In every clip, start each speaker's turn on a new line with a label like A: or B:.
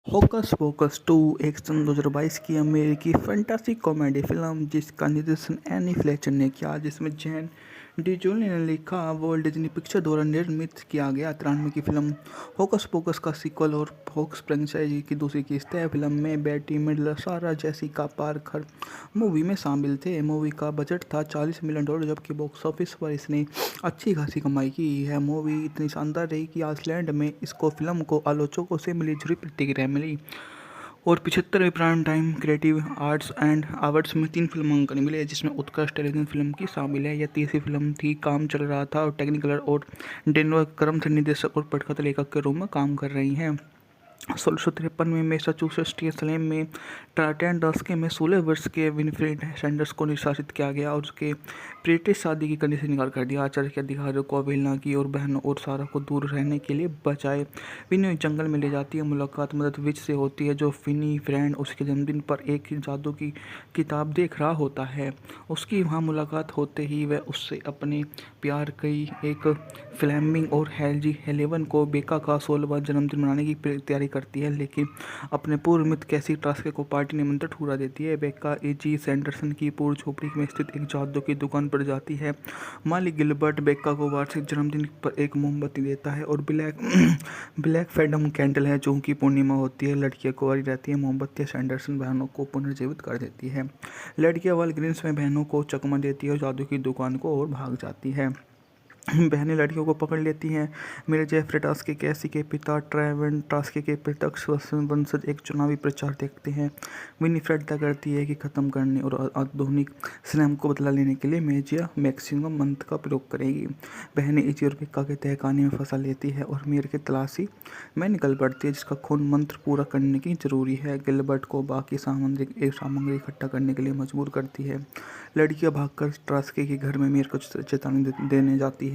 A: Hocus focus 2 एक सन 2022 की अमेरिकी फैंटासी कॉमेडी फिल्म जिसका निर्देशन एनी फ्लेचर ने किया, जिसमें जैन डिजोली ने लिखा। वर्ल्ड डिज्नी पिक्चर द्वारा निर्मित किया गया 93 की फिल्म होकस पोकस का सीक्वल और फोक्स फ्रेंचाइजी की दूसरी किस्त है। फिल्म में बेटी मिडलर, सारा जेसिका पार्कर मूवी में शामिल थे। मूवी का बजट था $40 मिलियन, जबकि बॉक्स ऑफिस पर इसने अच्छी खासी कमाई की है। मूवी इतनी शानदार रही कि आइसलैंड में इसको फिल्म को आलोचकों से मिली जुली प्रतिक्रिया मिली और 75वें prime time creative arts and awards में 3 फिल्मांकन मिले, जिसमें उत्कृष्ट टेलीविजन फिल्म की शामिल है। यह तीसरी फिल्म थी। काम चल रहा था और टेक्निकलर और डेनवर क्रम से निर्देशक और पटकथा लेखक के रूप में काम कर रही हैं। 1653 में मैसाचुसेट्स के सलेम में टार्टन दशके में 16 वर्ष के विनफ्रेड सैंडर्स को निष्कासित किया गया और उसके ब्रिटिश शादी की कंडीशन इनकार कर दिया। आचार्य के अधिकारियों को अवहेलना की और बहनों और सारा को दूर रहने के लिए बचाए। विनी जंगल में ले जाती है। मुलाकात मदद विच से होती है, जो फिनी फ्रेंड उसके जन्मदिन पर एक जादू की किताब देख रहा होता है। उसकी वहाँ मुलाकात होते ही वह उससे अपने प्यार की एक फ्लेमिंग और हेल्जी हेलेवन को बेका का 16वां जन्मदिन मनाने की तैयारी करती है, लेकिन अपने पूर्व मित्र कैसी ट्रास्के को पार्टी निमंत्रण ठुकरा देती है। बेका एजी सैंडरसन की पूर्व झोपड़ी में स्थित एक जादू की दुकान पर जाती है। मालिक गिलबर्ट बेका को वार्षिक जन्मदिन पर एक मोमबत्ती देता है और ब्लैक फैडम कैंडल है, जो की पूर्णिमा होती है। लड़कियां कुंवारी रहती है। मोमबत्ती सैंडरसन बहनों को पुनर्जीवित कर देती है। लड़कियां वालग्रीन्स में बहनों को चकमा देती है और जादू की दुकान को और भाग जाती है। बहनें लड़कियों को पकड़ लेती हैं। मेरे जेफरे टास्के कैसी के पिता ट्रेवन टास्के के प्रत्यक्ष वंशज एक चुनावी प्रचार देखते हैं। विनीफ्रेड तय करती है कि ख़त्म करने और आधुनिक स्लैम को बदला लेने के लिए मेजिया मैक्सिमम मंत्र का प्रयोग करेगी। बहनें इजी और पिक्का के तहखाने में फंसा लेती है और मेयर की तलाशी में निकल पड़ती है, जिसका खून मंत्र पूरा करने की जरूरी है। गिलबर्ट को बाकी सामग्री इकट्ठा करने के लिए मजबूर करती है। लड़कियां भागकर ट्रास्के के घर में मेयर को चेतावनी देने जाती है।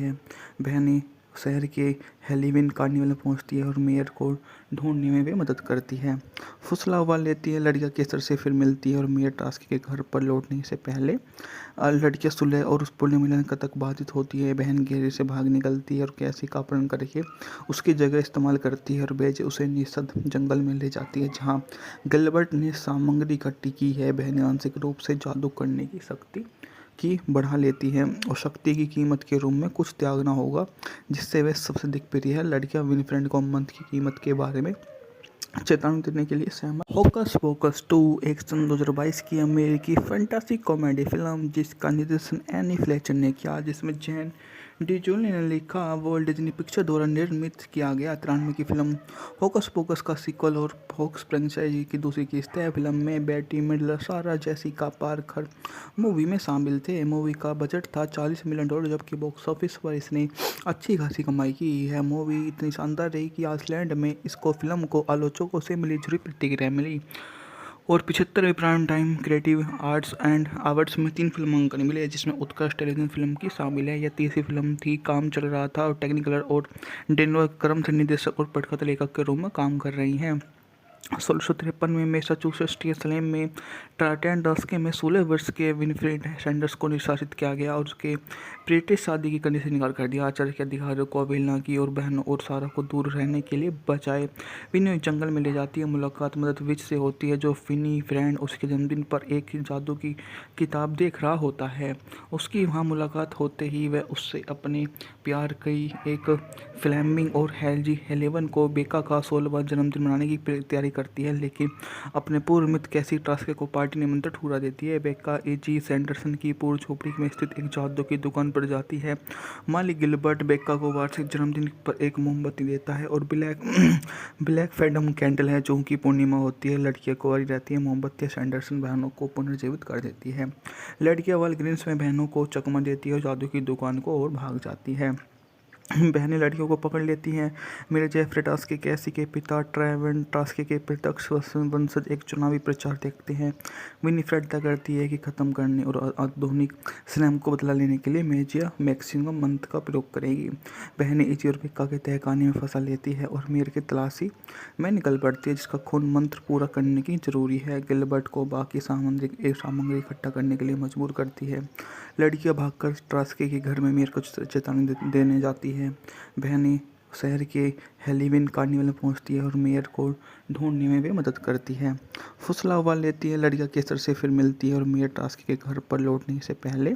A: बहनें शहर के हेलोवीन कार्निवल में पहुंचती है और मेयर को ढूंढने में भी मदद करती है। फुसला उबाल लेती है। लड़कियां केसर से फिर मिलती है और मेयर टास्के के घर पर लौटने से पहले लड़कियां सुलह और उस पुण्य मिलन तक बाधित होती है। बहन घेरे से भाग निकलती है और कैसी का अपहरण करके उसकी जगह इस्तेमाल करती है और बेज उसे निषद जंगल में ले जाती है, जहाँ गिलबर्ट ने सामग्री इकट्ठी की है। बहनें आंशिक रूप से जादू करने की शक्ति की बढ़ा लेती है और शक्ति की कीमत के रूप में कुछ त्यागना होगा, जिससे वे सबसे दिखप्रिय है। लड़कियां विनफ्रेंड को मंत्र की कीमत के बारे में चेतावनी देने के लिए सहमत। होकस पोकस 2 एक सन 2022 की अमेरिकी फैंटासी कॉमेडी फिल्म जिसका निर्देशन एनी फ्लेचर ने किया, जिसमें जैन डिजोली ने लिखा। वर्ल्ड डिज्नी पिक्चर द्वारा निर्मित किया गया 93 की फिल्म होकस पोकस का सीक्वल और फोक्स फ्रेंचाइजी की दूसरी किस्त है। फिल्म में बेटी मिडलर, सारा जेसिका पार्कर मूवी में शामिल थे। मूवी का बजट था $40 मिलियन, जबकि बॉक्स ऑफिस पर इसने अच्छी खासी कमाई की है। मूवी इतनी शानदार रही कि आइसलैंड में इसको फिल्म को आलोचकों से मिली जुली प्रतिक्रिया मिली और 75वें prime time creative arts and awards में 3 फिल्मांकन मिले, जिसमें उत्कृष्ट टेलीविजन फिल्म की शामिल है। यह तीसरी फिल्म थी। काम चल रहा था और टेक्निकलर और डेनवर क्रम से निर्देशक और पटकथा लेखक के रूप में काम कर रही हैं। 1653 में मैसाचुसेट्स के सलेम में टार्टन दशके में 16 वर्ष के विनफ्रेड सैंडर्स को निष्कासित किया गया और उसके ब्रिटिश शादी की कंडीशन इनकार कर दिया। आचार्य के अधिकारियों को अवहेलना की और बहनों और सारा को दूर रहने के लिए बचाए। विनी जंगल में ले जाती है। मुलाकात मदद विच से होती है, जो फिनी फ्रेंड उसके जन्मदिन पर एक जादू की किताब देख रहा होता है। उसकी वहाँ मुलाकात होते ही वह उससे अपने प्यार की एक फ्लेमिंग और हेल्जी हेलेवन को बेका का 16वां जन्मदिन मनाने की तैयारी करती है, लेकिन अपने पूर्व मित्र कैसी ट्रास्के को पार्टी निमंत्रण ठुकरा देती है। बेका एजी सैंडरसन की पूर्व झोपड़ी में स्थित एक जादू की दुकान पर जाती है। मालिक गिलबर्ट बेका को वार्षिक जन्मदिन पर एक मोमबत्ती देता है और ब्लैक फैडम कैंडल है, जो की पूर्णिमा होती है। लड़कियां कुंवारी रहती है। मोमबत्ती सैंडरसन बहनों को पुनर्जीवित कर देती है। लड़कियां वालग्रीन्स में बहनों को चकमा देती है और जादू की दुकान को और भाग जाती है। बहनें लड़कियों को पकड़ लेती हैं। मेरे जेफरे टास्के कैसी के पिता ट्रेवन टास्के के प्रत्यक्ष वंशज एक चुनावी प्रचार देखते हैं। विनीफ्रेड तय करती है कि ख़त्म करने और आधुनिक स्लैम को बदला लेने के लिए मेजिया मैक्सिमम मंत्र का प्रयोग करेगी। बहनें इजी और पिक्का के तहखाने में फंसा लेती है और मेयर की तलाशी में निकल पड़ती है, जिसका खून मंत्र पूरा करने की जरूरी है। गिलबर्ट को बाकी सामग्री इकट्ठा करने के लिए मजबूर करती है। लड़कियां भागकर ट्रास्के के घर में मेयर को चेतावनी देने जाती है। बहनें शहर के हेलोवीन कार्निवल में पहुंचती है और मेयर को ढूंढने में भी मदद करती है। फुसला उबाल लेती है, लड़कियां केसर से फिर मिलती है और मेयर टास्क के घर पर लौटने से पहले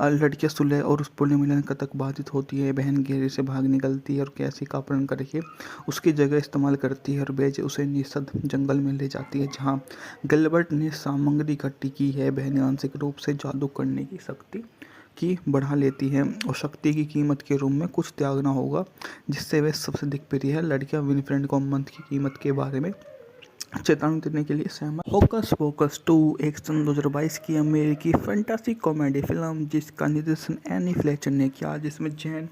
A: लड़कियां सुलह और उस पुण्य मिलन का तक बाधित होती है। बहन घेरे से भाग निकलती है और कैसी का अपहरण करके उसकी जगह इस्तेमाल करती है और बेज उसे निषद जंगल में ले जाती है जहाँ गिलबर्ट ने सामग्री इकट्ठी की है। बहनें आंशिक रूप से जादू करने की शक्ति की बढ़ा लेती है और शक्ति की कीमत के रूप में कुछ त्यागना होगा जिससे वे सबसे दिखप्रिय है। लड़कियां विनफ्रेंड को मंथ की कीमत के बारे में चेतावनी देने के लिए सहमत। होकस पोकस 2 एक सन 2022 की अमेरिकी फैंटासी कॉमेडी फिल्म जिसका निर्देशन एनी फ्लेचर ने किया, जिसमें जैन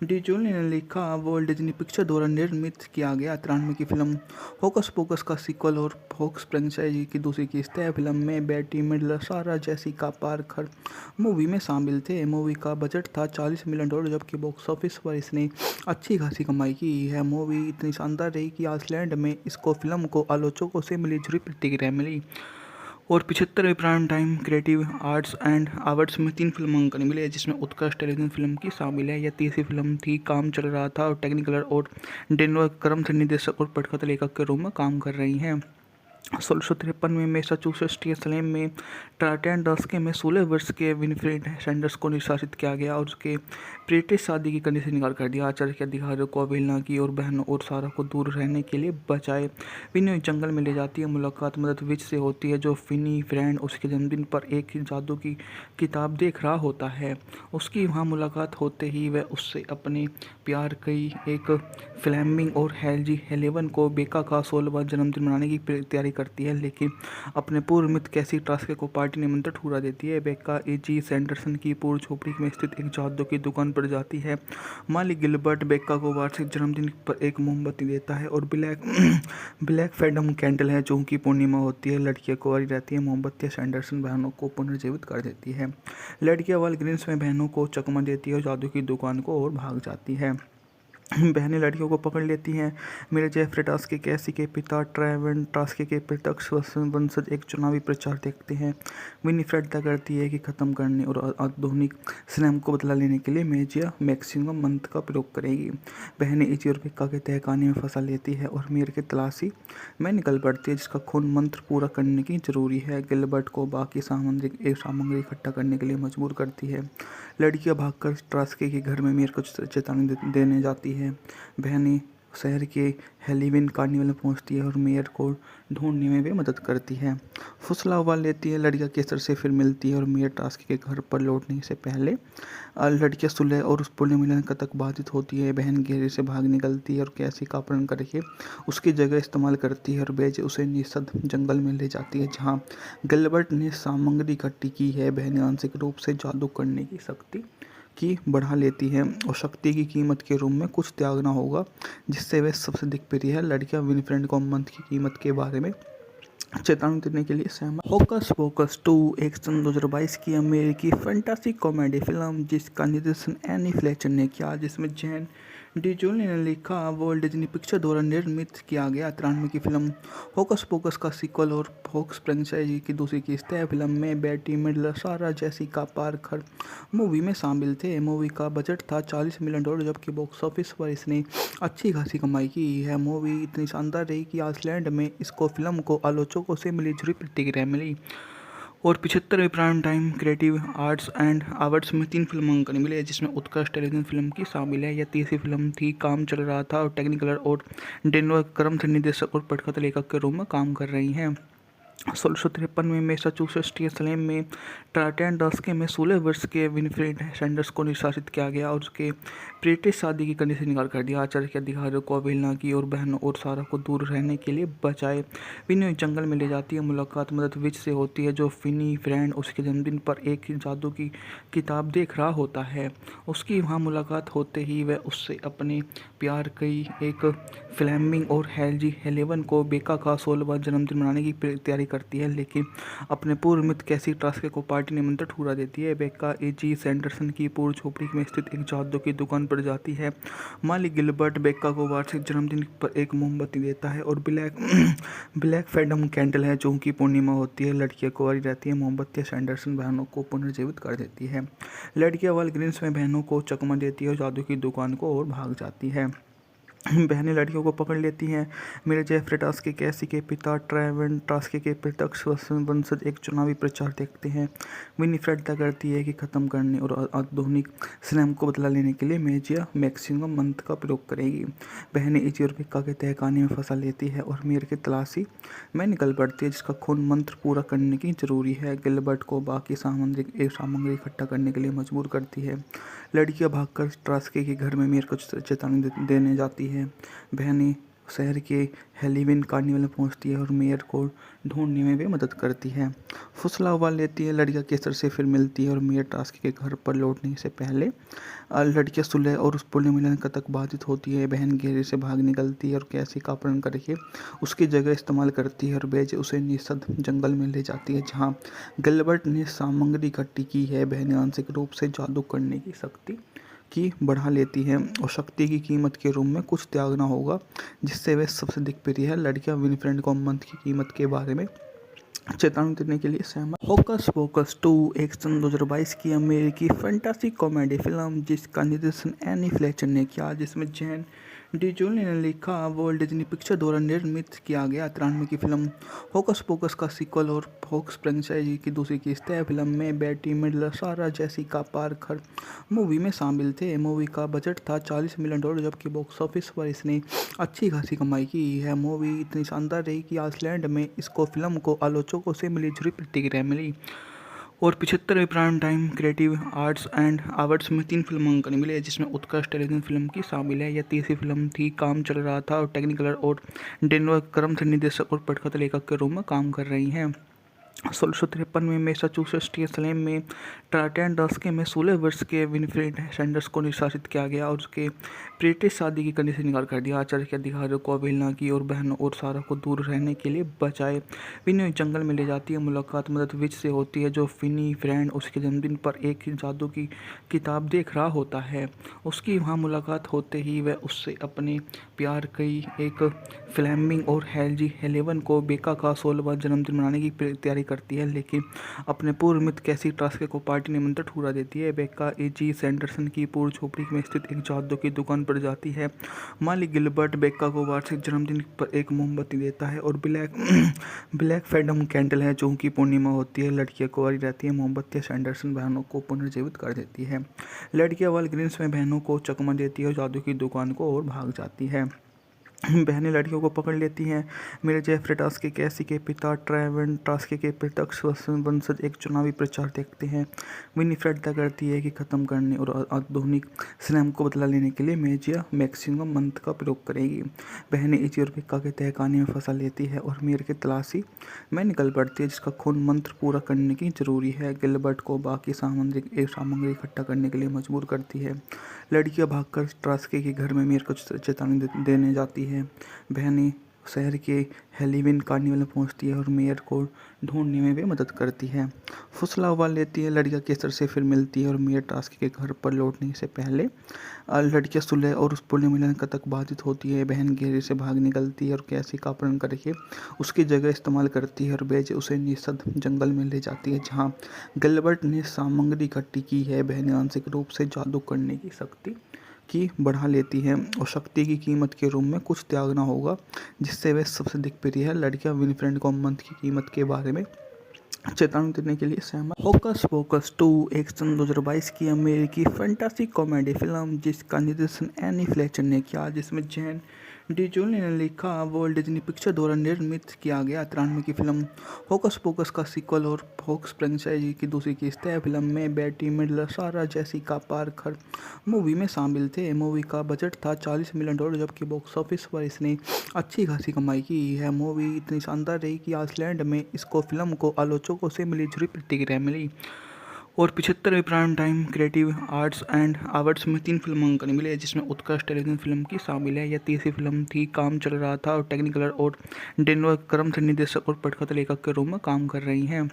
A: डिजोली ने लिखा, वॉल्ट डिज्नी पिक्चर द्वारा निर्मित किया गया। 93 की फिल्म होकस पोकस का सीक्वल और होक्स फ्रेंचाइजी की दूसरी किस्त है। फिल्म में बेटी मिडलर, सारा जेसिका पार्कर मूवी में शामिल थे। मूवी का बजट था $40 मिलियन, जबकि बॉक्स ऑफिस पर इसने अच्छी खासी कमाई की है। मूवी इतनी शानदार रही कि आइसलैंड में इसको फिल्म को आलोचकों से मिली जुली प्रतिक्रिया मिली और 75वें prime time creative arts and awards में 3 फिल्मांकन मिले, जिसमें उत्कृष्ट टेलीविजन फिल्म की शामिल है। यह तीसरी फिल्म थी। काम चल रहा था और टेक्निकलर और डेनवर क्रम से निर्देशक और पटकथा लेखक के रूप में काम कर रही हैं। 1653 में मैसाचुसेट्स के सलेम में टार्टन दशके में 16 वर्ष के विनफ्रेड सैंडर्स को निष्कासित किया गया और उसके ब्रिटिश शादी की कंडीशन से इनकार कर दिया। आचार्य के अधिकारियों को अवहेलना की और बहनों और सारा को दूर रहने के लिए बचाए। विनी जंगल में ले जाती है। मुलाकात मदद विच से होती है जो फिनी फ्रेंड उसके जन्मदिन पर एक जादू की किताब देख रहा होता है। उसकी वहाँ मुलाकात होते ही वह उससे अपने प्यार की एक फ्लेमिंग और हेल्जी हेलेवन को बेका का 16वां जन्मदिन मनाने की तैयारी करती है, लेकिन अपने पूर्व मित्र कैसी टास्के को पार्टी निमंत्रण ठुकरा देती है। बेका एजी सैंडरसन की पूर्व झोपड़ी में स्थित एक जादू की दुकान पर जाती है। मालिक गिलबर्ट बेका को वार्षिक जन्मदिन पर एक मोमबत्ती देता है और ब्लैक फैडम कैंडल है जो की पूर्णिमा होती है। लड़कियां कुंवारी रहती है। मोमबत्तियां सैंडरसन बहनों को पुनर्जीवित कर देती है। लड़कियां वालग्रीन्स में बहनों को चकमा देती है और जादू की दुकान को और भाग जाती है। बहनें लड़कियों को पकड़ लेती हैं। मेरे जेफरे टास्के कैसी के पिता ट्रेवन टास्के के प्रत्यक्ष वंशज एक चुनावी प्रचार देखते हैं। विनीफ्रेड तय करती है कि ख़त्म करने और आधुनिक स्लैम को बदला लेने के लिए मेजिया मैक्सिमम मंत्र का प्रयोग करेगी। बहनें इजी और पिक्का के तहखाने में फंसा लेती है और मेयर की तलाशी में निकल पड़ती है, जिसका खून मंत्र पूरा करने की जरूरी है। गिलबर्ट को बाकी सामग्री इकट्ठा करने के लिए मजबूर करती है। लड़कियां भागकर टास्के के घर में मेयर को चेतावनी देने जाती है। बहनें शहर के हेलोवीन कार्निवल में पहुंचती है और मेयर को ढूंढने में भी मदद करती है। फुसला उबाल लेती है, लड़कियां केसर से फिर मिलती है और मेयर टास्क के घर पर लौटने से पहले लड़कियां सुलह और उस पुण्य मिलन का तक बाधित होती है। बहन घेरे से भाग निकलती है और कैसी का अपहरण करके उसकी जगह इस्तेमाल करती है और बेज उसे निषद जंगल में ले जाती है जहाँ गिलबर्ट ने सामग्री इकट्ठी की है। बहनें आंशिक रूप से जादू करने की शक्ति की बढ़ा लेती है और शक्ति की कीमत के रूप में कुछ त्यागना होगा जिससे वे सबसे दिखप्रिय है। लड़कियां विनफ्रेंड को मंथ की कीमत के बारे में चेतावनी देने के लिए सहमत। होकस पोकस 2 एक सन 2022 की अमेरिकी फैंटासी कॉमेडी फिल्म जिसका निर्देशन एनी फ्लेचर ने किया, जिसमें जैन डिजोली ने लिखा, वॉल्ट डिज्नी पिक्चर द्वारा निर्मित किया गया। 93 की फिल्म होकस पोकस का सीक्वल और होक्स फ्रेंचाइजी की दूसरी किस्त है। फिल्म में बेटी मिडलर, सारा जेसिका पार्कर मूवी में शामिल थे। मूवी का बजट था $40 मिलियन, जबकि बॉक्स ऑफिस पर इसने अच्छी खासी कमाई की है। मूवी इतनी शानदार रही कि आइसलैंड में इसको फिल्म को आलोचकों से मिली जुली प्रतिक्रिया मिली और 75वें prime time creative arts and awards में 3 फिल्मांकन मिले, जिसमें उत्कृष्ट टेलीविजन फिल्म की शामिल है। यह तीसरी फिल्म थी। काम चल रहा था और टेक्निकलर और डेनवर क्रम से निर्देशक और पटकथा लेखक के रूप में काम कर रही हैं। 1653 में मैसाचुसेट्स के सलेम में टार्टन दशके में 16 वर्ष के विनफ्रेड सैंडर्स को निष्कासित किया गया और उसके ब्रिटिश शादी की कंडीशन से इनकार कर दिया। आचार्य के अधिकारियों को अवहेलना की और बहनों और सारा को दूर रहने के लिए बचाए। विनी जंगल में ले जाती है। मुलाकात मदद विच से होती है जो फिनी फ्रेंड उसके जन्मदिन पर एक जादू की किताब देख रहा होता है। उसकी वहाँ मुलाकात होते ही वह उससे अपने प्यार की एक फ्लेमिंग और हेल्जी हेलेवन को बेका का 16वां जन्मदिन मनाने की तैयारी करती है, लेकिन अपने पूर्व मित्र कैसी टास्के को पार्टी निमंत्रण ठुकरा देती है। बेका एजी सैंडरसन की पूर्व झोपड़ी में स्थित एक जादू की दुकान पर जाती है। मालिक गिलबर्ट बेका को वार्षिक जन्मदिन पर एक मोमबत्ती देता है और ब्लैक फैडम कैंडल है जो की पूर्णिमा होती है। लड़कियां कुंवारी रहती है। मोमबत्तियां सैंडरसन बहनों को पुनर्जीवित कर देती है। लड़कियां वालग्रीन्स में बहनों को चकमा देती है और जादू की दुकान को और भाग जाती है। बहनें लड़कियों को पकड़ लेती हैं। मेरे जेफरे टास्के कैसी के पिता ट्रेवन टास्के के प्रत्यक्ष वंशज एक चुनावी प्रचार देखते हैं। विनीफ्रेड तय करती है कि ख़त्म करने और आधुनिक स्लैम को बदला लेने के लिए मेजिया मैक्सिमम मंत्र का प्रयोग करेगी। बहनें इजी और पिक्का के तहखाने में फंसा लेती है और मेयर की तलाशी में निकल पड़ती है, जिसका खून मंत्र पूरा करने की जरूरी है। गिलबर्ट को बाकी सामग्री इकट्ठा करने के लिए मजबूर करती है। लड़कियां भागकर टास्के के घर में मेयर को चेतावनी देने जाती है। बहनें शहर के हेलोवीन कार्निवल में पहुंचती है और मेयर को ढूंढने में भी मदद करती है। फुसला उबाल लेती है। लड़कियां केसर से फिर मिलती है और मेयर टास्क के घर पर लौटने से पहले लड़कियां सुलह और उस पुण्य मिलन तक बाधित होती है। बहन घेरे से भाग निकलती है और कैसी का अपहरण करके उसकी जगह इस्तेमाल करती है और बेज उसे निषद जंगल में ले जाती है, जहाँ गिलबर्ट ने सामग्री इकट्ठी की है। बहनें आंशिक रूप से जादू करने की शक्ति की बढ़ा लेती है और शक्ति की कीमत के रूप में कुछ त्यागना होगा, जिससे वे सबसे दिखप्रिय है। लड़कियां विनीफ्रेड को मंत्र की कीमत के बारे में चेतावनी देने के लिए सहमत। होकस पोकस 2 एक सन 2022 की अमेरिकी फैंटासी कॉमेडी फिल्म जिसका निर्देशन एनी फ्लेचर ने किया, जिसमें जैन डिजोली ने लिखा, वॉल्ट डिज्नी पिक्चर द्वारा निर्मित किया गया 93 की फिल्म होकस पोकस का सीक्वल और फोक्स फ्रेंचाइजी की दूसरी किस्त है। फिल्म में बेटी मिडलर, सारा जेसिका पार्कर मूवी में शामिल थे। मूवी का बजट था $40 मिलियन, जबकि बॉक्स ऑफिस पर इसने अच्छी खासी कमाई की है। मूवी इतनी शानदार रही कि आइसलैंड में इसको फिल्म को आलोचकों से मिली जुली प्रतिक्रिया मिली और 75वें prime time creative arts and awards में 3 फिल्मांकन मिले, जिसमें उत्कृष्ट टेलीविजन फिल्म की शामिल है। यह तीसरी फिल्म थी। काम चल रहा था और टेक्निकलर और डेनवर क्रम से निर्देशक और पटकथा लेखक के रूप में काम कर रही हैं। 1653 में मैसाचुसेट्स के सलेम में टार्टन दशके में 16 वर्ष के विनफ्रेड सैंडर्स को निष्कासित किया गया और उसके ब्रिटिश शादी की करने से इनकार कर दिया। आचार्य के अधिकारियों को अवहेलना की और बहनों और सारा को दूर रहने के लिए बचाए। विनी जंगल में ले जाती है। मुलाकात मदद विच से होती है, जो विनीफ्रेड उसके जन्मदिन पर एक जादू की किताब देख रहा होता है। उसकी वहाँ मुलाकात होते ही वह उससे अपने प्यार की एक फ्लेमिंग और हेल्जी हेलेवन को बेका का 16वां जन्मदिन मनाने की तैयारी करती है, लेकिन अपने पूर्व मित्र कैसी टास्के को पार्टी निमंत्रण ठुकरा देती है। बेका एजी सैंडरसन की पूर्व झोपड़ी में स्थित एक जादू की दुकान पर जाती है। मालिक गिलबर्ट बेका को वार्षिक जन्मदिन पर एक मोमबत्ती देता है और ब्लैक फैडम कैंडल है, जो उनकी पूर्णिमा होती है। लड़कियां कुंवारी रहती है। मोमबत्तियां सैंडरसन बहनों को पुनर्जीवित कर देती है। लड़कियां वालग्रीन्स में बहनों को चकमा देती है और जादू की दुकान को और भाग जाती है। बहनें लड़कियों को पकड़ लेती हैं। मेरे जेफरे टास्के कैसी के पिता ट्रेवन टास्के के प्रत्यक्ष वंशज एक चुनावी प्रचार देखते हैं। विनीफ्रेड तय करती है कि ख़त्म करने और आधुनिक स्लैम को बदला लेने के लिए मेजिया मैक्सिमम मंत्र का प्रयोग करेगी। बहनें इजी और पिक्का के तहखाने में फंसा लेती है और मेयर की तलाशी में निकल पड़ती है, जिसका खून मंत्र पूरा करने की जरूरी है। गिलबर्ट को बाकी सामग्री इकट्ठा करने के लिए मजबूर करती है। लड़कियां भागकर टास्के के घर में मेयर को चेतावनी देने जाती है। बहनें शहर के हेलोवीन कार्निवल में पहुंचती है और मेयर को ढूंढने में भी मदद करती है। फुसला उबाल लेती है। लड़कियां केसर से फिर मिलती है और मेयर टास्क के घर पर लौटने से पहले लड़कियां सुलह और उस पुण्य मिलन तक बाधित होती है। बहन घेरे से भाग निकलती है और कैसी का अपहरण करके उसकी जगह इस्तेमाल करती है और बेज उसे निषद जंगल में ले जाती है, जहाँ गिलबर्ट ने सामग्री इकट्ठी की है। बहनें आंशिक रूप से जादू करने की शक्ति की बढ़ा लेती है और शक्ति की कीमत के रूप में कुछ त्यागना होगा, जिससे वे सबसे दिखप्रिय है। लड़कियां विनीफ्रेड को मंत्र की कीमत के बारे में चेतावनी देने के लिए सहमत। होकस पोकस 2 एक सन 2022 की अमेरिकी फैंटासी कॉमेडी फिल्म जिसका निर्देशन एनी फ्लेचर ने किया, जिसमें जैन डिजोली ने लिखा, वॉल्ट डिज्नी पिक्चर द्वारा निर्मित किया गया 93 की फिल्म होकस पोकस का सीक्वल और फोक्स फ्रेंचाइजी की दूसरी किस्त है। फिल्म में बेटी मिडलर, सारा जेसिका पार्कर मूवी में शामिल थे। मूवी का बजट था $40 मिलियन, जबकि बॉक्स ऑफिस पर इसने अच्छी खासी कमाई की है। मूवी इतनी शानदार रही कि आइसलैंड में इसको फिल्म को आलोचकों से मिली जुली प्रतिक्रिया मिली और 75वें prime time creative arts and awards में 3 फिल्मांकन मिले, जिसमें उत्कृष्ट टेलीविजन फिल्म की शामिल है। यह तीसरी फिल्म थी। काम चल रहा था और टेक्निकलर और डेनवर क्रम से निर्देशक और पटकथा लेखक के रूप में काम कर रही हैं।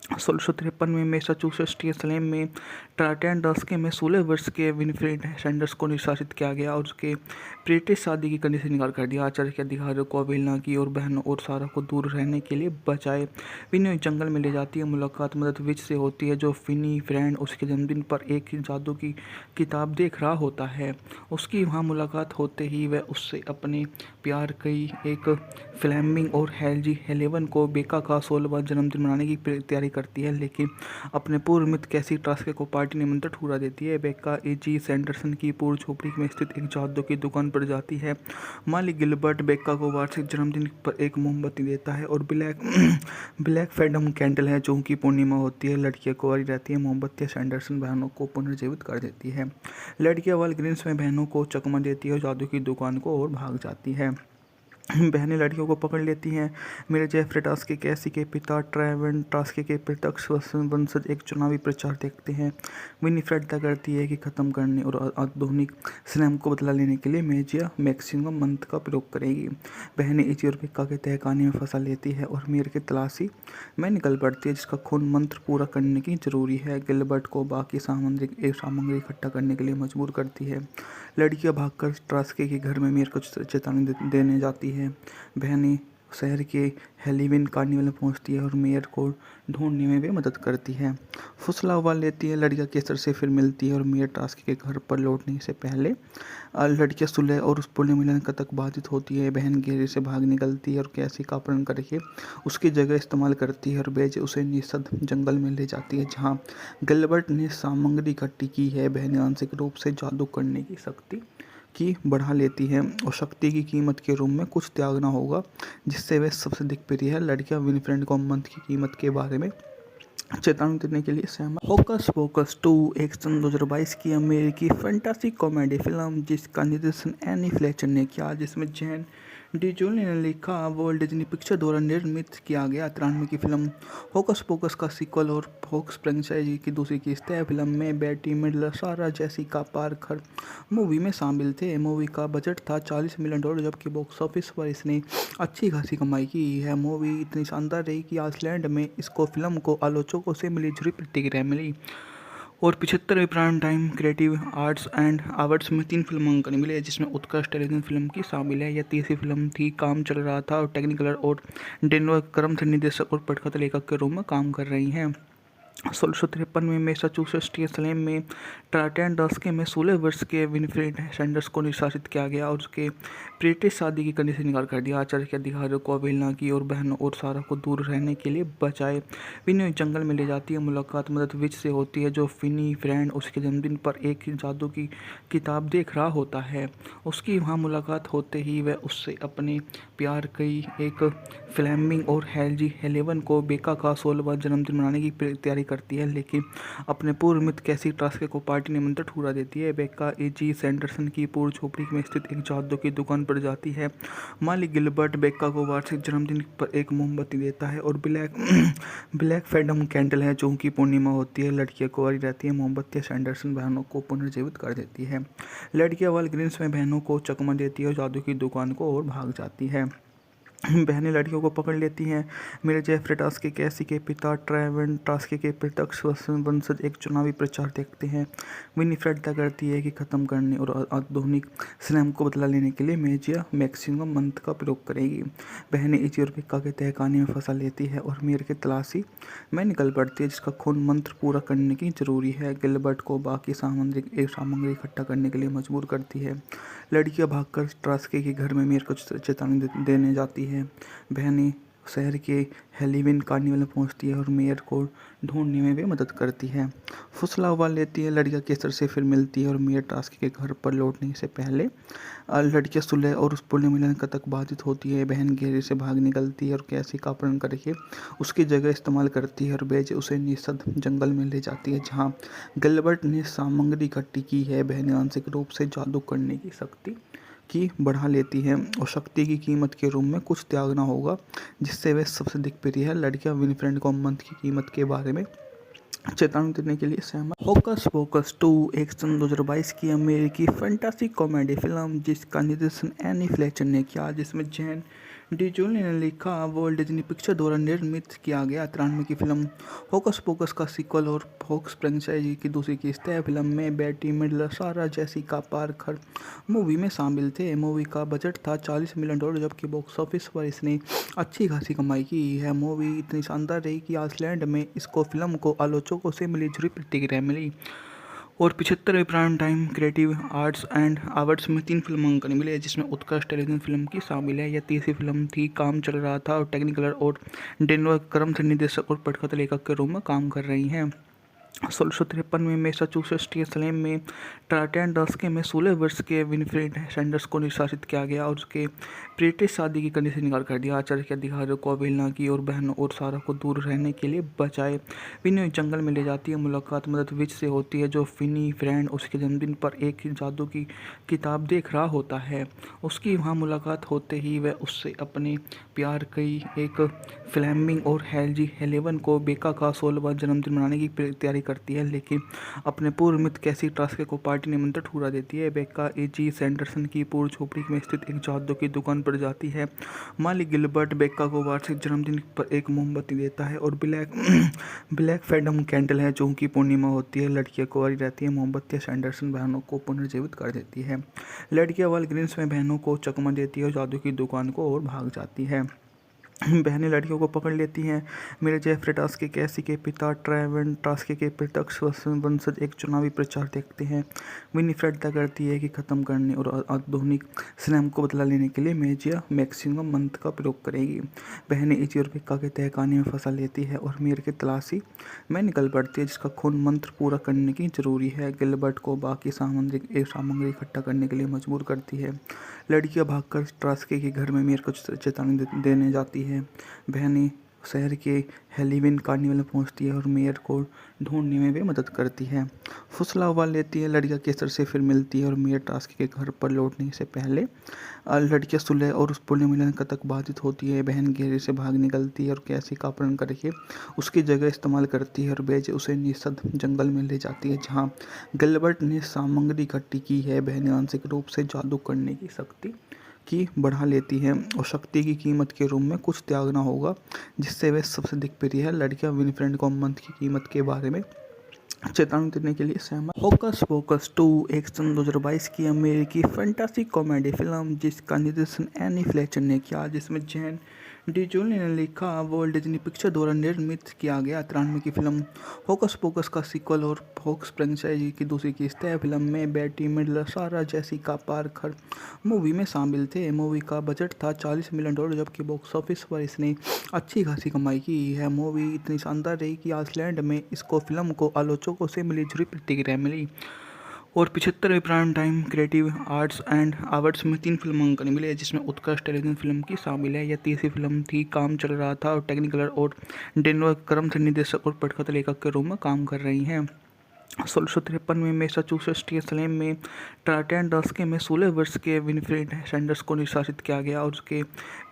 A: 1653 में मैसाचुसेट्स के स्लेम में ट्रांटन डस्के में 16 वर्ष के विनफ्रेड सैंडर्स को निष्कासित किया गया और उसके ब्रिटिश शादी की करने से इनकार कर दिया। आचार्य के अधिकारियों को अवहेलना की और बहनों और सारा को दूर रहने के लिए बचाए। विनी जंगल में ले जाती है। मुलाकात मदद विच से होती है, जो फिनी फ्रेंड उसके जन्मदिन पर एक जादू की किताब देख रहा होता है। उसकी वहाँ मुलाकात होते ही वह उससे अपने प्यार की एक फ्लेमिंग और हेल्जी हेलेवन को बेका का 16वां जन्मदिन मनाने की तैयारी करती है, लेकिन अपने पूर्व मित्र कैसी ट्रास्के को पार्टी निमंत्रण ठुकरा देती है। बेका एजी सैंडरसन की पूर्व झोपड़ी में स्थित एक जादू की दुकान पर जाती है। मालिक गिलबर्ट बेका को वार्षिक जन्मदिन पर एक मोमबत्ती देता है और ब्लैक फैडम कैंडल है जो की पूर्णिमा होती है। लड़कियां कुंवारी रहती है। मोमबत्तियां सैंडरसन बहनों को पुनर्जीवित कर देती है। लड़कियां वालग्रीन्स में बहनों को चकमा देती है और जादू की दुकान को और भाग जाती है। बहनें लड़कियों को पकड़ लेती हैं। मेरे जेफरे टास्के कैसी के पिता ट्रेवन टास्के के प्रत्यक्ष वंशज एक चुनावी प्रचार देखते हैं। विनीफ्रेड तय करती है कि ख़त्म करने और आधुनिक स्लैम को बदला लेने के लिए मेजिया मैक्सिमम मंत्र का प्रयोग करेगी। बहनें इची और पिक्का के तहखाने में फंसा लेती है और मीर की तलाशी में निकल पड़ती है, जिसका खून मंत्र पूरा करने की जरूरी है। गिलबर्ट को बाकी सामग्री इकट्ठा करने के लिए मजबूर करती है। लड़कियां भागकर ट्रास्के के घर में मीर को चेतावनी देने जाती है। बहनें शहर के हेलोवीन कार्निवल में पहुंचती है और मेयर को ढूंढने में भी मदद करती है। फुसला उबाल लेती है। लड़कियां केसर से फिर मिलती है और मेयर टास्के के घर पर लौटने से पहले लड़कियां सुलह और उस पुण्य मिलन तक बाधित होती है। बहन घेरे से भाग निकलती है और कैसी का अपहरण करके उसकी जगह इस्तेमाल करती है और बेज उसे निषद जंगल में ले जाती है, जहाँ गिलबर्ट ने सामग्री इकट्ठी की है। बहनें आंशिक रूप से जादू करने की शक्ति की बढ़ा लेती है और शक्ति की कीमत के रूप में कुछ त्यागना होगा, जिससे वे सबसे दिग्प्रिय है। लड़कियां विनफ्रेड को मंत्र की कीमत के बारे में चेतावनी देने के लिए सहमत। होकस पोकस 2 एक सन 2022 की अमेरिकी फैंटासी कॉमेडी फिल्म जिसका निर्देशन एनी फ्लेचर ने किया, जिसमें जैन डिजोली ने लिखा, वॉल्ट डिज्नी पिक्चर द्वारा निर्मित किया गया। 93 की फिल्म होकस पोकस का सीक्वल और फोक्स फ्रेंचाइजी की दूसरी किस्त है। फिल्म में बेटी मिडलर, सारा जेसिका पार्कर मूवी में शामिल थे। मूवी का बजट था $40 मिलियन, जबकि बॉक्स ऑफिस पर इसने अच्छी खासी कमाई की है। मूवी इतनी शानदार रही कि आइसलैंड में इसको फिल्म को आलोचकों से मिली जुली प्रतिक्रिया मिली और 75वें prime time creative arts and awards में 3 फिल्मांकन मिले, जिसमें उत्कृष्ट टेलीविजन फिल्म की शामिल है। यह तीसरी फिल्म थी। काम चल रहा था और टेक्निकलर और डेनवर क्रम निर्देशक और पटकथा लेखक के रूप में काम कर रही हैं। 1653 में मैसाचुसेट्स के स्लेम में ट्रांटन डस्के में 16 वर्ष के विनफ्रेड सैंडर्स को निष्कासित किया गया और उसके ब्रिटिश शादी की करने से इनकार कर दिया। आचार्य के अधिकारियों को अवहेलना की और बहनों और सारा को दूर रहने के लिए बचाए। विनी जंगल में ले जाती है। मुलाकात मदद विच से होती है, जो फिनी फ्रेंड उसके जन्मदिन पर एक जादू की किताब देख रहा होता है। उसकी वहाँ मुलाकात होते ही वह उससे अपने प्यार की एक फ्लेमिंग और हेल्जी हेलेवन को बेका का 16वां जन्मदिन मनाने की तैयारी करती है, लेकिन अपने पूर्व मित्र कैसी ट्रास्के को पार्टी निमंत्रण ठुकरा देती है। बेका एजी सैंडरसन की पूर्व झोपड़ी में स्थित एक जादू की दुकान पर जाती है। मालिक गिलबर्ट बेका को वार्षिक जन्मदिन पर एक मोमबत्ती देता है और ब्लैक फैडम कैंडल है जो की पूर्णिमा होती है। लड़कियां कुंवारी रहती है। मोमबत्तियां सैंडरसन बहनों को पुनर्जीवित कर देती है। लड़कियां वालग्रीन्स में बहनों को चकमा देती है और जादू की दुकान को और भाग जाती है। बहनें लड़कियों को पकड़ लेती हैं। मेरे जेफरे टास्के कैसी के पिता ट्रेवन टास्के के प्रत्यक्ष वंशज एक चुनावी प्रचार देखते हैं। विनीफ्रेड तय करती है कि ख़त्म करने और आधुनिक स्लैम को बदला लेने के लिए मेजिया मैक्सिमम मंत्र का प्रयोग करेगी। बहनें इची और पिक्का के तहखाने में फंसा लेती है और मीर की तलाशी में निकल पड़ती है, जिसका खून मंत्र पूरा करने की जरूरी है। गिलबर्ट को बाकी सामग्री इकट्ठा करने के लिए मजबूर करती है। लड़कियां भागकर ट्रास्के के घर में मीर को चेतावनी देने जाती है। बहनें शहर के हेलोवीन कार्निवल में पहुंचती है और मेयर को ढूंढने में भी मदद करती है। फुसला उबाल लेती है। लड़कियां केसर से फिर मिलती है और मेयर टास्के के घर पर लौटने से पहले लड़कियां सुलह और उस पुण्य मिलन तक बाधित होती है। बहन घेरे से भाग निकलती है और कैसी का अपहरण करके उसकी जगह इस्तेमाल करती है और बेज उसे निषद जंगल में ले जाती है, जहाँ गिलबर्ट ने सामग्री इकट्ठी की है। बहनें आंशिक रूप से जादू करने की शक्ति की बढ़ा लेती है और शक्ति की कीमत के रूप में कुछ त्यागना होगा, जिससे वे सबसे दिग्प्रिय है। लड़कियां विनफ्रेड को मंत्र की कीमत के बारे में चेतावनी देने के लिए सहमत। होकस पोकस 2 एक सन 2022 की अमेरिकी फैंटासी कॉमेडी फिल्म जिसका निर्देशन एनी फ्लेचर ने किया, जिसमें जैन डिजोली ने लिखा, वॉल्ट डिज्नी पिक्चर द्वारा निर्मित किया गया 93 की फिल्म होकस पोकस का सीक्वल और फोक्स फ्रेंचाइजी की दूसरी किस्त है। फिल्म में बेटी मिडलर, सारा जेसिका पार्कर मूवी में शामिल थे। मूवी का बजट था $40 मिलियन, जबकि बॉक्स ऑफिस पर इसने अच्छी खासी कमाई की है। मूवी इतनी शानदार रही कि आइसलैंड में इसको फिल्म को आलोचकों से मिली जुली प्रतिक्रिया मिली और 75वें prime time creative arts and awards में 3 फिल्मांकन मिले, जिसमें उत्कृष्ट टेलीविजन फिल्म की शामिल है। यह तीसरी फिल्म थी। काम चल रहा था और टेक्निकलर और डेनवर क्रम से निर्देशक और पटकथा लेखक के रूप में काम कर रही हैं। 1653 में मैसाचुसेट्स के सलेम में टार्टन दशके में 16 वर्ष के विनफ्रेड सैंडर्स को निष्कासित किया गया और उसके ब्रिटिश शादी की कंडीशन से इनकार कर दिया। आचार्य के अधिकारियों को अवहेलना की और बहनों और सारा को दूर रहने के लिए बचाए। विनी जंगल में ले जाती है। मुलाकात मदद विच से होती है, जो फिनी फ्रेंड उसके जन्मदिन पर एक जादू की किताब देख रहा होता है। उसकी वहाँ मुलाकात होते ही वह उससे अपने प्यार की एक फ्लेमिंग और हेल्जी हेलेवन को बेका का 16वां जन्मदिन मनाने की तैयारी करती है, लेकिन अपने पूर्व मित्र कैसी ट्रास्के को पार्टी निमंत्रण ठुकरा देती है। बेका एजी सैंडरसन की पूर्व झोपड़ी में स्थित एक जादू की दुकान पर जाती है। मालिक गिलबर्ट बेका को वार्षिक जन्मदिन पर एक मोमबत्ती देता है और ब्लैक फैडम कैंडल है, जो की पूर्णिमा होती है। लड़कियां कुंवारी रहती है। मोमबत्तियां सैंडरसन बहनों को पुनर्जीवित कर देती है। लड़कियां वालग्रीन्स में बहनों को चकमा देती है और जादू की दुकान को और भाग जाती है। बहनें लड़कियों को पकड़ लेती हैं। मेरे जेफरे टास्के कैसी के पिता ट्रेवन टास्के के प्रत्यक्ष वंशज एक चुनावी प्रचार देखते हैं। विनीफ्रेड तय करती है कि ख़त्म करने और आधुनिक स्लैम को बदला लेने के लिए मेजिया मैक्सिमम मंत्र का प्रयोग करेगी। बहनें इजी और पिक्का के तहखाने में फंसा लेती है और मीर की तलाशी में निकल पड़ती है, जिसका खून मंत्र पूरा करने की जरूरी है। गिलबर्ट को बाकी सामग्री इकट्ठा करने के लिए मजबूर करती है। लड़कियां भागकर ट्रास्के के घर में मीर को चेतावनी देने जाती है। बहनें शहर के हेलोवीन कार्निवल में पहुंचती है और मेयर को ढूंढने में भी मदद करती है। फुसला उबाल लेती है। लड़कियां केसर से फिर मिलती है और मेयर टास्क के घर पर लौटने से पहले लड़कियां सुलह और उस पुण्य मिलन तक बाधित होती है। बहन घेरे से भाग निकलती है और कैसी का अपहरण करके उसकी जगह इस्तेमाल करती है और बेज उसे निषद जंगल में ले जाती है, जहाँ गिलबर्ट ने सामग्री इकट्ठी की है। बहनें आंशिक रूप से जादू करने की शक्ति की बढ़ा लेती है और शक्ति की कीमत के रूप में कुछ त्यागना होगा, जिससे वे सबसे दिग्प्रिय है। लड़कियां विनफ्रेड को मंत्र की कीमत के बारे में चेतावनी देने के लिए सहमत। होकस पोकस 2 एक सन 2022 की अमेरिकी फैंटासी कॉमेडी फिल्म जिसका निर्देशन एनी फ्लेचर ने किया, जिसमें जैन डिजोली ने लिखा, वॉल्ट डिज्नी पिक्चर द्वारा निर्मित किया गया 93 की फिल्म होकस पोकस का सीक्वल और फोक्स फ्रेंचाइजी की दूसरी किस्त है। फिल्म में बेटी मिडलर, सारा जेसिका पार्कर मूवी में शामिल थे। मूवी का बजट था $40 मिलियन, जबकि बॉक्स ऑफिस पर इसने अच्छी खासी कमाई की है। मूवी इतनी शानदार रही कि आइसलैंड में इसको फिल्म को आलोचकों से मिली जुली प्रतिक्रिया मिली और 75वें prime time creative arts and awards में 3 फिल्मांकन मिले, जिसमें उत्कृष्ट टेलीविजन फिल्म की शामिल है। यह तीसरी फिल्म थी। काम चल रहा था और टेक्निकलर और डेनवर क्रम से निर्देशक और पटकथा लेखक के रूप में काम कर रही हैं। 1653 में मैसाचुसेट्स के सलेम में टार्टन दशके में 16 वर्ष के विनफ्रेड सैंडर्स को निष्कासित किया गया और उसके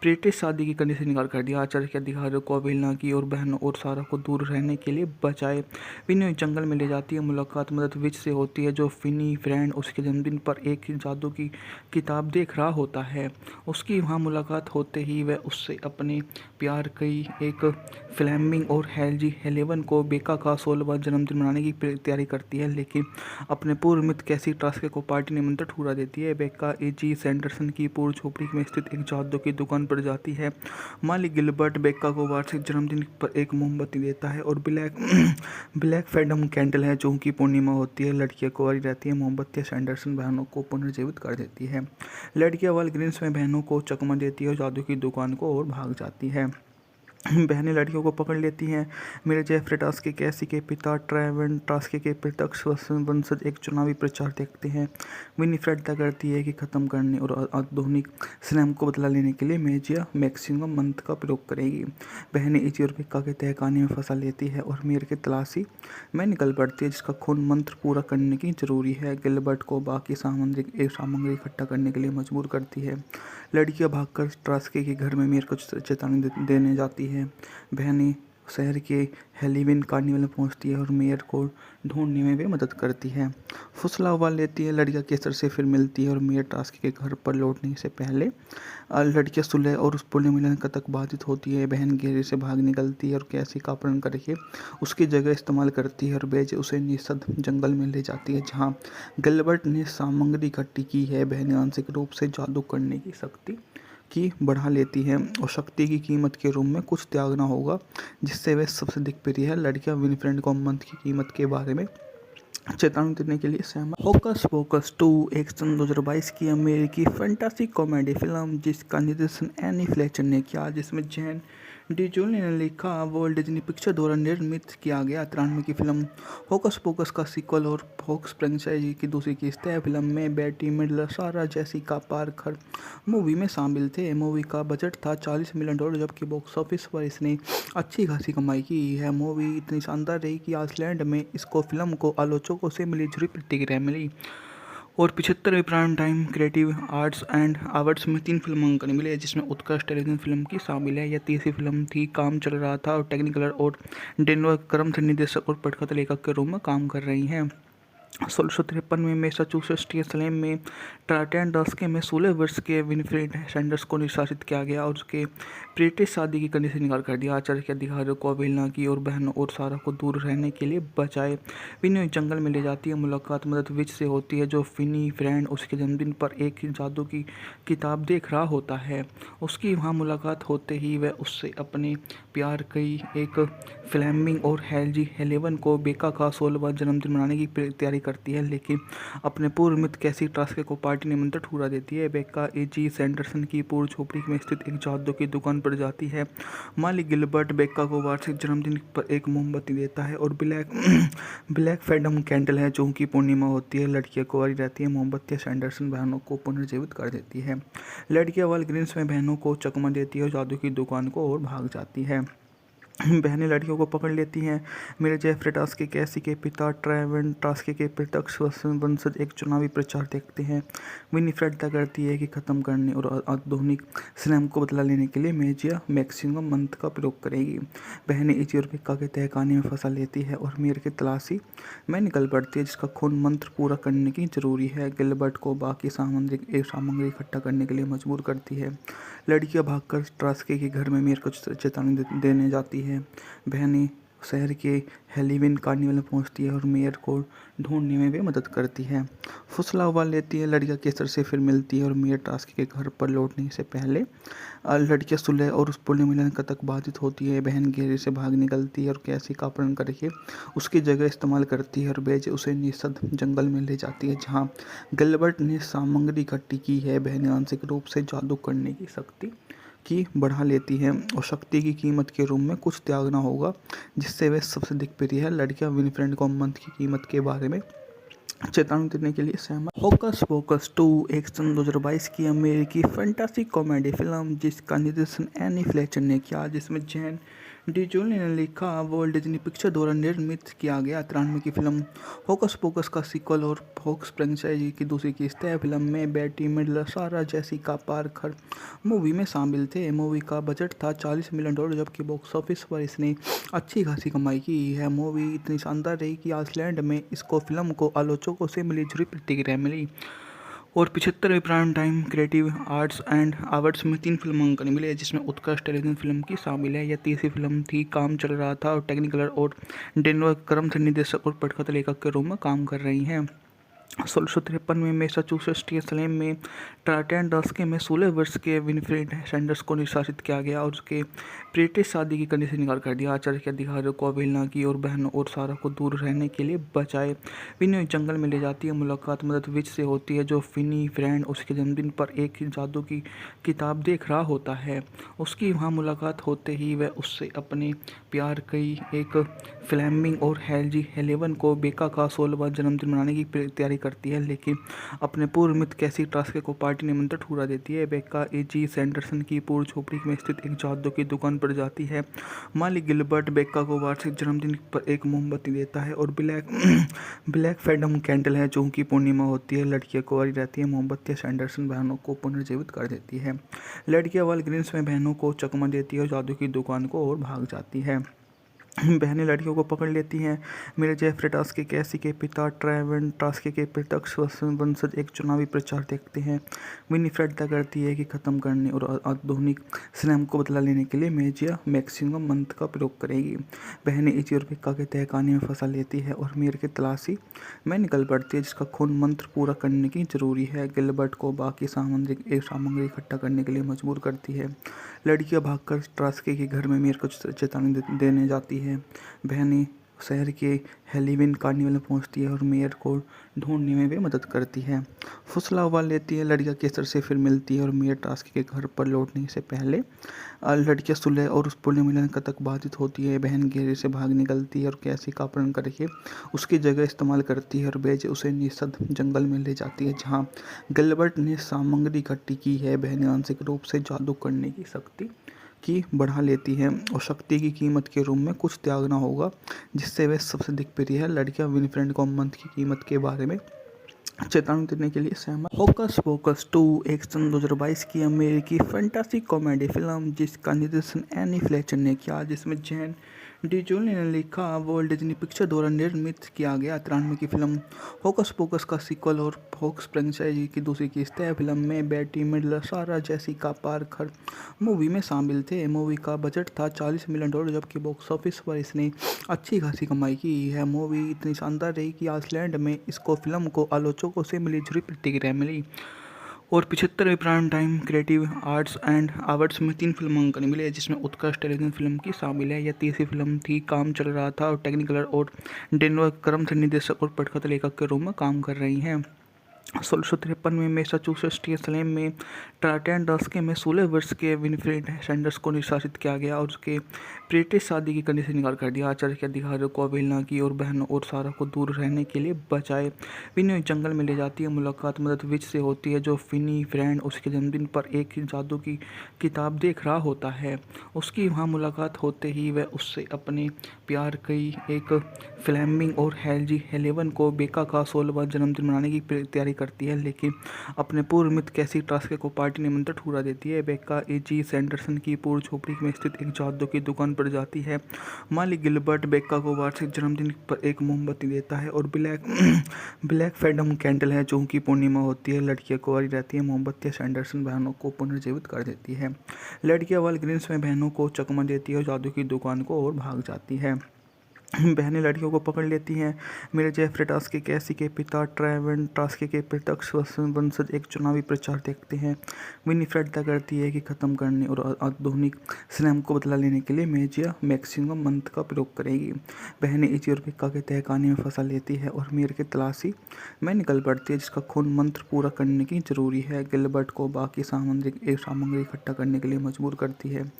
A: ब्रिटिश शादी की कंडीशन से इनकार कर दिया। आचार्य के अधिकारियों को अवहेलना की और बहनों और सारा को दूर रहने के लिए बचाए। विनी जंगल में ले जाती है। मुलाकात मदद विच से होती है, जो फिनी फ्रेंड उसके जन्मदिन पर एक जादू की किताब देख रहा होता है। उसकी वहाँ मुलाकात होते ही वह उससे अपने प्यार की एक फ्लेमिंग और हेल्जी हेलेवन को बेका का 16वां जन्मदिन मनाने की तैयारी करती है, लेकिन अपने पूर्व मित्र कैसी ट्रास्के को पार्टी निमंत्रण ठुकरा देती है। बेका एजी सैंडरसन की पूर्व झोपड़ी में स्थित एक जादू की दुकान पर जाती है। मालिक गिलबर्ट बेका को वार्षिक जन्मदिन पर एक मोमबत्ती देता है और ब्लैक फैडम कैंडल है, जो की पूर्णिमा होती है। लड़कियां कुंवारी रहती है। मोमबत्तियां सैंडरसन बहनों को पुनर्जीवित कर देती है। लड़कियां वालग्रीन्स में बहनों को चकमा देती है और जादू की दुकान को और भाग जाती है। बहनें लड़कियों को पकड़ लेती हैं। मेरे जेफरे टास्के कैसी के पिता ट्रेवन टास्के के प्रत्यक्ष वंशज एक चुनावी प्रचार देखते हैं। विनीफ्रेड तय करती है कि ख़त्म करने और आधुनिक स्लैम को बदला लेने के लिए मेजिया मैक्सिमम मंत्र का प्रयोग करेगी। बहनें इजी और पिक्का के तहखाने में फंसा लेती है और मीर की तलाशी में निकल पड़ती है, जिसका खून मंत्र पूरा करने की जरूरी है। गिलबर्ट को बाकी सामग्री इकट्ठा करने के लिए मजबूर करती है। लड़कियां भागकर ट्रास्के के घर में मीर को चेतावनी देने जाती है। बहनें शहर के हेलोवीन कार्निवल में पहुंचती है और मेयर को ढूंढने में वे मदद करती है। फुसला उबाल लेती है, लड़कियां केसर से फिर मिलती है और मेयर टास्क के घर पर लौटने से पहले लड़कियां सुलह और उस पुण्य मिलन तक बाधित होती है। बहन घेरे से भाग निकलती है और कैसी का अपहरण करके उसकी जगह इस्तेमाल करती है और बेज उसे निषद जंगल में ले जाती है, जहाँ गिलबर्ट ने सामग्री इकट्ठी की है। बहनें आंशिक रूप से जादू करने की शक्ति की बढ़ा लेती है और शक्ति की कीमत के रूप में कुछ त्यागना होगा, जिससे वे सबसे दिक्प्रिय है। लड़कियां विनफ्रेड को मंथ की कीमत के बारे में चेतावनी देने के लिए सहमत। होकस पोकस 2 एक सन 2022 की अमेरिकी फैंटासी कॉमेडी फिल्म जिसका निर्देशन एनी फ्लेचर ने किया, जिसमें जैन डिजोली ने लिखा, वर्ल्ड डिज्नी पिक्चर द्वारा निर्मित किया गया 93 की फिल्म होकस पोकस का सीक्वल और फोक्स फ्रेंचाइजी की दूसरी किस्त है। फिल्म में बेटी मिडलर, सारा जेसिका पार्कर मूवी में शामिल थे। मूवी का बजट था $40 मिलियन, जबकि बॉक्स ऑफिस पर इसने अच्छी खासी कमाई की है। मूवी इतनी शानदार रही कि आइसलैंड में इसको फिल्म को आलोचकों से मिली जुली प्रतिक्रिया मिली और 75वें prime time creative arts and awards में 3 फिल्मांकन मिले, जिसमें उत्कृष्ट टेलीविजन फिल्म की शामिल है। यह तीसरी फिल्म थी। काम चल रहा था और टेक्निकलर और डेनवर क्रम से निर्देशक और पटकथा लेखक के रूप में काम कर रही हैं। 1653 में मैसाचुसेट्स के सलेम में टार्टन दशके में 16 वर्ष के विनफ्रेड सैंडर्स को निष्कासित किया गया और उसके ब्रिटिश शादी की कंडीशन से इनकार कर दिया। आचार्य के अधिकारियों को अवहेलना की और बहनों और सारा को दूर रहने के लिए बचाए। विनी जंगल में ले जाती है। मुलाकात मदद विच से होती है, जो फिनी फ्रेंड उसके जन्मदिन पर एक जादू की किताब देख रहा होता है। उसकी वहाँ मुलाकात होते ही वह उससे अपने प्यार की एक फ्लेमिंग और हेल्जी हेलेवन को बेका का 16वां जन्मदिन मनाने की तैयारी करती है, लेकिन अपने पूर्व मित्र कैसी टास्क को पार्टी निमंत्रण ठुकरा देती है। बेका एजी सैंडरसन की पूर्व झोपड़ी में स्थित एक जादू की दुकान पर जाती है। मालिक गिलबर्ट बेका को वार्षिक जन्मदिन पर एक मोमबत्ती देता है और ब्लैक फैडम कैंडल है, जो की पूर्णिमा होती है। लड़कियां कुंवारी रहती है। मोमबत्तियां सैंडरसन बहनों को पुनर्जीवित कर देती है। लड़कियां वालग्रीन्स में बहनों को चकमा देती है और जादू की दुकान को और भाग जाती है। बहनें लड़कियों को पकड़ लेती हैं। मेरे जेफरे टास्के कैसी के पिता ट्रेवेन टास्के के प्रत्यक्ष वंशज एक चुनावी प्रचार देखते हैं। विनीफ्रेड तय करती है कि ख़त्म करने और आधुनिक सिनेमा को बदला लेने के लिए मेजिया मैक्सिमम मंथ का प्रयोग करेगी। बहनें इजी और पिक्का के तहखाने में फंसा लेती है और मेयर की तलाशी में निकल पड़ती है, जिसका खून मंत्र पूरा करने की जरूरी है। गिलबर्ट को बाकी सामग्री इकट्ठा करने के लिए मजबूर करती है। लड़कियां भागकर टास्के के घर में मेयर को चेतावनी देने जाती है। बहनें शहर के हेलोवीन कार्निवल में पहुंचती है और मेयर को ढूंढने में वे मदद करती है। फुसला उबाल लेती है, लड़कियां केसर से फिर मिलती है और मेयर टास्क के घर पर लौटने से पहले लड़कियां सुलह और उस पुण्य मिलन तक बाधित होती है। बहन घेरे से भाग निकलती है और कैसी का अपहरण करके उसकी जगह इस्तेमाल करती है और बेज उसे निषद जंगल में ले जाती है, जहाँ गिलबर्ट ने सामग्री इकट्ठी की है। बहनें आंशिक रूप से जादू करने की शक्ति की बढ़ा लेती है और शक्ति की कीमत के रूप में कुछ त्यागना होगा, जिससे वे सबसे दिक्प्रिय है। लड़कियां विनफ्रेड को मंथ की कीमत के बारे में चेतावनी देने के लिए सहमत। होकस पोकस 2 एक सन 2022 की अमेरिकी फैंटासी कॉमेडी फिल्म जिसका निर्देशन एनी फ्लेचर ने किया, जिसमें जैन डिजोली ने लिखा, वर्ल्ड डिज्नी पिक्चर द्वारा निर्मित किया गया 93 की फिल्म होकस पोकस का सीक्वल और फोक्स फ्रेंचाइजी की दूसरी किस्त है। फिल्म में बेटी मिडलर, सारा जेसिका पार्कर मूवी में शामिल थे। मूवी का बजट था $40 मिलियन, जबकि बॉक्स ऑफिस पर इसने अच्छी खासी कमाई की है। मूवी इतनी शानदार रही कि आइसलैंड में इसको फिल्म को आलोचकों से मिली जुली प्रतिक्रिया मिली और 75वें prime time creative arts and awards में 3 फिल्मांकन मिले, जिसमें उत्कृष्ट टेलीविजन फिल्म की शामिल है। यह तीसरी फिल्म थी। काम चल रहा था और टेक्निकलर और डेनवर क्रम से निर्देशक और पटकथा लेखक के रूप में काम कर रही हैं। 1653 में मैसाचुसेट्स के सलेम में टार्टन दशके में 16 वर्ष के विनफ्रेड सैंडर्स को निष्कासित किया गया और उसके ब्रिटिश शादी की कंडीशन से इनकार कर दिया। आचार्य के अधिकारियों को अवहेलना की और बहनों और सारा को दूर रहने के लिए बचाए। विनी जंगल में ले जाती है। मुलाकात मदद विच से होती है, जो फिनी फ्रेंड उसके जन्मदिन पर एक जादू की किताब देख रहा होता है। उसकी वहाँ मुलाकात होते ही वह उससे अपने प्यार की एक फ्लेमिंग और हेल्जी हेलेवन को बेका का 16वां जन्मदिन मनाने की तैयारी करती है, लेकिन अपने पूर्व मित्र कैसी टास्क को पार्टी निमंत्रण ठुकरा देती है। बेका एजी सैंडरसन की पूर्व झोपड़ी में स्थित एक जादू की दुकान पर जाती है। मालिक गिलबर्ट बेका को वार्षिक जन्मदिन पर एक मोमबत्ती देता है और ब्लैक फैडम कैंडल है, जो की पूर्णिमा होती है। लड़कियां कुंवारी रहती है। मोमबत्तियां सैंडरसन बहनों को पुनर्जीवित कर देती है। लड़कियां वालग्रीन्स में बहनों को चकमा देती है और जादू की दुकान को और भाग जाती है। बहनें लड़कियों को पकड़ लेती हैं। मेरे जेफरे टास्के कैसी के पिता ट्रेवन टास्के के प्रत्यक्ष वंशज एक चुनावी प्रचार देखते हैं। विनीफ्रेड तय करती है कि ख़त्म करने और आधुनिक स्लैम को बदला लेने के लिए मेजिया मैक्सिमम मंत्र का प्रयोग करेगी। बहनें इजी और पिक्का के तहखाने में फंसा लेती है और मेयर की तलाशी में निकल पड़ती है, जिसका खून मंत्र पूरा करने की ज़रूरी है। गिलबर्ट को बाकी सामग्री इकट्ठा करने के लिए मजबूर करती है। लड़कियां भागकर ट्रास्के के घर में मेयर को चेतावनी देने जाती है। बहनें शहर के हेलोवीन कार्निवल में पहुंचती है और मेयर को ढूंढने में भी मदद करती है। फुसला उबाल लेती है। लड़कियां केसर से फिर मिलती है और मेयर टास्क के घर पर लौटने से पहले लड़कियां सुलह और उस पुण्य मिलन तक बाधित होती है। बहन घेरे से भाग निकलती है और कैसी का अपहरण करके उसकी जगह इस्तेमाल करती है और बेज उसे निषद जंगल में ले जाती है, जहाँ गिलबर्ट ने सामग्री इकट्ठी की है। बहनें आंशिक रूप से जादू करने की शक्ति की बढ़ा लेती है और शक्ति की कीमत के रूप में कुछ त्यागना होगा, जिससे वे सबसे दिग्प्रिय है। लड़कियां विनीफ्रेड को मंत्र की कीमत के बारे में चेतावनी देने के लिए सहमत। होकस पोकस 2 एक सन 2022 की अमेरिकी फैंटासी कॉमेडी फिल्म जिसका निर्देशन एनी फ्लेचर ने किया, जिसमें जैन डिजोली ने लिखा, वॉल्ट डिज्नी पिक्चर द्वारा निर्मित किया गया। 93 की फिल्म होकस पोकस का सीक्वल और फोक्स फ्रेंचाइजी की दूसरी किस्त है। फिल्म में बेटी मिडलर, सारा जेसिका पार्कर मूवी में शामिल थे। मूवी का बजट था $40 मिलियन, जबकि बॉक्स ऑफिस पर इसने अच्छी खासी कमाई की है। मूवी इतनी शानदार रही कि आइसलैंड में इसको फिल्म को आलोचकों से मिली जुली प्रतिक्रिया मिली और 75वें prime time creative arts and awards में 3 फिल्मांकन मिले, जिसमें उत्कृष्ट टेलीविजन फिल्म की शामिल है। यह तीसरी फिल्म थी। काम चल रहा था और टेक्निकलर और डेनवर क्रम से निर्देशक और पटकथा लेखक के रूप में काम कर रही हैं। 1653 में मैसाचुसेट्स के सलेम में 10 दशके में 16 वर्ष के विनीफ्रेड सैंडर्स को निष्कासित किया गया और उसके ब्रिटिश शादी की कंडीशन इनकार कर दिया। आचार्य के अधिकारियों को अवहेलना की और बहनों और सारा को दूर रहने के लिए बचाए। विनी जंगल में ले जाती है। मुलाकात मदद विच से होती है, जो विनीफ्रेड उसके जन्मदिन पर एक जादू की किताब देख रहा होता है। उसकी वहाँ मुलाकात होते ही वह उससे अपने प्यार की एक फ्लेमिंग और हेल्जी हेलेवन को बेका का 16वां जन्मदिन मनाने की तैयारी करती है, लेकिन अपने पूर्व मित्र कैसी टास्के को पार्टी निमंत्रण ठुकरा देती है। बेका एजी सैंडरसन की पूर्व झोपड़ी में स्थित एक जादू की दुकान पर जाती है। मालिक गिलबर्ट बेका को वार्षिक जन्मदिन पर एक मोमबत्ती देता है और ब्लैक फैडम कैंडल है, जो उनकी पूर्णिमा होती है। लड़कियां कुंवारी रहती है। मोमबत्ती सैंडरसन बहनों को पुनर्जीवित कर देती है। लड़कियां वालग्रीन्स में बहनों को चकमा देती है और जादू की दुकान को और भाग जाती है। बहनें लड़कियों को पकड़ लेती हैं। मेरे जेफरे टास्के कैसी के पिता ट्रेवन टास्के के प्रत्यक्ष वंशज एक चुनावी प्रचार देखते हैं। विनीफ्रेड तय करती है कि ख़त्म करने और आधुनिक स्लैम को बदला लेने के लिए मेजिया मैक्सिमम मंत्र का प्रयोग करेगी। बहनें इजी और पिक्का के तहखाने में फंसा लेती है और मेयर की तलाशी में निकल पड़ती है, जिसका खून मंत्र पूरा करने की ज़रूरी है। गिलबर्ट को बाकी सामग्री इकट्ठा करने के लिए मजबूर करती है।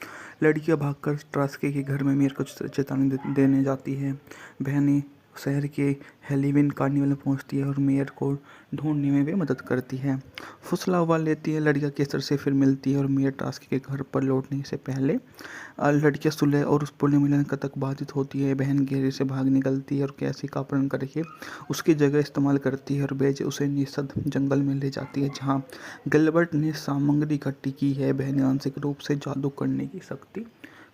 A: लड़कियां भागकर ट्रास्के के घर में मेयर को चेतावनी देने जाती है। बहनें शहर के हेलोवीन कार्निवल में पहुंचती है और मेयर को ढूंढने में भी मदद करती है। फुसला उबाल लेती है। लड़कियां केसर से फिर मिलती है और मेयर टास्क के घर पर लौटने से पहले लड़कियां सुलह और उस पुण्य मिलन तक बाधित होती है। बहन घेरे से भाग निकलती है और कैसी का अपहरण करके उसकी जगह इस्तेमाल करती है और बेज उसे निषद जंगल में ले जाती है, जहाँ गिलबर्ट ने सामग्री इकट्ठी की है। बहनें आंशिक रूप से जादू करने की शक्ति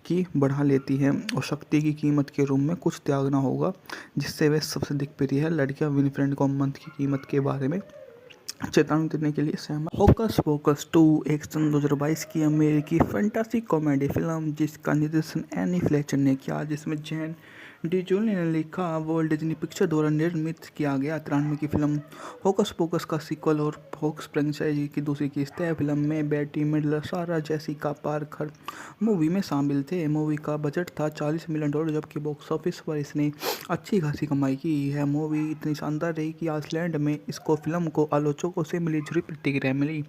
A: की बढ़ा लेती है और शक्ति की कीमत के रूप में कुछ त्यागना होगा, जिससे वे सबसे दिग्प्रिय है। लड़कियां विनीफ्रेड को मंत्र की कीमत के बारे में चेतावनी देने के लिए सहमत। होकस पोकस 2 एक सन 2022 की अमेरिकी फैंटासी कॉमेडी फिल्म जिसका निर्देशन एनी फ्लेचर ने किया, जिसमें जैन डिजोली ने लिखा, वॉल्ट डिज्नी पिक्चर द्वारा निर्मित किया गया। 93 की फिल्म होकस पोकस का सीक्वल और फोक्स फ्रेंचाइजी की दूसरी किस्त है। फिल्म में बेटी मिडलर, सारा जेसिका पार्कर मूवी में शामिल थे। मूवी का बजट था $40 मिलियन, जबकि बॉक्स ऑफिस पर इसने अच्छी खासी कमाई की है। मूवी इतनी शानदार रही कि आइसलैंड में इसको फिल्म को आलोचकों से मिली जुली प्रतिक्रिया मिली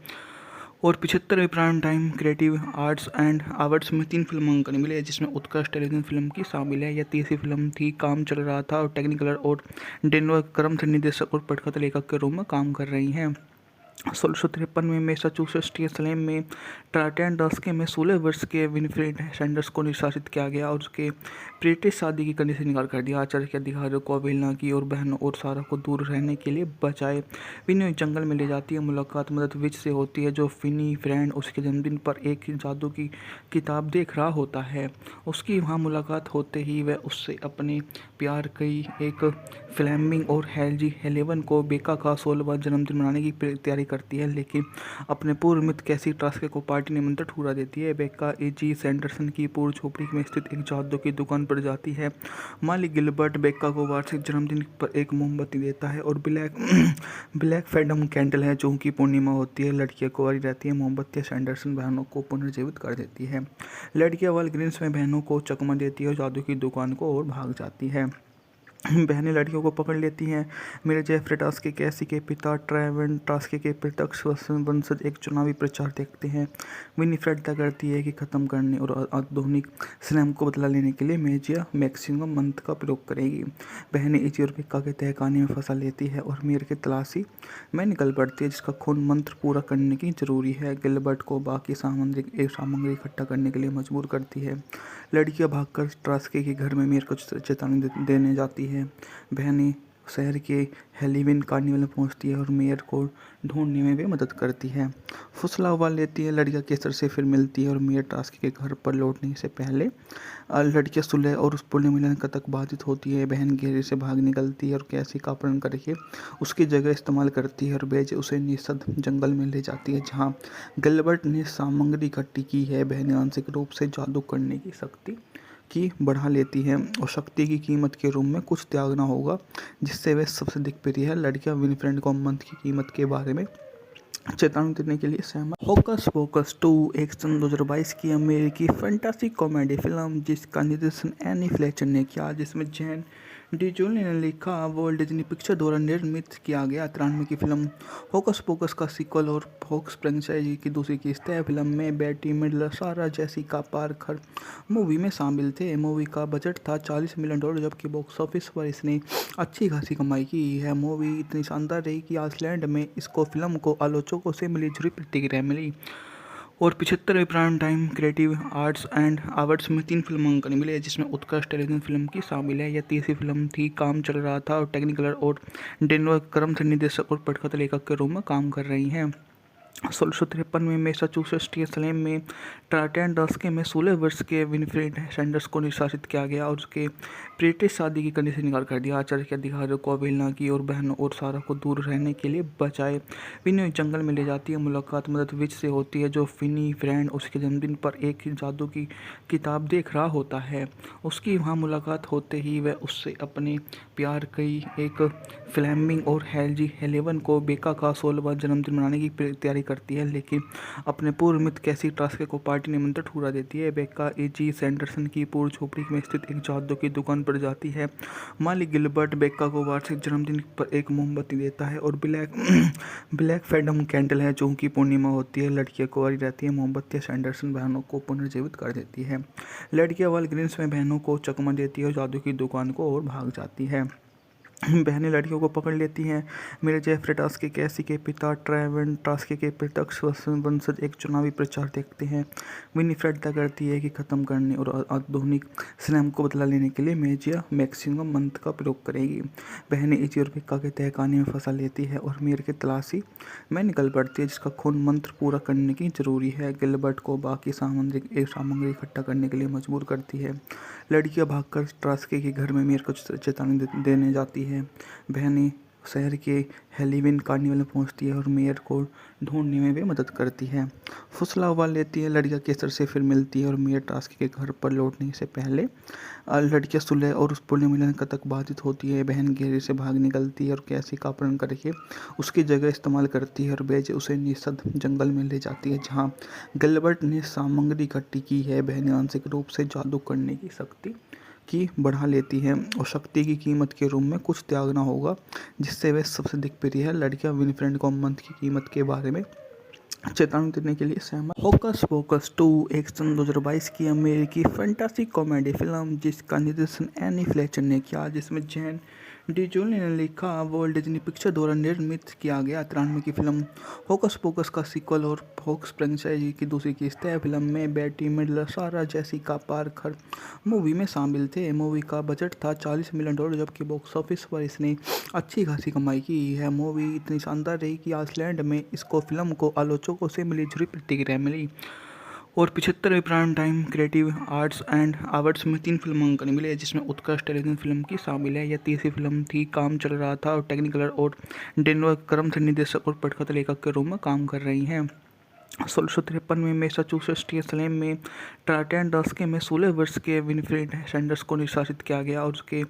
A: और 75वें prime time creative arts and awards में 3 फिल्मांकन मिले, जिसमें उत्कृष्ट टेलीविजन फिल्म की शामिल है। यह तीसरी फिल्म थी। काम चल रहा था और टेक्निकलर और डेनवर क्रम से निर्देशक और पटकथा लेखक के रूप में काम कर रही हैं। 1653 में मैसाचुसेट्स के स्लैम में ट्राटेंडस्के में 16 वर्ष के विनफ्रेड सैंडर्स को निष्कासित किया गया और उसके ब्रिटिश शादी की करने से इनकार कर दिया। आचार्य के अधिकारियों को अवहेलना की और बहनों और सारा को दूर रहने के लिए बचाए। विनय जंगल में ले जाती है। मुलाकात मदद विच से होती है, जो फिनी फ्रेंड उसके जन्मदिन पर एक जादू की किताब देख रहा होता है। उसकी वहाँ मुलाकात होते ही वह उससे अपने प्यार की एक फ्लेमिंग और हेल्जी हेलेवन को बेका का 16वां जन्मदिन मनाने की तैयारी करती है, लेकिन अपने पूर्व मित्र कैसी ट्रास्के को पार्टी निमंत्रण ठुकरा देती है। बेका एजी सैंडरसन की पूर्व झोपड़ी में स्थित एक जादू की दुकान पर जाती है। मालिक गिलबर्ट बेका को वार्षिक जन्मदिन पर एक मोमबत्ती देता है और ब्लैक फैडम कैंडल है जो की पूर्णिमा होती है। लड़कियां कुंवारी रहती है। मोमबत्तियां सैंडरसन बहनों को पुनर्जीवित कर देती है। लड़कियां वालग्रीन्स में बहनों को चकमा देती है और जादू की दुकान को और भाग जाती है। बहनें लड़कियों को पकड़ लेती हैं। मेरे जेफरे टास्के कैसी के पिता ट्रेवेन टास्के के प्रत्यक्ष वंशज एक चुनावी प्रचार देखते हैं। विनीफ्रेड तय करती है कि ख़त्म करने और आधुनिक स्लैम को बदला लेने के लिए मेजिया मैक्सिमम मंत्र का प्रयोग करेगी। बहनें इजी और पिक्का के तहखाने में फंसा लेती है और मीर की तलाशी में निकल पड़ती है, जिसका खून मंत्र पूरा करने की जरूरी है। गिलबर्ट को बाकी सामग्री इकट्ठा करने के लिए मजबूर करती है। लड़कियां भागकर ट्रास्के के घर में मीर को चेतावनी देने जाती है। बहनें शहर के हेलीविन कार्निवल में पहुंचती है और मेयर को ढूंढने में भी मदद करती है। फुसला उबाल लेती है। लड़कियां केसर से फिर मिलती है और मेयर टास्के के घर पर लौटने से पहले लड़कियां सुलह और उस पुण्य मिलन तक बाधित होती है। बहन घेरे से भाग निकलती है और कैसी का अपहरण करके उसकी जगह इस्तेमाल करती है और बेज उसे निषद जंगल में ले जाती है, जहाँ गिलबर्ट ने सामग्री इकट्ठी की है। बहनें आंशिक रूप से जादू करने की शक्ति की बढ़ा लेती है और शक्ति की कीमत के रूप में कुछ त्यागना होगा, जिससे वे सबसे दिक्प्रिय है। लड़कियां विनफ्रेंड को मंत्र की कीमत के बारे में चेतावनी देने के लिए सहमत। होकस पोकस 2 एक सन 2022 की अमेरिकी फैंटासी कॉमेडी फिल्म जिसका निर्देशन एनी फ्लेचर ने किया, जिसमें जैन डिजोली ने लिखा, वर्ल्ड डिज्नी पिक्चर द्वारा निर्मित किया गया। 93 की फिल्म होकस पोकस का सीक्वल और फोक्स फ्रेंचाइजी की दूसरी किस्त है। फिल्म में बेटी मिडलर, सारा जेसिका पार्कर मूवी में शामिल थे। मूवी का बजट था $40 मिलियन, जबकि बॉक्स ऑफिस पर इसने अच्छी खासी कमाई की है। मूवी इतनी शानदार रही कि आइसलैंड में इसको फिल्म को आलोचकों से मिली जुली प्रतिक्रिया मिली और 75वें prime time creative arts and awards में 3 फिल्मांकन मिले, जिसमें उत्कृष्ट टेलीविजन फिल्म की शामिल है। यह तीसरी फिल्म थी। काम चल रहा था और टेक्निकलर और डेनवर क्रम से निर्देशक और पटकथा लेखक के रूप में काम कर रही हैं। 1653 में मैसाचुसेट्स के स्लैम में ट्राटेंडस्के में 16 वर्ष के विनफ्रेड सैंडर्स को निष्कासित किया गया और उसके ब्रिटिश शादी की करने से इनकार कर दिया। आचार्य के अधिकारियों को अवहेलना की और बहनों और सारा को दूर रहने के लिए बचाए। विनय जंगल में ले जाती है। मुलाकात मदद विच से होती है, जो फिनी फ्रेंड उसके जन्मदिन पर एक जादू की किताब देख रहा होता है। उसकी वहाँ मुलाकात होते ही वह उससे अपने प्यार की एक फ्लेमिंग और हेल्जी हेलेवन को बेका का 16वां जन्मदिन मनाने की तैयारी करती है, लेकिन अपने पूर्व मित्र कैसी ट्रास्के को पार्टी निमंत्रण ठुकरा देती है। बेका एजी सैंडरसन की पूर्व झोपड़ी में स्थित एक जादू की दुकान पर जाती है। मालिक गिलबर्ट बेका को वार्षिक जन्मदिन पर एक मोमबत्ती देता है और ब्लैक फैडम कैंडल है जो की पूर्णिमा होती है। लड़कियां कुंवारी रहती है। मोमबत्तियां सैंडरसन बहनों को पुनर्जीवित कर देती है। लड़कियां वालग्रीन्स में बहनों को चकमा देती है और जादू की दुकान को और भाग जाती है। बहनें लड़कियों को पकड़ लेती हैं। मेरे जेफरे टास्के कैसी के पिता ट्रेवेन टास्के के प्रत्यक्ष वंशज एक चुनावी प्रचार देखते हैं। विनीफ्रेड तय करती है कि ख़त्म करने और आधुनिक स्लैम को बदला लेने के लिए मेजिया मैक्सिमम मंत्र का प्रयोग करेगी। बहनें इजी और पिक्का के तहखाने में फंसा लेती है और मीर की तलाशी में निकल पड़ती है, जिसका खून मंत्र पूरा करने की जरूरी है। गिलबर्ट को बाकी सामग्री इकट्ठा करने के लिए मजबूर करती है। लड़कियां भागकर ट्रास्के के घर में मीर को चेतावनी देने जाती है। बहनें शहर के हेलीविन कार्निवल में पहुंचती है और मेयर को ढूंढने में भी मदद करती है। फुसला उबाल लेती है। लड़कियां केसर से फिर मिलती है और मेयर टास्के के घर पर लौटने से पहले लड़कियां सुलह और उस पुण्य मिलन तक बाधित होती है। बहन घेरे से भाग निकलती है और कैसी का अपहरण करके उसकी जगह इस्तेमाल करती है और बेज उसे निषद जंगल में ले जाती है, जहाँ गिलबर्ट ने सामग्री इकट्ठी की है। बहनें आंशिक रूप से जादू करने की शक्ति की बढ़ा लेती है और शक्ति की कीमत के रूप में कुछ त्यागना होगा, जिससे वे सबसे दिक्प्रिय है। लड़कियां विनफ्रेंड को मंत्र की कीमत के बारे में चेतावनी देने के लिए सहमत। होकस पोकस 2 एक सन 2022 की अमेरिकी फैंटासी कॉमेडी फिल्म जिसका निर्देशन एनी फ्लेचर ने किया, जिसमें जैन डिजोली ने लिखा, वॉल्ट डिज्नी पिक्चर द्वारा निर्मित किया गया 93 की फिल्म होकस पोकस का सीक्वल और फोक्स फ्रेंचाइजी की दूसरी किस्त है। फिल्म में बेटी मिडलर, सारा जेसिका पार्कर मूवी में शामिल थे। मूवी का बजट था $40 मिलियन, जबकि बॉक्स ऑफिस पर इसने अच्छी खासी कमाई की है। मूवी इतनी शानदार रही कि आइसलैंड में इसको फिल्म को आलोचकों से मिली जुली प्रतिक्रिया मिली और 75वें prime time creative arts and awards में 3 फिल्मांकन मिले, जिसमें उत्कृष्ट टेलीविजन फिल्म की शामिल है। यह तीसरी फिल्म थी। काम चल रहा था और टेक्निकलर और डेनवर क्रम से निर्देशक और पटकथा लेखक के रूप में काम कर रही हैं। 1653 में मैसाचुसेट्स के सलेम में ट्राटेन दशके में 16 वर्ष के विनफ्रेड सैंडर्स को निष्कासित किया गया और उसके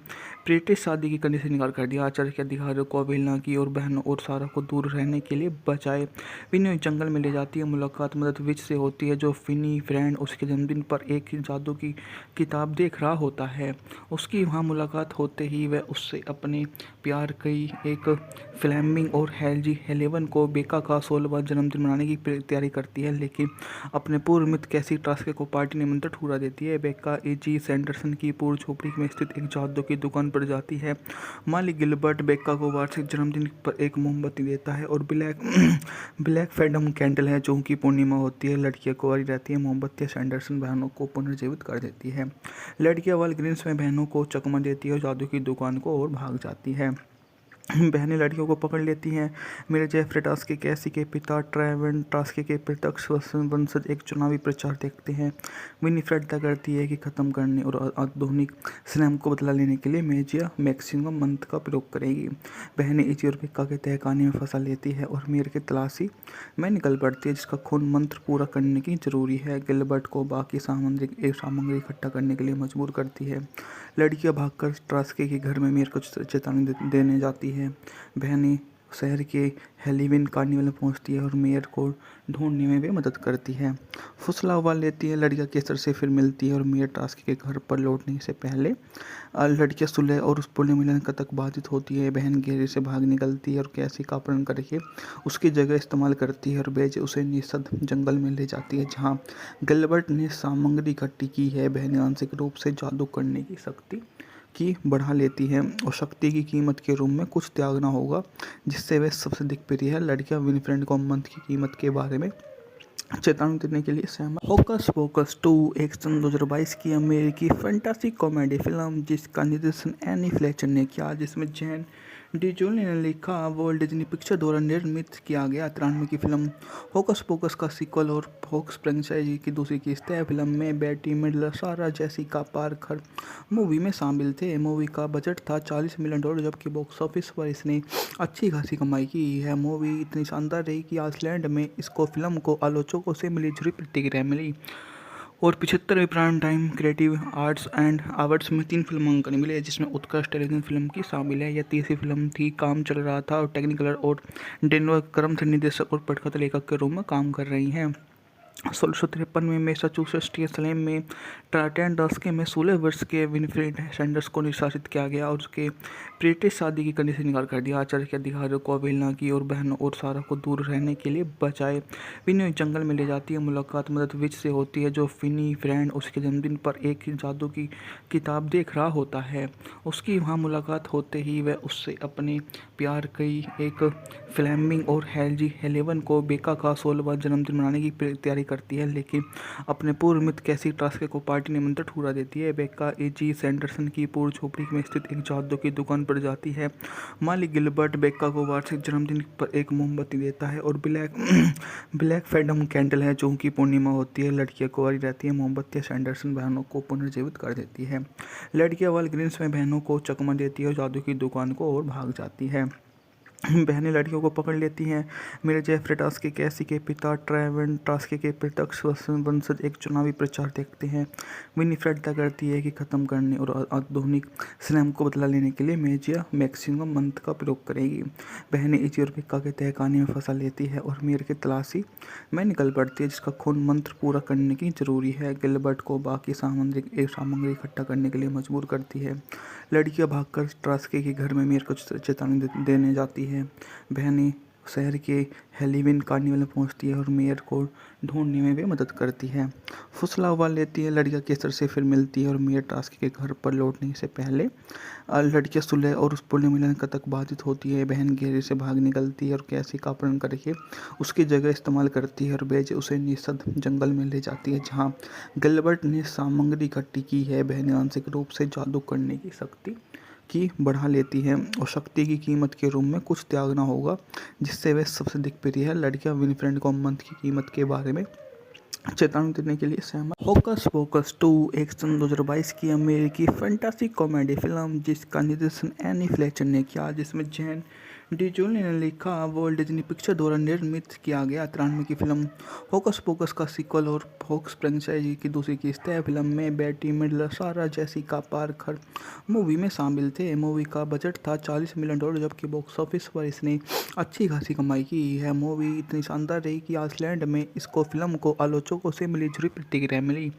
A: ब्रिटिश शादी की करने से इनकार कर दिया। आचार्य के अधिकारियों को अवहेलना की और बहनों और सारा को दूर रहने के लिए बचाए। विनी जंगल में ले जाती है। मुलाकात मदद विच से होती है, जो फिनी फ्रेंड उसके जन्मदिन पर एक जादू की किताब देख रहा होता है। उसकी वहाँ मुलाकात होते ही वह उससे अपने प्यार की एक फ्लेमिंग और हेल्जी हेलेवन को बेका का 16वां जन्मदिन मनाने की तैयारी करती है, लेकिन अपने पूर्व मित्र कैसी ट्रास्के को पार्टी निमंत्रण ठुकरा देती है। बेका एजी सैंडरसन की पूर्व झोपड़ी में स्थित एक जादू की दुकान पर जाती है। मालिक गिलबर्ट बेका को वार्षिक जन्मदिन पर एक मोमबत्ती देता है और ब्लैक फैडम कैंडल है, जो उनकी पूर्णिमा होती है। लड़कियां कुंवारी रहती है। मोमबत्तियां सैंडरसन बहनों को पुनर्जीवित कर देती है। लड़कियां वालग्रीन्स में बहनों को चकमा देती है और जादू की दुकान को और भाग जाती है। बहनें लड़कियों को पकड़ लेती हैं। मेरे जेफरे टास्के कैसी के पिता ट्रेवेन टास्के के प्रत्यक्ष वंशज एक चुनावी प्रचार देखते हैं। विनीफ्रेड तय करती है कि ख़त्म करने और आधुनिक स्लैम को बदला लेने के लिए मेजिया मैक्सिमम मंत्र का प्रयोग करेगी। बहनें इजी और बेका के तहखाने में फंसा लेती है और मेयर की तलाशी में निकल पड़ती है, जिसका खून मंत्र पूरा करने की जरूरी है। गिलबर्ट को बाकी सामग्री इकट्ठा करने के लिए मजबूर करती है। लड़कियां भागकर ट्रास्के के घर में मेयर को चेतावनी देने जाती है। बहनें शहर के हेलोवीन कार्निवल में पहुंचती है और मेयर को ढूंढने में भी मदद करती है। फुसला उबाल लेती है। लड़कियां केसर से फिर मिलती है और मेयर टास्क के घर पर लौटने से पहले लड़कियां सुलह और उस पुण्य मिलन तक बाधित होती है। बहन घेरे से भाग निकलती है और कैसी का अपहरण करके उसकी जगह इस्तेमाल करती है और बेज उसे निषद जंगल में ले जाती है, जहाँ गिलबर्ट ने सामग्री इकट्ठी की है। बहनें आंशिक रूप से जादू करने की शक्ति की बढ़ा लेती है और शक्ति की कीमत के रूप में कुछ त्यागना होगा, जिससे वे सबसे दिग्प्रिय है। लड़कियां विनफ्रेड को मंत्र की कीमत के बारे में चेतावनी देने के लिए सहमत। होकस पोकस 2 एक सन 2022 की अमेरिकी फैंटासी कॉमेडी फिल्म जिसका निर्देशन एनी फ्लेचर ने किया, जिसमें जैन डिजोली ने लिखा, वॉल्ट डिज्नी पिक्चर द्वारा निर्मित किया गया 93 की फिल्म होकस पोकस का सीक्वल और फोक्स फ्रेंचाइजी की दूसरी किस्त है। फिल्म में बेटी मिडलर, सारा जेसिका पार्कर मूवी में शामिल थे। मूवी का बजट था $40 मिलियन, जबकि बॉक्स ऑफिस पर इसने अच्छी खासी कमाई की है। मूवी इतनी शानदार रही कि आइसलैंड में इसको फिल्म को आलोचकों से मिली जुली प्रतिक्रिया मिली और 75वें prime time creative arts and awards में 3 फिल्मांकन मिले, जिसमें उत्कृष्ट टेलीविजन फिल्म की शामिल है। यह तीसरी फिल्म थी। काम चल रहा था और टेक्निकलर और डेनवर क्रम से निर्देशक और पटकथा लेखक के रूप में काम कर रही हैं। 1653 में मैसाचुसेट्स के सलेम में ट्राटेन दशके में 16 वर्ष के विनफ्रेड सैंडर्स को निष्कासित किया गया और उसके ब्रिटिश शादी की करने से इनकार कर दिया। आचार्य के अधिकारियों को अवहेलना की और बहनों और सारा को दूर रहने के लिए बचाए। विनी जंगल में ले जाती है। मुलाकात मदद विच से होती है, जो फिनी फ्रेंड उसके जन्मदिन पर एक जादू की किताब देख रहा होता है। उसकी वहाँ मुलाकात होते ही वह उससे अपने प्यार की एक फ्लेमिंग और हेल्जी हेलेवन को बेका का 16वां जन्मदिन मनाने की तैयारी करती है, लेकिन अपने पूर्व मित्र कैसी ट्रास्के को पार्टी निमंत्रण ठुकरा देती है। बेका एजी सैंडरसन की पूर्व झोपड़ी में स्थित एक जादू की दुकान पर जाती है। मालिक गिलबर्ट बेका को वार्षिक जन्मदिन पर एक मोमबत्ती देता है और ब्लैक फैडम कैंडल है, जो उनकी पूर्णिमा होती है। लड़कियां कुंवारी रहती है। मोमबत्तियां सैंडरसन बहनों को पुनर्जीवित कर देती है। लड़कियां वालग्रीन्स में बहनों को चकमा देती है और जादू की दुकान को और भाग जाती है। बहनें लड़कियों को पकड़ लेती हैं। मेरे जेफरे टास्के कैसी के पिता ट्रेवेन टास्के के प्रत्यक्ष वंशज एक चुनावी प्रचार देखते हैं। विनीफ्रेड तय करती है कि ख़त्म करने और आधुनिक स्लैम को बदला लेने के लिए मेजिया मैक्सिमम मंत्र का प्रयोग करेगी। बहनें इजी और बेका के तहखाने में फंसा लेती है और मेयर की तलाशी में निकल पड़ती है, जिसका खून मंत्र पूरा करने की जरूरी है। गिलबर्ट को बाकी सामग्री इकट्ठा करने के लिए मजबूर करती है। लड़कियां भागकर ट्रास्के के घर में मेयर को चेतावनी देने जाती है। बहनें शहर के हेलोवीन कार्निवल में पहुंचती है और मेयर को ढूंढने में वे मदद करती है। फुसला उबाल लेती है। लड़कियां केसर से फिर मिलती है और मेयर टास्की के घर पर लौटने से पहले लड़कियां सुलह और उस पुण्य मिलन तक बाधित होती है। बहन घेरे से भाग निकलती है और कैसी का अपहरण करके उसकी जगह इस्तेमाल करती है और बेज उसे निषद जंगल में ले जाती है, जहाँ गिलबर्ट ने सामग्री इकट्ठी की है। बहनें आंशिक रूप से जादू करने की शक्ति की बढ़ा लेती है और शक्ति की कीमत के रूप में कुछ त्यागना होगा, जिससे वे सबसे दिखप्रिय है। लड़कियां विनफ्रेड को मंथ की कीमत के बारे में चेतावनी देने के लिए सहमत। होकस पोकस 2 एक सन 2022 की अमेरिकी फैंटासी कॉमेडी फिल्म जिसका निर्देशन एनी फ्लेचर ने किया, जिसमें जैन डिजोली ने लिखा, वर्ल्ड डिज्नी पिक्चर द्वारा निर्मित किया गया 93 की फिल्म होकस पोकस का सीक्वल और होक्स फ्रेंचाइजी की दूसरी किस्त है। फिल्म में बेटी मिडलर, सारा जेसिका पार्कर मूवी में शामिल थे। मूवी का बजट था $40 मिलियन, जबकि बॉक्स ऑफिस पर इसने अच्छी खासी कमाई की है। मूवी इतनी शानदार रही कि आइसलैंड में इसको फिल्म को आलोचकों से मिली जुली प्रतिक्रिया मिली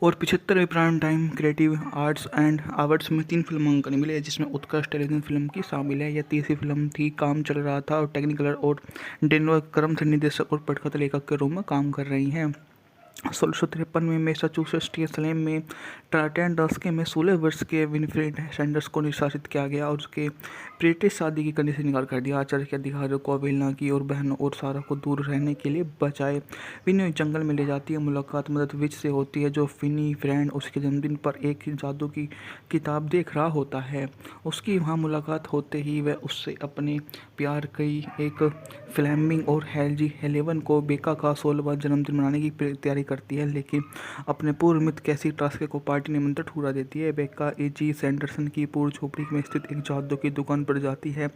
A: और 75वें prime time creative arts and awards में 3 फिल्मांकन मिले, जिसमें उत्कृष्ट टेलीविजन फिल्म की शामिल है। यह तीसरी फिल्म थी। काम चल रहा था और टेक्निकलर और डेनवर क्रम से निर्देशक और पटकथा लेखक के रूप में काम कर रही हैं। 1653 में मैसाचुसेट्स के सलेम में टार्टन दशके में 16 वर्ष के विनफ्रेड सैंडर्स को निष्कासित किया गया और उसके ब्रिटिश शादी की करने से इनकार कर दिया। आचार्य के अधिकारियों को अवहेलना की और बहनों और सारा को दूर रहने के लिए बचाए। विनी जंगल में ले जाती है। मुलाकात मदद विच से होती है, जो फिनी फ्रेंड उसके जन्मदिन पर एक जादू की किताब देख रहा होता है। उसकी वहाँ मुलाकात होते ही वह उससे अपने प्यार की एक फ्लेमिंग और हेल्जी हेलेवन को बेका का 16वां जन्मदिन मनाने की तैयारी करती है, लेकिन अपने पूर्व मित्र कैसी टास्के को पार्टी निमंत्रण ठुकरा देती है। बेका एजी सैंडरसन की पूर्व झोपड़ी में स्थित एक जादू की दुकान पर जाती है।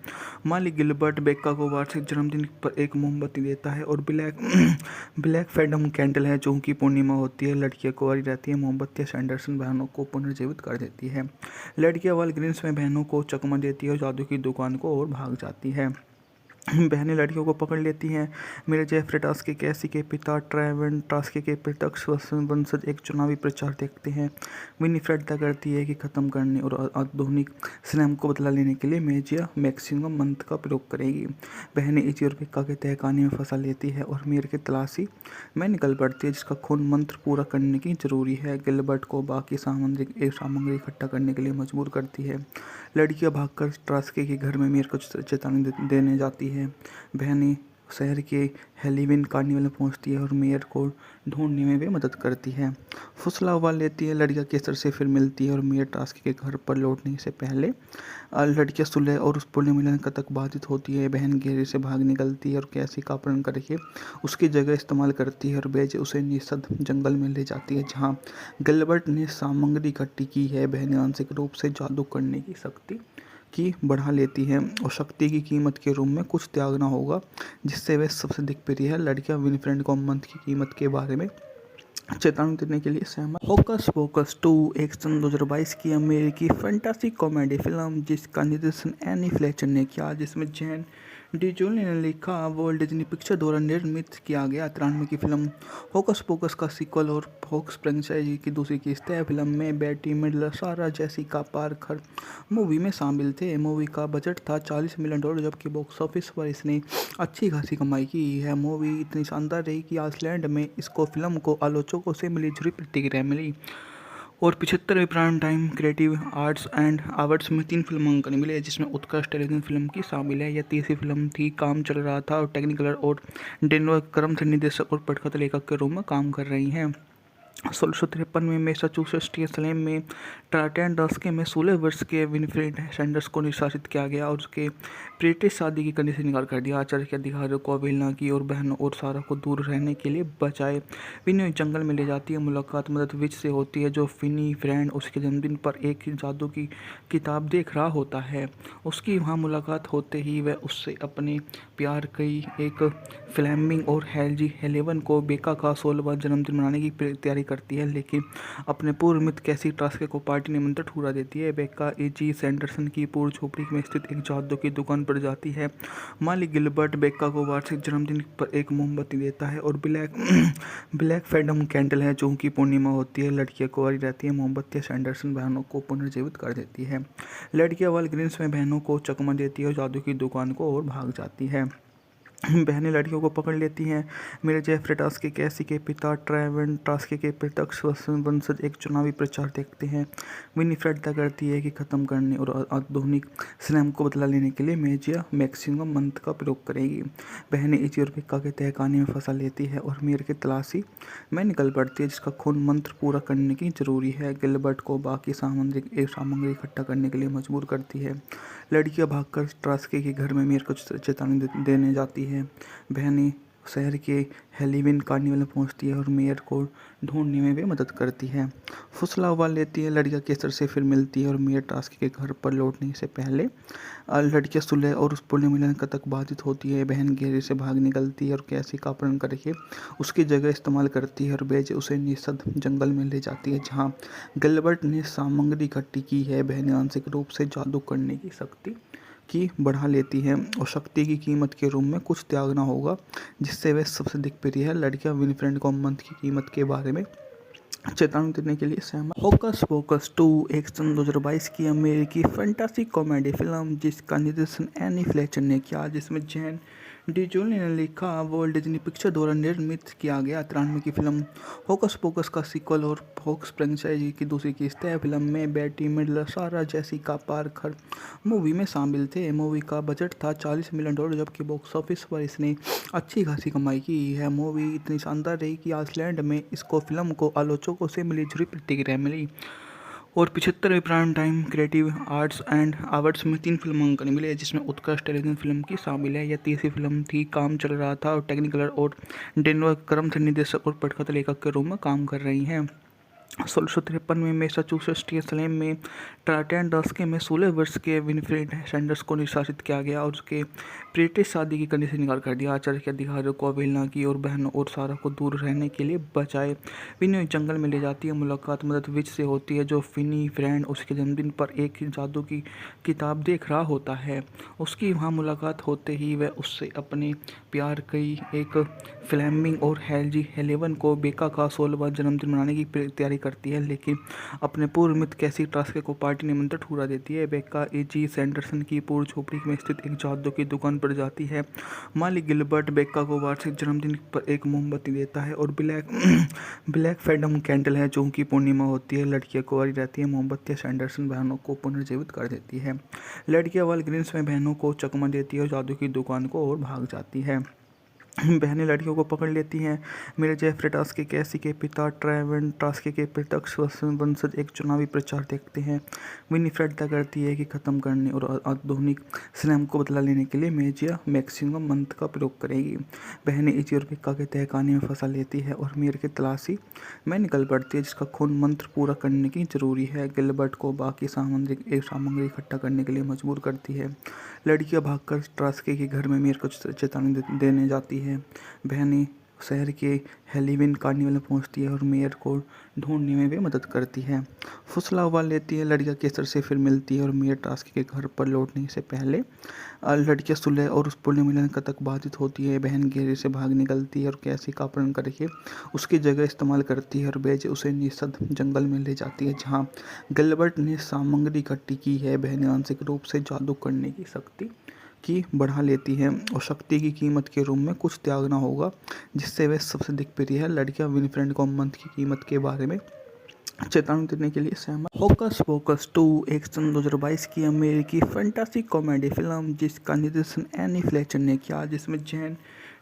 A: मालिक गिलबर्ट बेका को वार्षिक जन्मदिन पर एक मोमबत्ती देता है और ब्लैक फैडम कैंडल है, जो उनकी पूर्णिमा होती है। लड़कियां कुंवारी रहती है। मोमबत्तियां सैंडरसन बहनों को पुनर्जीवित कर देती है। लड़कियां वालग्रीन्स में बहनों को चकमा देती है और जादू की दुकान को और भाग जाती है। बहनें लड़कियों को पकड़ लेती हैं। मेरे जेफरे टास्के कैसी के पिता ट्रेवेन टास्के के प्रत्यक्ष वंशज एक चुनावी प्रचार देखते हैं। विनीफ्रेड तय करती है कि ख़त्म करने और आधुनिक सिनेमा को बदला लेने के लिए मेजिया मैक्सिमम मंत्र का प्रयोग करेगी। बहनें इजी और पिक्का के तहखाने में फंसा लेती है और मेयर की तलाशी में निकल पड़ती है, जिसका खून मंत्र पूरा करने की जरूरी है। गिलबर्ट को बाकी सामग्री इकट्ठा करने के लिए मजबूर करती है। लड़कियां भागकर टास्के के घर में मेयर को चेतावनी देने जाती है। बहनें शहर के हेलोवीन कार्निवल में पहुंचती है और मेयर को ढूंढने में वे मदद करती है। फुसला उबाल लेती है। लड़कियां केसर से फिर मिलती है और मेयर टास्की के घर पर लौटने से पहले लड़कियां सुलह और उस पुण्य मिलन तक बाधित होती है। बहन घेरे से भाग निकलती है और कैसी का अपहरण करके उसकी जगह इस्तेमाल करती है और बेज उसे निषद जंगल में ले जाती है, जहाँ गिलबर्ट ने सामग्री इकट्ठी की है। बहनें आंशिक रूप से जादू करने की शक्ति की बढ़ा लेती है और शक्ति की कीमत के रूप में कुछ त्यागना होगा, जिससे वे सबसे दिखप्रिय है। लड़कियां विनफ्रेड को मंथ की कीमत के बारे में चेतावनी देने के लिए सहमत। होकस पोकस 2 एक सन 2022 की अमेरिकी फैंटासी कॉमेडी फिल्म जिसका निर्देशन एनी फ्लेचर ने किया, जिसमें जैन डिजोली ने लिखा, वर्ल्ड डिज्नी पिक्चर द्वारा निर्मित किया गया 93 की फिल्म होकस पोकस का सीक्वल और होक्स फ्रेंचाइजी की दूसरी किस्त है। फिल्म में बेटी मिडलर, सारा जेसिका पार्कर मूवी में शामिल थे। मूवी का बजट था $40 मिलियन, जबकि बॉक्स ऑफिस पर इसने अच्छी खासी कमाई की है। मूवी इतनी शानदार रही कि आइसलैंड में इसको फिल्म को आलोचकों से मिली जुली प्रतिक्रिया मिली और 75वें prime time creative arts and awards में 3 फिल्मांकन मिले, जिसमें उत्कृष्ट टेलीविजन फिल्म की शामिल है। यह तीसरी फिल्म थी। काम चल रहा था और टेक्निकलर और डेनवर क्रम से निर्देशक और पटकथा लेखक के रूप में काम कर रही हैं। 1653 में मैसाचुसेट्स के सलेम में टार्टन दशके में 16 वर्ष के विनफ्रेड सैंडर्स को निष्कासित किया गया और उसके ब्रिटिश शादी की करने से इनकार कर दिया। आचार्य के अधिकारियों को अवहेलना की और बहनों और सारा को दूर रहने के लिए बचाए। विनी जंगल में ले जाती है। मुलाकात मदद विच से होती है, जो फिनी फ्रेंड उसके जन्मदिन पर एक जादू की किताब देख रहा होता है। उसकी वहाँ मुलाकात होते ही वह उससे अपने प्यार की एक फ्लेमिंग और हेल्जी हेलेवन को बेका का 16वां जन्मदिन मनाने की तैयारी करती है, लेकिन अपने पूर्व मित्र कैसी टास्के को पार्टी निमंत्रण ठुकरा देती है। बेका एजी सैंडरसन की पूर्व झोपड़ी में स्थित एक जादू की दुकान पर जाती है। मालिक गिलबर्ट बेका को वार्षिक जन्मदिन पर एक मोमबत्ती देता है और ब्लैक फैडम कैंडल है, जो उनकी पूर्णिमा होती है। लड़कियां कुंवारी रहती है। मोमबत्तियां सैंडरसन बहनों को पुनर्जीवित कर देती है। लड़कियां वालग्रीन्स में बहनों को चकमा देती है और जादू की दुकान को और भाग जाती है। बहनें लड़कियों को पकड़ लेती हैं। मेरे जेफरे टास्की कैसी के पिता ट्रेवन टास्की के प्रत्यक्ष वंशज एक चुनावी प्रचार देखते हैं। विनीफ्रेड तय करती है कि ख़त्म करने और आधुनिक स्लैम को बदला लेने के लिए मेजिया मैक्सिमम मंत्र का प्रयोग करेगी। बहनें इजी और पिक्का के तहखाने में फंसा लेती है और मेयर की तलाशी में निकल पड़ती है, जिसका खून मंत्र पूरा करने की जरूरी है। गिलबर्ट को बाकी सामग्री इकट्ठा करने के लिए मजबूर करती है। लड़कियां भागकर ट्रास्की के घर में मेयर को चेतावनी देने जाती है। बहनें शहर के हेलोवीन कार्निवल में पहुंचती है और मेयर को ढूंढने में भी मदद करती है। फुसला उबाल लेती है। लड़कियां केसर से फिर मिलती है और मेयर टास्की के घर पर लौटने से पहले लड़कियां सुलह और उस पुण्य मिलन तक बाधित होती है। बहन घेरे से भाग निकलती है और कैसी का अपहरण करके उसकी जगह इस्तेमाल करती है और बेज उसे निषद जंगल में ले जाती है, जहाँ गिलबर्ट ने सामग्री इकट्ठी की है। बहनें आंशिक रूप से जादू करने की शक्ति की बढ़ा लेती है और शक्ति की कीमत के रूप में कुछ त्यागना होगा, जिससे वे सबसे दिग्प्रिय है। लड़कियां विनीफ्रेड को मंत्र की कीमत के बारे में चेतावनी देने के लिए सहमत। होकस पोकस 2 एक सन 2022 की अमेरिकी फैंटासी कॉमेडी फिल्म जिसका निर्देशन एनी फ्लेचर ने किया, जिसमें जैन डिजोली ने लिखा, वॉल्ट डिज्नी पिक्चर द्वारा निर्मित किया गया। 93 की फिल्म होकस पोकस का सीक्वल और फोक्स फ्रेंचाइजी की दूसरी किस्त है। फिल्म में बेटी मिडलर, सारा जेसिका पार्कर मूवी में शामिल थे। मूवी का बजट था $40 मिलियन, जबकि बॉक्स ऑफिस पर इसने अच्छी खासी कमाई की है। मूवी इतनी शानदार रही कि आइसलैंड में इसको फिल्म को आलोचकों से मिली जुली प्रतिक्रिया मिली और 75वें prime time creative arts and awards में 3 फिल्मांकन मिले, जिसमें उत्कृष्ट टेलीविजन फिल्म की शामिल है। यह तीसरी फिल्म थी। काम चल रहा था और टेक्निकलर और डेनवर क्रम निर्देशक और पटकथा लेखक के रूप में काम कर रही हैं। 1653 में मैसाचुसेट्स के सलेम में टार्टेन दशके में 16 वर्ष के विनीफ्रेड सैंडर्स को निष्कासित किया गया और उसके ब्रिटिश शादी की कंडीशन इनकार कर दिया। आचार्य के अधिकारियों को अवहेलना की और बहनों और सारा को दूर रहने के लिए बचाए। विनी जंगल में ले जाती है। मुलाकात मदद विच से होती है, जो विनीफ्रेड उसके जन्मदिन पर एक जादू की किताब देख रहा होता है। उसकी वहाँ मुलाकात होते ही वह उससे अपने प्यार की एक फ्लेमिंग और हेल्जी हेलेवन को बेका का 16वां जन्मदिन मनाने की तैयारी करती है, लेकिन अपने पूर्व मित्र कैसी टास्के को पार्टी निमंत्रण ठुकरा देती है। बेका एजी सैंडरसन की पूर्व झोपड़ी में स्थित एक जादू की दुकान पर जाती है। मालिक गिलबर्ट बेका को वार्षिक जन्मदिन पर एक मोमबत्ती देता है और ब्लैक फैडम कैंडल है, जो कि पूर्णिमा होती है। लड़कियां कुंवारी रहती है। मोमबत्तियां सैंडरसन बहनों को पुनर्जीवित कर देती है। लड़कियां वालग्रीन्स में बहनों को चकमा देती है और जादू की दुकान को और भाग जाती है। बहनें लड़कियों को पकड़ लेती हैं। मेरे जेफरे टास्की कैसी के पिता ट्रेवन टास्की के प्रत्यक्ष वंशज एक चुनावी प्रचार देखते हैं। विनीफ्रेड तय करती है कि ख़त्म करने और आधुनिक स्लैम को बदला लेने के लिए मेजिया मैक्सिमम मंत्र का प्रयोग करेगी। बहनें इजी और पिक्का के तहखाने में फंसा लेती है और मेयर की तलाशी में निकल पड़ती है, जिसका खून मंत्र पूरा करने की जरूरी है। गिलबर्ट को बाकी सामग्री इकट्ठा करने के लिए मजबूर करती है। लड़कियां भागकर ट्रास्की के घर में मेयर को चेतावनी देने जाती है। बहनें शहर के हेलोवीन कार्निवल में पहुंचती है और मेयर को ढूंढने में भी मदद करती है। फुसला उबाल लेती है। लड़कियां केसर से फिर मिलती है और मेयर टास्की के घर पर लौटने से पहले लड़कियां सुलह और उस पुण्य मिलन तक बाधित होती है। बहन घेरे से भाग निकलती है और कैसी का अपहरण करके उसकी जगह इस्तेमाल करती है और बेज उसे निषद जंगल में ले जाती है, जहाँ गिलबर्ट ने सामग्री इकट्ठी की है। बहनें आंशिक रूप से जादू करने की शक्ति की बढ़ा लेती है और शक्ति की कीमत के रूप में कुछ त्यागना होगा, जिससे वे सबसे दिग्प्रिय है। लड़कियां विनीफ्रेड को मंत्र की कीमत के बारे में चेतावनी देने के लिए सहमत। होकस पोकस 2 एक सन 2022 की अमेरिकी फैंटासी कॉमेडी फिल्म जिसका निर्देशन एनी फ्लेचर ने किया, जिसमें जैन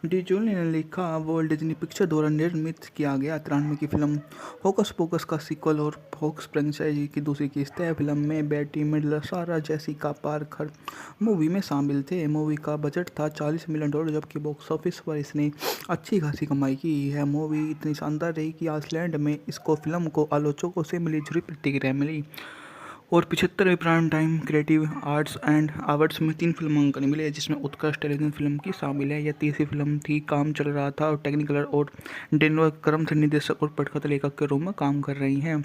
A: डिजोली ने लिखा, वॉल्ट डिज्नी पिक्चर द्वारा निर्मित किया गया। 93 की फिल्म होकस पोकस का सीक्वल और फोक्स फ्रेंचाइजी की दूसरी किस्त है। फिल्म में बेटी मिडलर, सारा जेसिका पार्कर मूवी में शामिल थे। मूवी का बजट था $40 मिलियन, जबकि बॉक्स ऑफिस पर इसने अच्छी खासी कमाई की है। मूवी इतनी शानदार रही कि आइसलैंड में इसको फिल्म को आलोचकों से मिली जुली प्रतिक्रिया मिली और 75वें prime time creative arts and awards में 3 फिल्मांकन मिले, जिसमें उत्कृष्ट टेलीविजन फिल्म की शामिल है। यह तीसरी फिल्म थी। काम चल रहा था और टेक्निकलर और डेनवर क्रम निर्देशक और पटकथा लेखक के रूप में काम कर रही हैं।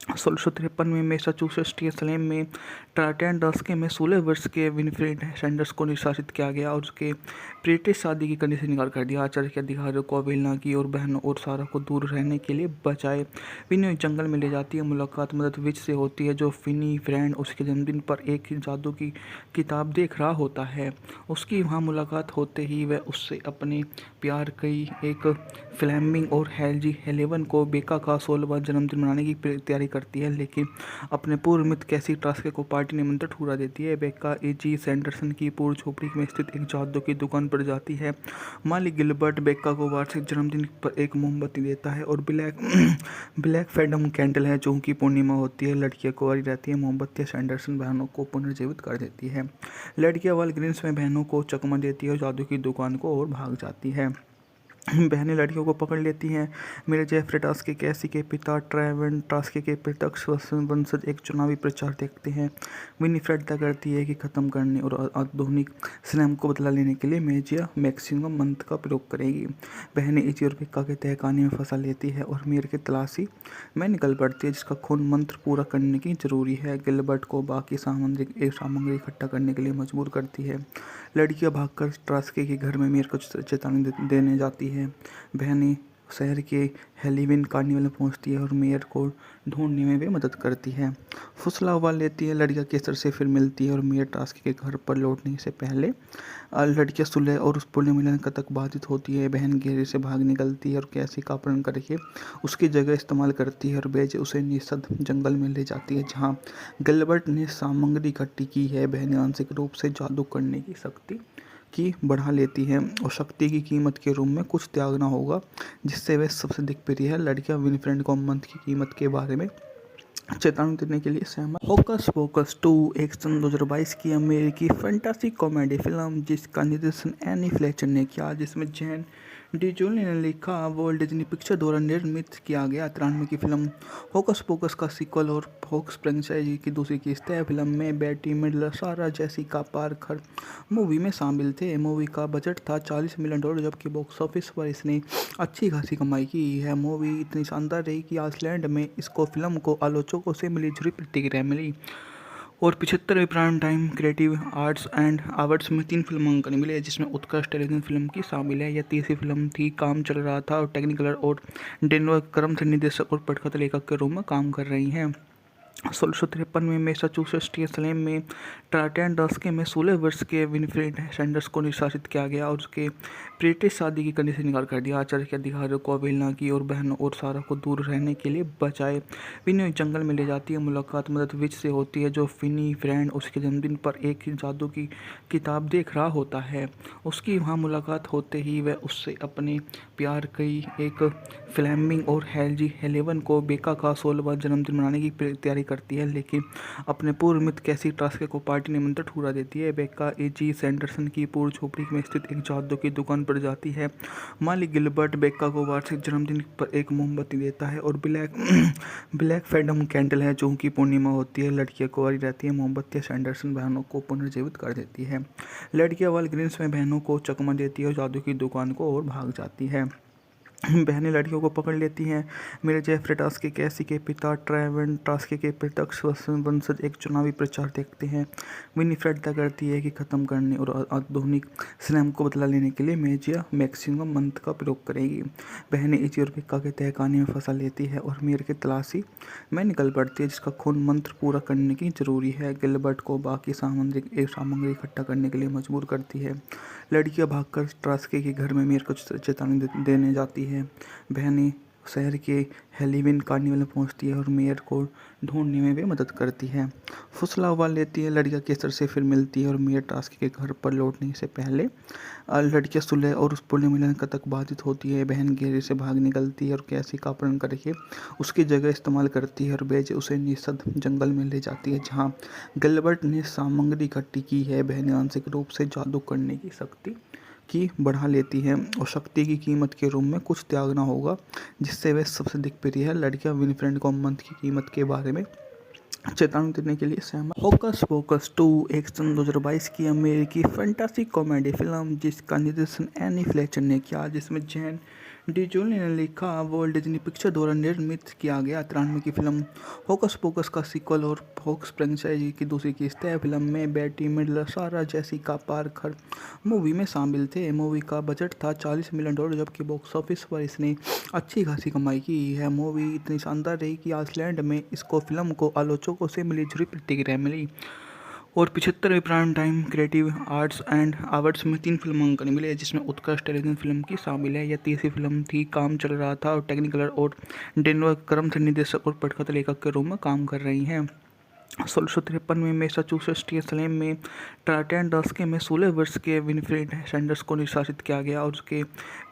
A: 1653 में मैसाचुसेट्स स्लेम में ट्राटन डस्के में 16 वर्ष के विनफ्रेड सैंडर्स को निष्कासित किया गया और उसके ब्रिटिश शादी की करने से इनकार कर दिया। आचार्य के अधिकारियों को अवहेलना की और बहनों और सारा को दूर रहने के लिए बचाए। विनी जंगल में ले जाती है। मुलाकात मदद विच से होती है जो फिनी फ्रेंड उसके जन्मदिन पर एक जादू की किताब देख रहा होता है। उसकी वहाँ मुलाकात होते ही वह उससे अपने प्यार कई एक फ्लेमिंग और हेल्जी हेलेवन को बेका का 16वां जन्मदिन मनाने की तैयारी करती है, लेकिन अपने पूर्व मित्र कैसी ट्रास्के को पार्टी निमंत्रण ठुकरा देती है। बेका एजी सैंडरसन की पूर्व झोपड़ी में स्थित एक जादू की दुकान पर जाती है। मालिक गिलबर्ट बेका को वार्षिक जन्मदिन पर एक मोमबत्ती देता है और ब्लैक फैडम कैंडल है जो उनकी पूर्णिमा होती है। लड़कियां कुंवारी रहती है। मोमबत्तियां सैंडरसन बहनों को पुनर्जीवित कर देती है। लड़कियां वालग्रीन्स में बहनों को चकमा देती है और जादू की दुकान को और भाग जाती है। बहनें लड़कियों को पकड़ लेती हैं। मेरे जेफरे टास्के कैसी के पिता ट्रेवन टास्के के प्रत्यक्ष वंशज एक चुनावी प्रचार देखते हैं। विनीफ्रेड तय करती है कि ख़त्म करने और आधुनिक स्लैम को बदला लेने के लिए मेजिया मैक्सिमम मंत्र का प्रयोग करेगी। बहनें इजी और पिक्का के तहखाने में फंसा लेती है और मेयर की तलाशी में निकल पड़ती है जिसका खून मंत्र पूरा करने की जरूरी है। गिलबर्ट को बाकी सामग्री इकट्ठा करने के लिए मजबूर करती है। लड़कियां भागकर ट्रास्के के घर में मेयर को चेतावनी देने जाती है। बहनें शहर के हेलोवीन कार्निवल में पहुंचती है और मेयर को ढूंढने में भी मदद करती है। फुसला उबाल लेती है। लड़कियां केसर से फिर मिलती है और मेयर टास्क के घर पर लौटने से पहले लड़कियां सुलह और उस पुण्य मिलन तक बाधित होती है। बहन घेरे से भाग निकलती है और कैसी का अपहरण करके उसकी जगह इस्तेमाल करती है और बेज उसे निषद जंगल में ले जाती है जहाँ गिलबर्ट ने सामग्री इकट्ठी की है। बहनें आंशिक रूप से जादू करने की शक्ति की बढ़ा लेती है और शक्ति की कीमत के रूप में कुछ त्यागना होगा जिससे वे सबसे दिग्प्रिय है। लड़कियां विनफ्रेंड को मंत्र की कीमत के बारे में चेतावनी देने के लिए सहमत। होकस पोकस 2 एक सन 2022 की अमेरिकी फैंटासी कॉमेडी फिल्म जिसका निर्देशन एनी फ्लेचर ने किया, जिसमें जैन डिजोली ने लिखा, वॉल्ट डिज्नी पिक्चर द्वारा निर्मित किया गया। 93 की फिल्म होकस पोकस का सीक्वल और फोक्स फ्रेंचाइजी की दूसरी किस्त है। फिल्म में बेटी मिडलर, सारा जेसिका पार्कर मूवी में शामिल थे। मूवी का बजट था $40 मिलियन जबकि बॉक्स ऑफिस पर इसने अच्छी खासी कमाई की है। मूवी इतनी शानदार रही कि आइसलैंड में इसको फिल्म को आलोचकों से मिली जुली प्रतिक्रिया मिली और 75वें prime time creative arts and awards में 3 फिल्मांकन मिले जिसमें उत्कृष्ट टेलीविजन फिल्म की शामिल है। यह तीसरी फिल्म थी। काम चल रहा था और टेक्निकलर और डेनवर क्रम से निर्देशक और पटकथा लेखक के रूप में काम कर रही हैं। 1653 में मैसाचुसेट्स स्लेम में ट्राटन डस्के में 16 वर्ष के विनफ्रेड सैंडर्स को निष्कासित किया गया और उसके ब्रिटिश शादी की करने से इनकार कर दिया। आचार्य के अधिकारियों को अवहेलना की और बहनों और सारा को दूर रहने के लिए बचाए। विनी जंगल में ले जाती है। मुलाकात मदद विच से होती है जो फिनी फ्रेंड उसके जन्मदिन पर एक जादू की किताब देख रहा होता है। उसकी वहाँ मुलाकात होते ही वह उससे अपने प्यार कई एक फ्लेमिंग और हेल्जी हेलेवन को बेका का 16वां जन्मदिन मनाने की तैयारी करती है, लेकिन अपने पूर्व मित्र कैसी ट्रास्के को पार्टी निमंत्रण ठुकरा देती है। बेका एजी सैंडरसन की पूर्व झोपड़ी में स्थित एक जादू की दुकान पर जाती है। मालिक गिलबर्ट बेका को वार्षिक जन्मदिन पर एक मोमबत्ती देता है और ब्लैक फैडम कैंडल है जो उनकी पूर्णिमा होती है। लड़कियां कुंवारी रहती है। मोमबत्तियां सैंडरसन बहनों को पुनर्जीवित कर देती है। लड़कियां वालग्रीन्स में बहनों को चकमा देती है और जादू की दुकान को और भाग जाती है। बहनें लड़कियों को पकड़ लेती हैं। मेरे जेफरे टास्के कैसी के पिता ट्रेवन टास्के के प्रत्यक्ष वंशज एक चुनावी प्रचार देखते हैं। विनीफ्रेड तय करती है कि ख़त्म करने और आधुनिक स्लैम को बदला लेने के लिए मेजिया मैक्सिमम मंत्र का प्रयोग करेगी। बहनें इजी और पिक्का के तहखाने में फंसा लेती है और मेयर की तलाशी में निकल पड़ती है जिसका खून मंत्र पूरा करने की जरूरी है। गिलबर्ट को बाकी सामग्री इकट्ठा करने के लिए मजबूर करती है। लड़कियां भागकर ट्रास्के के घर में मेयर को चेतावनी देने जाती है। बहनें शहर के हेलोवीन कार्निवल में पहुंचती है और मेयर को ढूंढने में भी मदद करती है। फुसला उबाल लेती है। लड़कियां केसर से फिर मिलती है और मेयर टास्क के घर पर लौटने से पहले लड़कियां सुलह और उस पुण्य मिलन तक बाधित होती है। बहन घेरे से भाग निकलती है और कैसी का अपहरण करके उसकी जगह इस्तेमाल करती है और बेज उसे निषद जंगल में ले जाती है जहाँ गिलबर्ट ने सामग्री इकट्ठी की है। बहनें आंशिक रूप से जादू करने की शक्ति की बढ़ा लेती है और शक्ति की कीमत के रूप में कुछ त्यागना होगा जिससे वे सबसे दिग्प्रिय है। लड़कियां विनफ्रेंड को मंत्र की कीमत के बारे में चेतावनी देने के लिए सहमत। होकस पोकस 2 एक सन 2022 की अमेरिकी फैंटासी कॉमेडी फिल्म जिसका निर्देशन एनी फ्लेचर ने किया, जिसमें जैन डिजोली ने लिखा, वॉल्ट डिज्नी पिक्चर द्वारा निर्मित किया गया 93 की फिल्म होकस पोकस का सीक्वल और फोक्स फ्रेंचाइजी की दूसरी किस्त है। फिल्म में बेटी मिडलर, सारा जेसिका पार्कर मूवी में शामिल थे। मूवी का बजट था $40 मिलियन, जबकि बॉक्स ऑफिस पर इसने अच्छी खासी कमाई की है। मूवी इतनी शानदार रही कि आइसलैंड में इसको फिल्म को आलोचकों से मिली जुली प्रतिक्रिया मिली और 75वें prime time creative arts and awards में 3 फिल्मांकन मिले, जिसमें उत्कृष्ट टेलीविजन फिल्म की शामिल है। यह तीसरी फिल्म थी। काम चल रहा था और टेक्निकलर और डेनवर क्रम से निर्देशक और पटकथा लेखक के रूप में काम कर रही हैं। 1653 में मैसाचुसेट्स के सलेम में ट्राटेन दशके में 16 वर्ष के विनफ्रेड सैंडर्स को निष्कासित किया गया और उसके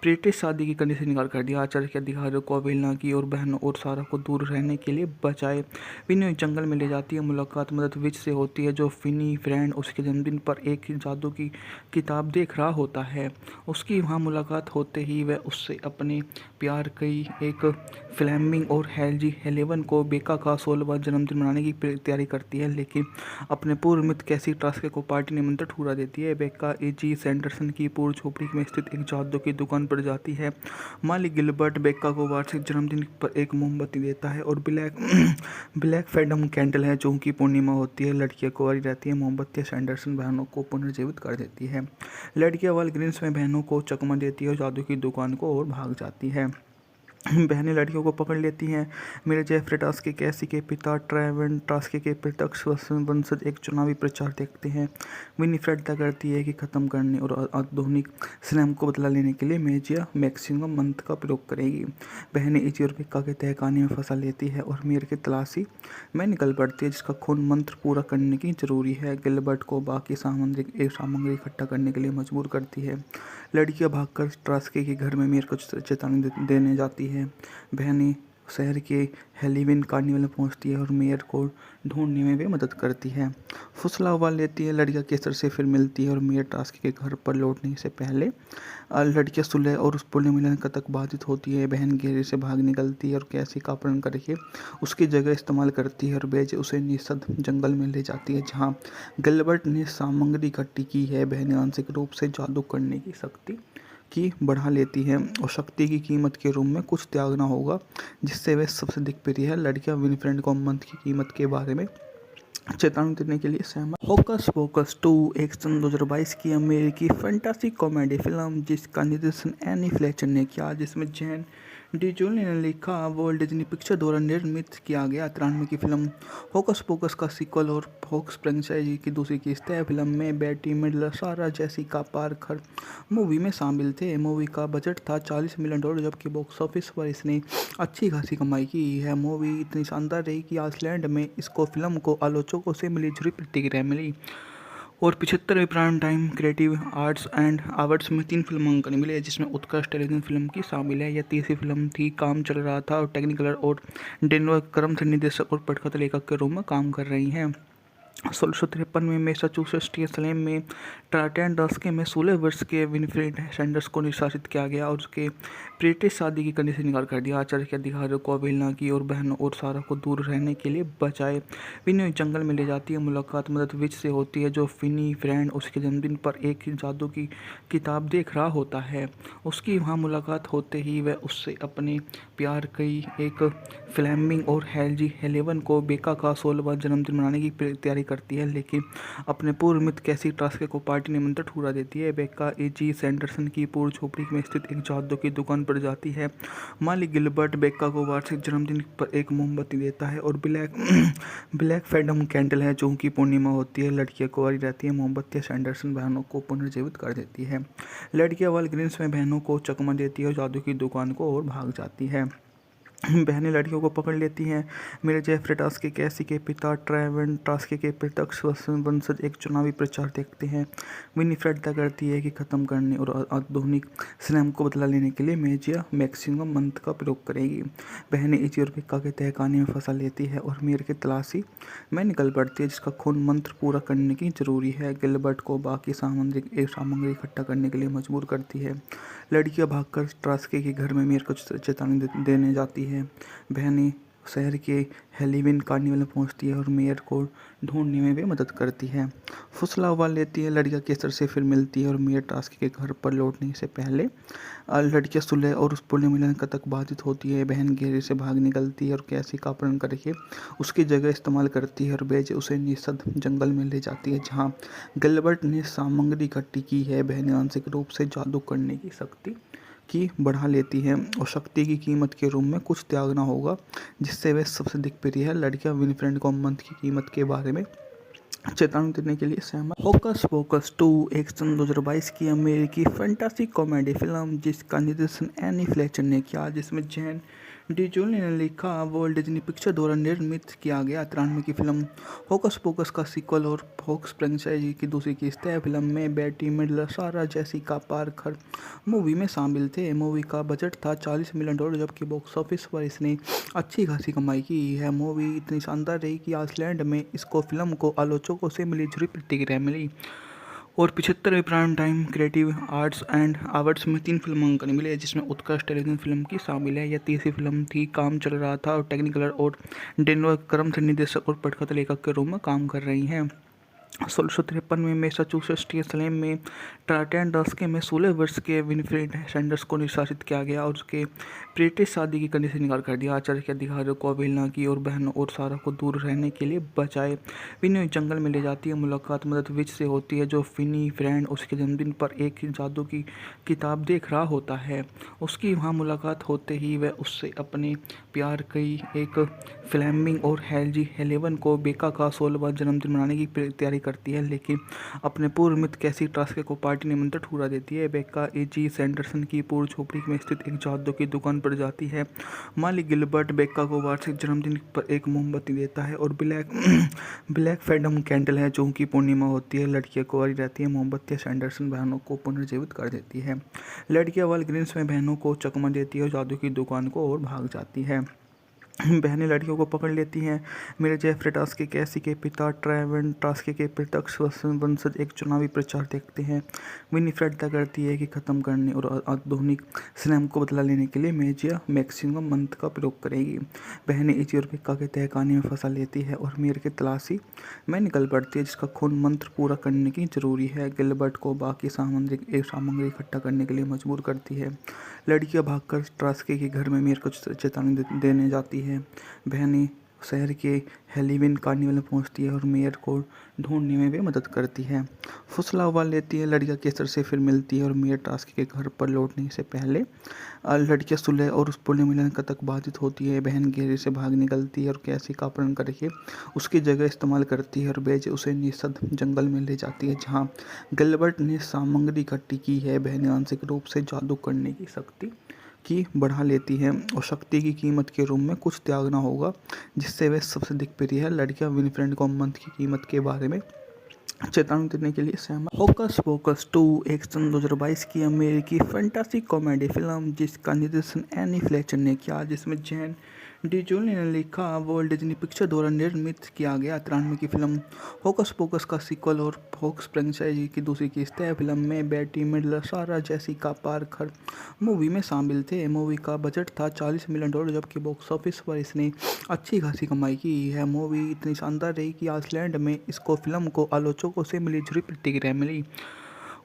A: ब्रिटिश शादी की कंडीशन इनकार कर दिया। आचार्य के अधिकारियों को अवहेलना की और बहनों और सारा को दूर रहने के लिए बचाए। विनी जंगल में ले जाती है। मुलाकात मदद विच से होती है, जो फिनी फ्रेंड उसके जन्मदिन पर एक जादू की किताब देख रहा होता है। उसकी वहाँ मुलाकात होते ही वह उससे अपने प्यार की एक फ्लेमिंग और हेल्जी हेलेवन को बेका का 16वां जन्मदिन मनाने की तैयारी करती है, लेकिन अपने पूर्व मित्र कैसी ट्रास्के को पार्टी निमंत्रण ठुकरा देती है। बेका एजी सैंडरसन की पूर्व झोपड़ी में स्थित एक जादू की दुकान पर जाती है। मालिक गिलबर्ट बेका को वार्षिक जन्मदिन पर एक मोमबत्ती देता है और ब्लैक फैडम कैंडल है, जो उनकी पूर्णिमा होती है। लड़कियां कुंवारी रहती है। मोमबत्तियां सैंडरसन बहनों को पुनर्जीवित कर देती है। लड़कियां वालग्रीन्स में बहनों को चकमा देती है और जादू की दुकान को और भाग जाती है। बहनें लड़कियों को पकड़ लेती हैं। मेरे जेफरे टास्के कैसी के पिता ट्रेवेन टास्के के प्रत्यक्ष वंशज एक चुनावी प्रचार देखते हैं। विनीफ्रेड तय करती है कि ख़त्म करने और आधुनिक स्लैम को बदला लेने के लिए मेजिया मैक्सिमम मंत्र का प्रयोग करेगी। बहनें इजी और पिक्का के तहखाने में फंसा लेती है और मेयर की तलाशी में निकल पड़ती है, जिसका खून मंत्र पूरा करने की जरूरी है। गिलबर्ट को बाकी सामग्री इकट्ठा करने के लिए मजबूर करती है। लड़कियां भागकर ट्रास्के के घर में मेयर को चेतावनी देने जाती है। बहनें शहर के हेलोवीन कार्निवल में पहुंचती है और मेयर को ढूंढने में भी मदद करती है। फुसला उबाल लेती है। लड़कियां केसर से फिर मिलती है और मेयर टास्क के घर पर लौटने से पहले लड़कियां सुलह और उस पुण्य मिलन तक बाधित होती है। बहन घेरे से भाग निकलती है और कैसी का अपहरण करके उसकी जगह इस्तेमाल करती है और बेज उसे निषद जंगल में ले जाती है, जहाँ गिलबर्ट ने सामग्री इकट्ठी की है। बहनें आंशिक रूप से जादू करने की शक्ति की बढ़ा लेती है और शक्ति की कीमत के रूप में कुछ त्यागना होगा, जिससे वे सबसे दिग्प्रिय है। लड़कियां विनफ्रेड को मंत्र की कीमत के बारे में चेतावनी देने के लिए सहमत। होकस पोकस 2 एक सन 2022 की अमेरिकी फैंटासी कॉमेडी फिल्म जिसका निर्देशन एनी फ्लेचर ने किया, जिसमें जैन डिजोली ने लिखा, वॉल्ट डिज्नी पिक्चर द्वारा निर्मित किया गया 93 की फिल्म होकस पोकस का सीक्वल और फोक्स फ्रेंचाइजी की दूसरी किस्त है। फिल्म में बेटी मिडलर, सारा जेसिका पार्कर मूवी में शामिल थे। मूवी का बजट था $40 मिलियन, जबकि बॉक्स ऑफिस पर इसने अच्छी खासी कमाई की है। मूवी इतनी शानदार रही कि आइसलैंड में इसको फिल्म को आलोचकों से मिली जुली प्रतिक्रिया मिली और 75वें prime time creative arts and awards में 3 फिल्मांकन मिले, जिसमें उत्कृष्ट टेलीविजन फिल्म की शामिल है। यह तीसरी फिल्म थी। काम चल रहा था और टेक्निकलर और डेनवर क्रम से निर्देशक और पटकथा लेखक के रूप में काम कर रही हैं। 1653 में मैसाचुसेट्स के सलेम में ट्राटेन दशके में 16 वर्ष के विनफ्रेड सैंडर्स को निष्कासित किया गया और उसके ब्रिटिश शादी की कंडीशन इनकार कर दिया। आचार्य के अधिकारियों को अवहेलना की और बहनों और सारा को दूर रहने के लिए बचाए। विनी जंगल में ले जाती है। मुलाकात मदद विच से होती है, जो फिनी फ्रेंड उसके जन्मदिन पर एक जादू की किताब देख रहा होता है। उसकी वहाँ मुलाकात होते ही वह उससे अपने प्यार की एक फ्लेमिंग और हेल्जी हेलेवन को बेका का 16वां जन्मदिन मनाने की तैयारी करती है, लेकिन अपने पूर्व मित्र कैसी ट्रास्के को पार्टी निमंत्रण ठुकरा देती है। बेका एजी सैंडरसन की पूर्व झोपड़ी में स्थित एक जादू की दुकान पर जाती है। मालिक गिलबर्ट बेका को वार्षिक जन्मदिन पर एक मोमबत्ती देता है और ब्लैक फैडम कैंडल है, जो उनकी पूर्णिमा होती है। लड़कियां कुंवारी रहती है। मोमबत्तियां सैंडरसन बहनों को पुनर्जीवित कर देती है। लड़कियां वालग्रीन्स में बहनों को चकमा देती है और जादू की दुकान को और भाग जाती है। बहनें लड़कियों को पकड़ लेती हैं। मेरे जेफरे टास्के कैसी के पिता ट्रेवेन टास्के के प्रत्यक्ष वंशज एक चुनावी प्रचार देखते हैं। विनीफ्रेड तय करती है कि ख़त्म करने और आधुनिक स्लैम को बदला लेने के लिए मेजिया मैक्सिमम मंत्र का प्रयोग करेगी। बहनें इजी और पिक्का के तहखाने में फंसा लेती है और मेयर की तलाशी में निकल पड़ती है, जिसका खून मंत्र पूरा करने की जरूरी है। गिलबर्ट को बाकी सामग्री इकट्ठा करने के लिए मजबूर करती है। लड़कियां भागकर ट्रास्के के घर में मेयर को चेतावनी देने जाती है। बहनें शहर के हेलोवीन कार्निवल में पहुंचती है और मेयर को ढूंढने में भी मदद करती है। फुसला उबाल लेती है, लड़कियां केसर से फिर मिलती है और मेयर टास्की के घर पर लौटने से पहले लड़कियां सुलह और उस पुनर्मिलन तक बाधित होती है। बहन घेरे से भाग निकलती है और कैसी का अपहरण करके उसकी जगह इस्तेमाल करती है और बेज उसे निषद जंगल में ले जाती है, जहाँ गिलबर्ट ने सामग्री इकट्ठी की है। बहनें आंशिक रूप से जादू करने की शक्ति की बढ़ा लेती है और शक्ति की कीमत के रूप में कुछ त्यागना होगा, जिससे वे सबसे दिक्प्रिय है। लड़कियां विनफ्रेड को मंथ की कीमत के बारे में चेतावनी देने के लिए सहमत। होकस पोकस 2 एक सन 2022 की अमेरिकी फैंटासी कॉमेडी फिल्म जिसका निर्देशन एनी फ्लेचर ने किया, जिसमें जैन डिजोली ने लिखा, वर्ल्ड डिज्नी पिक्चर द्वारा निर्मित किया गया 93 की फिल्म होकस पोकस का सीक्वल और फोक्स फ्रेंचाइजी की दूसरी किस्त है। फिल्म में बेटी मिडलर, सारा जेसिका पार्कर मूवी में शामिल थे। मूवी का बजट था $40 मिलियन, जबकि बॉक्स ऑफिस पर इसने अच्छी खासी कमाई की है। मूवी इतनी शानदार रही कि आइसलैंड में इसको फिल्म को आलोचकों से मिली जुली प्रतिक्रिया मिली और 75वें prime time creative arts and awards में 3 फिल्मांकन मिले, जिसमें उत्कृष्ट टेलीविजन फिल्म की शामिल है। यह तीसरी फिल्म थी। काम चल रहा था और टेक्निकलर और डेनवर क्रम से निर्देशक और पटकथा लेखक के रूप में काम कर रही हैं। 1653 में मैसाचुसेट्स के सलेम में टार्टन डस्के में 16 वर्ष के विनफ्रेड सैंडर्स को निष्कासित किया गया और उसके ब्रिटिश शादी की कंडीशन इनकार कर दिया। आचार्य के अधिकारियों को अवहेलना की और बहनों और सारा को दूर रहने के लिए बचाए। विनी जंगल में ले जाती है। मुलाकात मदद विच से होती है, जो फिनी फ्रेंड उसके जन्मदिन पर एक जादू की किताब देख रहा होता है। उसकी वहाँ मुलाकात होते ही वह उससे अपने प्यार की एक फ्लेमिंग और हेल्जी हेलेवन को बेका का 16वां जन्मदिन मनाने की तैयारी करती है, लेकिन अपने पूर्व मित्र कैसी टास्के को पार्टी निमंत्रण ठुकरा देती है। बेका एजी सैंडरसन की पूर्व झोपड़ी में स्थित एक जादू की दुकान पर जाती है। मालिक गिलबर्ट बेका को वार्षिक जन्मदिन पर एक मोमबत्ती देता है और ब्लैक फैडम कैंडल है, जो की पूर्णिमा होती है। लड़कियां कुंवारी रहती है। मोमबत्तियां सैंडरसन बहनों को पुनर्जीवित कर देती है। लड़कियां वालग्रीन्स में बहनों को चकमा देती है और जादू की दुकान को और भाग जाती है। बहनें लड़कियों को पकड़ लेती हैं। मेरे जेफरे टास्के कैसी के पिता ट्रेवन टास्के के प्रत्यक्ष वंशज एक चुनावी प्रचार देखते हैं। विनीफ्रेड तय करती है कि ख़त्म करने और आधुनिक सिनेमा को बदला लेने के लिए मेजिया मैक्सिमम मंत्र का प्रयोग करेगी। बहनें इजी और पिक्का के तहखाने में फंसा लेती है और मेयर की तलाशी में निकल पड़ती है, जिसका खून मंत्र पूरा करने की जरूरी है। गिलबर्ट को बाकी सामग्री इकट्ठा करने के लिए मजबूर करती है। लड़कियां भागकर टास्के के घर में मेयर को चेतावनी देने जाती है। बहनें शहर के हेलोवीन कार्निवल में पहुंचती है और मेयर को ढूंढने में भी मदद करती है। फुसला उबाल लेती है, लड़कियां केसर से फिर मिलती है और मेयर टास्क के घर पर लौटने से पहले लड़कियां सुलह और उस पुनर्मिलन तक बाधित होती है। बहन घेरे से भाग निकलती है और कैसी का अपहरण करके उसकी जगह इस्तेमाल करती है और बेज उसे निषद जंगल में ले जाती है, जहाँ गिलबर्ट ने सामग्री इकट्ठी की है। बहनें आंशिक रूप से जादू करने की शक्ति की बढ़ा लेती है और शक्ति की कीमत के रूप में कुछ त्यागना होगा, जिससे वे सबसे दिक्प्रिय है। लड़कियां विनफ्रेड को मंथ की कीमत के बारे में चेतावनी देने के लिए सहमत। होकस पोकस 2 एक सन 2022 की अमेरिकी फैंटासी कॉमेडी फिल्म जिसका निर्देशन एनी फ्लेचर ने किया, जिसमें जैन डिजोली ने लिखा, वर्ल्ड डिज्नी पिक्चर द्वारा निर्मित किया गया 93 की फिल्म होकस पोकस का सीक्वल और फोक्स फ्रेंचाइजी की दूसरी किस्त है। फिल्म में बेटी मिडलर, सारा जेसिका पार्कर मूवी में शामिल थे। मूवी का बजट था $40 मिलियन, जबकि बॉक्स ऑफिस पर इसने अच्छी खासी कमाई की है। मूवी इतनी शानदार रही कि आइसलैंड में इसको फिल्म को आलोचकों से मिली जुली प्रतिक्रिया मिली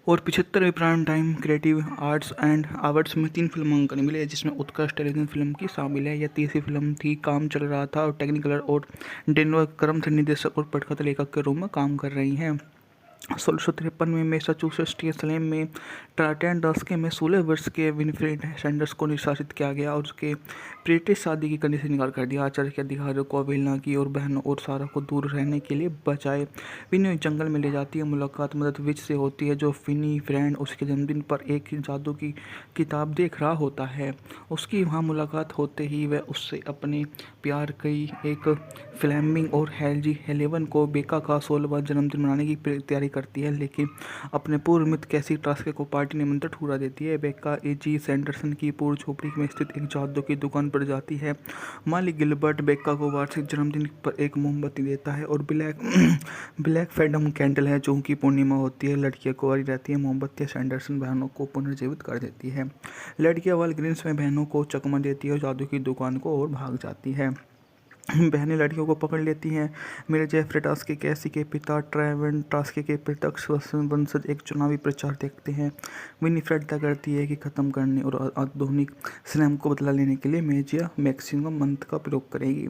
A: और 75वें prime time creative arts and awards में 3 फिल्मांकन मिले, जिसमें उत्कृष्ट टेलीविजन फिल्म की शामिल है। यह तीसरी फिल्म थी। काम चल रहा था और टेक्निकलर और डेनवर क्रम से निर्देशक और पटकथा लेखक के रूप में काम कर रही हैं। 1653 में मैसाचुसेट्स के सलेम में टार्टन डस्के में 16 वर्ष के विनफ्रेड सैंडर्स को निष्कासित किया गया और उसके ब्रिटिश शादी की कंडीशन इनकार कर दिया। आचार्य के अधिकारियों को अवहेलना की और बहनों और सारा को दूर रहने के लिए बचाए। विनी जंगल में ले जाती है। मुलाकात मदद विच से होती है, जो फिनी फ्रेंड उसके जन्मदिन पर एक जादू की किताब देख रहा होता है। उसकी वहाँ मुलाकात होते ही वह उससे अपने प्यार की एक फ्लेमिंग और हेल्जी हेलेवन को बेका का 16वां जन्मदिन मनाने की तैयारी करती है, लेकिन अपने पूर्व मित्र कैसी टास्के को पार्टी निमंत्रण ठुकरा देती है। बेका एजी सैंडरसन की पूर्व झोपड़ी में स्थित एक जादू की दुकान पर जाती है। मालिक गिलबर्ट बेका को वार्षिक जन्मदिन पर एक मोमबत्ती देता है और ब्लैक फैडम कैंडल है, जो की पूर्णिमा होती है। लड़कियां कुंवारी रहती है। मोमबत्तियां सैंडरसन बहनों को पुनर्जीवित कर देती है। लड़कियां वालग्रीन्स में बहनों को चकमा देती है और जादू की दुकान को और भाग जाती है। बहनें लड़कियों को पकड़ लेती हैं। मेरे जेफरे टास्की कैसी के पिता ट्रेवन टास्की के प्रत्यक्ष वंशज एक चुनावी प्रचार देखते हैं। विनीफ्रेड तय करती है कि ख़त्म करने और आधुनिक स्लैम को बदला लेने के लिए मेजिया मैक्सिमम मंत्र का प्रयोग करेगी।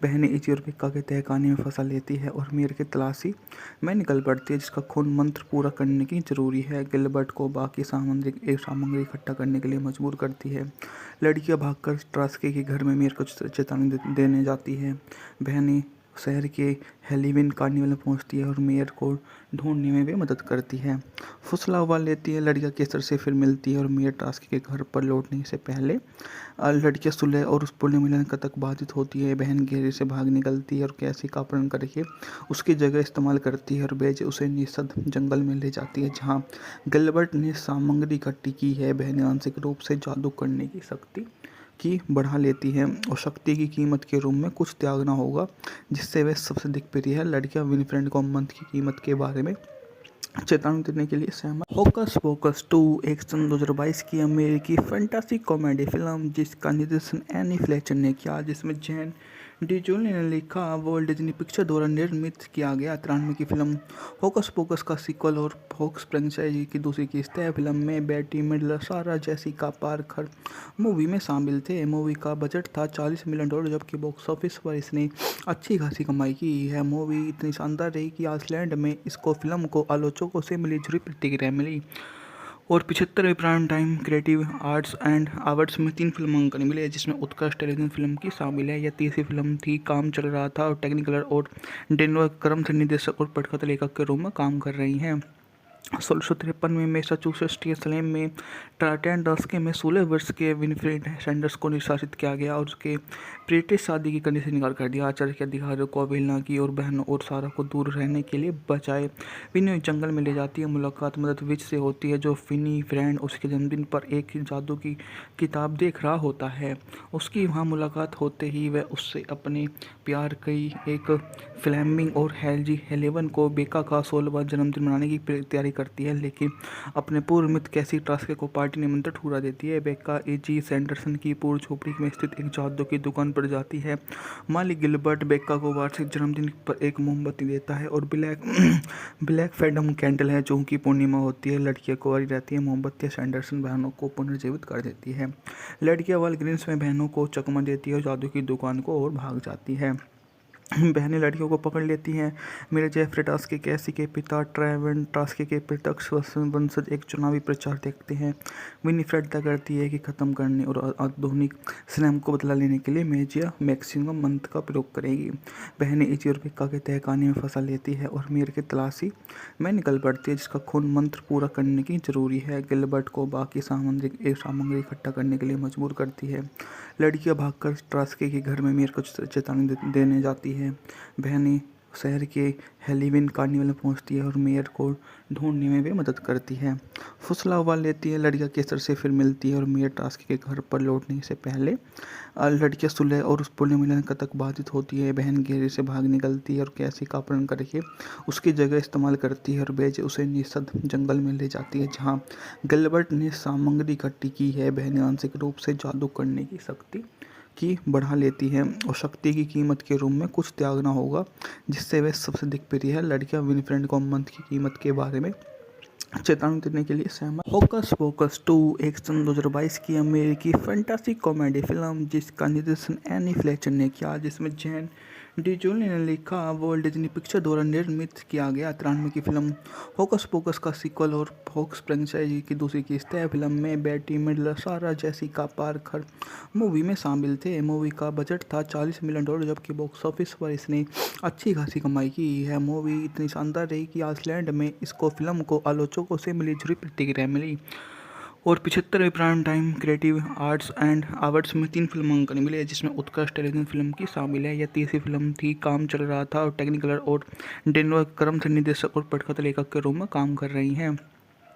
A: बहनें इजी और पिक्का के तहखाने में फंसा लेती है और मेयर की तलाशी में निकल पड़ती है, जिसका खून मंत्र पूरा करने की जरूरी है। गिलबर्ट को बाकी सामग्री इकट्ठा करने के लिए मजबूर करती है। लड़कियां भागकर ट्रास्की के घर में मेयर को चेतावनी देने जाती है। बहनें शहर के हेलोवीन कार्निवल में पहुंचती है और मेयर को ढूंढने में भी मदद करती है। फुसला उबाल लेती है। लड़कियां केसर से फिर मिलती है और मेयर टास्की के घर पर लौटने से पहले लड़कियां सुलह और उस पुण्य मिलन तक बाधित होती है। बहन घेरे से भाग निकलती है और कैसी का अपहरण करके उसकी जगह इस्तेमाल करती है और बेज उसे निषद जंगल में ले जाती है, जहाँ गिलबर्ट ने सामग्री इकट्ठी की है। बहनें आंशिक रूप से जादू करने की शक्ति की बढ़ा लेती है और शक्ति की कीमत के रूप में कुछ त्यागना होगा, जिससे वे सबसे दिक्प्रिय है। लड़कियां विनीफ्रेड को मंत्र की कीमत के बारे में चेतावनी देने के लिए सहमत। होकस पोकस 2 एक सन 2022 की अमेरिकी फैंटासी कॉमेडी फिल्म जिसका निर्देशन एनी फ्लेचर ने किया, जिसमें जैन डिजोली ने लिखा, वर्ल्ड डिज्नी पिक्चर द्वारा निर्मित किया गया। 93 की फिल्म होकस पोकस का सीक्वल और फोक्स फ्रेंचाइजी की दूसरी किस्त है। फिल्म में बेटी मिडलर, सारा जेसिका पार्कर मूवी में शामिल थे। मूवी का बजट था $40 मिलियन, जबकि बॉक्स ऑफिस पर इसने अच्छी खासी कमाई की है। मूवी इतनी शानदार रही कि आइसलैंड में इसको फिल्म को आलोचकों से मिली जुली प्रतिक्रिया मिली और 75वें prime time creative arts and awards में 3 फिल्मांकन मिले, जिसमें उत्कृष्ट टेलीविजन फिल्म की शामिल है। यह तीसरी फिल्म थी। काम चल रहा था और टेक्निकलर और डेनवर क्रम से निर्देशक और पटकथा लेखक के रूप में काम कर रही हैं। 1653 में मैसाचुसेट्स के सलेम में टार्टन दशके में 16 वर्ष के विनफ्रेड सैंडर्स को निष्कासित किया गया और उसके ब्रिटिश शादी की करने से इनकार कर दिया। आचार्य के अधिकारियों को अवहेलना की और बहनों और सारा को दूर रहने के लिए बचाए। विनी जंगल में ले जाती है। मुलाकात मदद विच से होती है, जो विनीफ्रेड उसके जन्मदिन पर एक जादू की किताब देख रहा होता है। उसकी वहाँ मुलाकात होते ही वह उससे अपने प्यार की एक फ्लेमिंग और हेल्जी हेलेवन को बेका का 16वां जन्मदिन मनाने की तैयारी करती है, लेकिन अपने पूर्व मित्र कैसी टास्के को पार्टी निमंत्रण ठुकरा देती है। बेका एजी सैंडरसन की पूर्व झोपड़ी में स्थित एक जादू की दुकान पर जाती है। मालिक गिलबर्ट बेका को वार्षिक जन्मदिन पर एक मोमबत्ती देता है और ब्लैक फैडम कैंडल है, जो की पूर्णिमा होती है। लड़कियां कुंवारी रहती है। मोमबत्तियां सैंडरसन बहनों को पुनर्जीवित कर देती है। लड़कियां वालग्रीन्स में बहनों को चकमा देती है और जादू की दुकान को और भाग जाती है। बहनें लड़कियों को पकड़ लेती हैं। मेरे जेफरे टास्की कैसी के पिता ट्रेवन टास्की के प्रत्यक्ष वंशज एक चुनावी प्रचार देखते हैं। विनीफ्रेड तय करती है कि ख़त्म करने और आधुनिक स्लैम को बदला लेने के लिए मेजिया मैक्सिमम मंत्र का प्रयोग करेगी। बहनें इजी और पिक्का के तहखाने में फंसा लेती है और मेयर की तलाशी में निकल पड़ती है, जिसका खून मंत्र पूरा करने की जरूरी है। गिलबर्ट को बाकी सामग्री इकट्ठा करने के लिए मजबूर करती है। लड़कियां भागकर ट्रास्की के घर में मेयर को चेतावनी देने जाती है। बहनें शहर के हेलोवीन कार्निवल में पहुंचती है और मेयर को ढूंढने में भी मदद करती है। फुसला उबाल लेती है। लड़कियां केसर से फिर मिलती है और मेयर टास्की के घर पर लौटने से पहले लड़कियां सुलह और उस पुण्य मिलन तक बाधित होती है। बहन घेरे से भाग निकलती है और कैसी का अपहरण करके उसकी जगह इस्तेमाल करती है और बेज उसे निषद जंगल में ले जाती है, जहाँ गिलबर्ट ने सामग्री इकट्ठी की है। बहनें आंशिक रूप से जादू करने की शक्ति की बढ़ा लेती है और शक्ति की कीमत के रूप में कुछ त्यागना होगा, जिससे वे सबसे दिक्प्रिय है। लड़कियां विनीफ्रेड को मंत्र की कीमत के बारे में चेतावनी देने के लिए सहमत। होकस पोकस 2 एक सन 2022 की अमेरिकी फैंटासी कॉमेडी फिल्म जिसका निर्देशन एनी फ्लेचर ने किया, जिसमें जैन डिजोली ने लिखा, वर्ल्ड डिज्नी पिक्चर द्वारा निर्मित किया गया। 93 की फिल्म होकस पोकस का सीक्वल और फोक्स फ्रेंचाइजी की दूसरी किस्त है। फिल्म में बेटी मिडलर, सारा जेसिका पार्कर मूवी में शामिल थे। मूवी का बजट था $40 मिलियन, जबकि बॉक्स ऑफिस पर इसने अच्छी खासी कमाई की है। मूवी इतनी शानदार रही कि आइसलैंड में इसको फिल्म को आलोचकों से मिली जुली प्रतिक्रिया मिली और 75वें prime time creative arts and awards में 3 फिल्मांकन मिले, जिसमें उत्कृष्ट टेलीविजन फिल्म की शामिल है। यह तीसरी फिल्म थी। काम चल रहा था और टेक्निकलर और डेनवर क्रम से निर्देशक और पटकथा लेखक के रूप में काम कर रही हैं।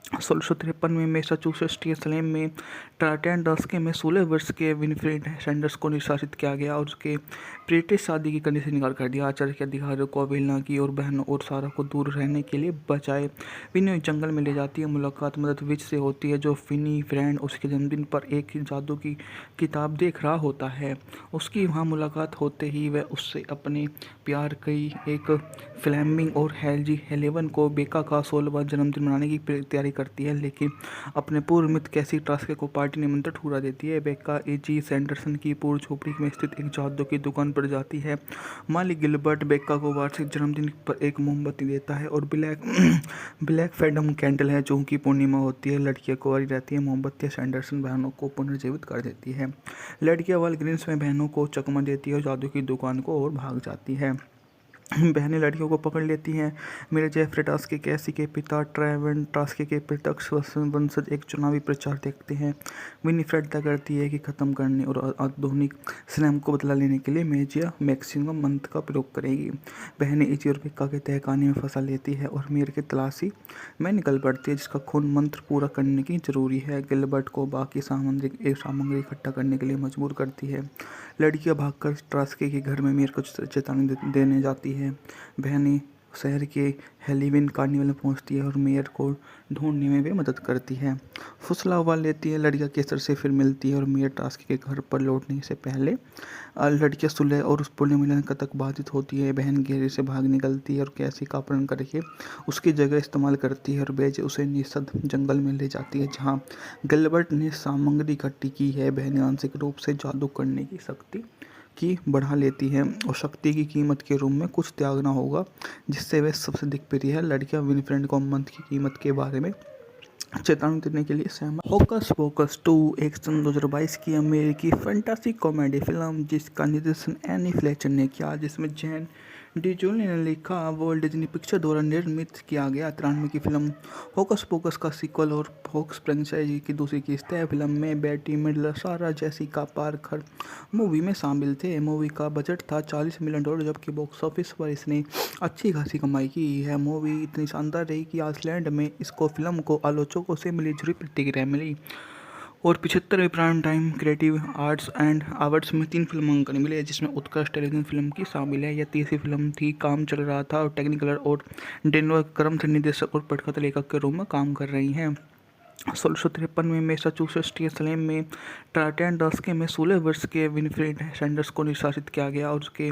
A: 1653 में मैसाचुसेट्स के स्लेम में टाटेनडस्के में 16 वर्ष के विनफ्रेड सैंडर्स को निष्कासित किया गया और उसके ब्रिटिश शादी की कंडीशन इनकार कर दिया। आचार्य के अधिकारियों को अवहेलना की और बहनों और सारा को दूर रहने के लिए बचाए। विनी जंगल में ले जाती है। मुलाकात मदद विच से होती है जो फिनी फ्रेंड उसके जन्मदिन पर एक जादू की किताब देख रहा होता है। उसकी वहाँ मुलाकात होते ही वह उससे अपने प्यार की एक फ्लेमिंग और हेल्जी हेलेवन को बेका का 16वां जन्मदिन मनाने की तैयारी करती है, लेकिन अपने पूर्व मित्र कैसी टास्के को पार्टी निमंत्रण ठुकरा देती है। बेका एजी सैंडरसन की पूर्व झोपड़ी में स्थित एक जादू की दुकान पर जाती है। मालिक गिलबर्ट बेका को वार्षिक जन्मदिन पर एक मोमबत्ती देता है और ब्लैक फैडम कैंडल है जो उनकी पूर्णिमा होती है। लड़कियां कुंवारी रहती है। मोमबत्तियां सैंडरसन बहनों को पुनर्जीवित कर देती है। लड़कियां वालग्रीन्स में बहनों को चकमा देती है और जादू की दुकान को और भाग जाती है। बहनें लड़कियों को पकड़ लेती हैं। मेरे जेफरे टास्के कैसी के पिता ट्रेवन टास्के के प्रत्यक्ष वंशज एक चुनावी प्रचार देखते हैं। विनीफ्रेड तय करती है कि ख़त्म करने और आधुनिक स्लैम को बदला लेने के लिए मेजिया मैक्सिमम मंत्र का प्रयोग करेगी। बहनें इजी और पिक्का के तहखाने में फंसा लेती है और मेयर की तलाशी में निकल पड़ती है जिसका खून मंत्र पूरा करने की जरूरी है। गिलबर्ट को बाकी सामग्री इकट्ठा करने के लिए मजबूर करती है। लड़कियां भागकर टास्के के घर में मेयर को चेतावनी देने जाती है। बहनें शहर के हेलोवीन कार्निवल में पहुंचती है और मेयर को ढूंढने में भी मदद करती है। फुसला उबाल लेती है। लड़कियां केसर से फिर मिलती है और मेयर टास्क के घर पर लौटने से पहले लड़कियां सुलह और उस पुण्य मिलन तक बाधित होती है। बहन घेरे से भाग निकलती है और कैसी का अपहरण करके उसकी जगह इस्तेमाल करती है और बेज उसे निषद जंगल में ले जाती है जहाँ गिलबर्ट ने सामग्री इकट्ठी की है। बहनें आंशिक रूप से जादू करने की शक्ति की बढ़ा लेती है और शक्ति की कीमत के रूप में कुछ त्यागना होगा जिससे वह सबसे दिक्कत है। लड़कियां विनफ्रेंड को मंत्र की कीमत के बारे में चेतावनी देने के लिए सहमत। होकस पोकस 2 एक सन 2022 की अमेरिकी फैंटासी कॉमेडी फिल्म जिसका निर्देशन एनी फ्लेचर ने किया, जिसमें जैन डिजोली ने लिखा, वर्ल्ड डिज्नी पिक्चर द्वारा निर्मित किया गया। 93 की फिल्म होकस पोकस का सीक्वल और फोक्स फ्रेंचाइजी की दूसरी किस्त है। फिल्म में बेटी मिडलर, सारा जेसिका पार्कर मूवी में शामिल थे। मूवी का बजट था $40 मिलियन जबकि बॉक्स ऑफिस पर इसने अच्छी खासी कमाई की है। मूवी इतनी शानदार रही कि आइसलैंड में इसको फिल्म को आलोचकों से मिली जुली प्रतिक्रिया मिली और 75वें prime time creative arts and awards में 3 फिल्मांकन मिले जिसमें उत्कृष्ट टेलीविजन फिल्म की शामिल है। यह तीसरी फिल्म थी। काम चल रहा था और टेक्निकलर और डेनवर क्रम से निर्देशक और पटकथा लेखक के रूप में काम कर रही हैं। 1653 में मैसाचुसेट्स के स्लेम में टाटेनडस्के में 16 वर्ष के विनफ्रेड सैंडर्स को निष्कासित किया गया और उसके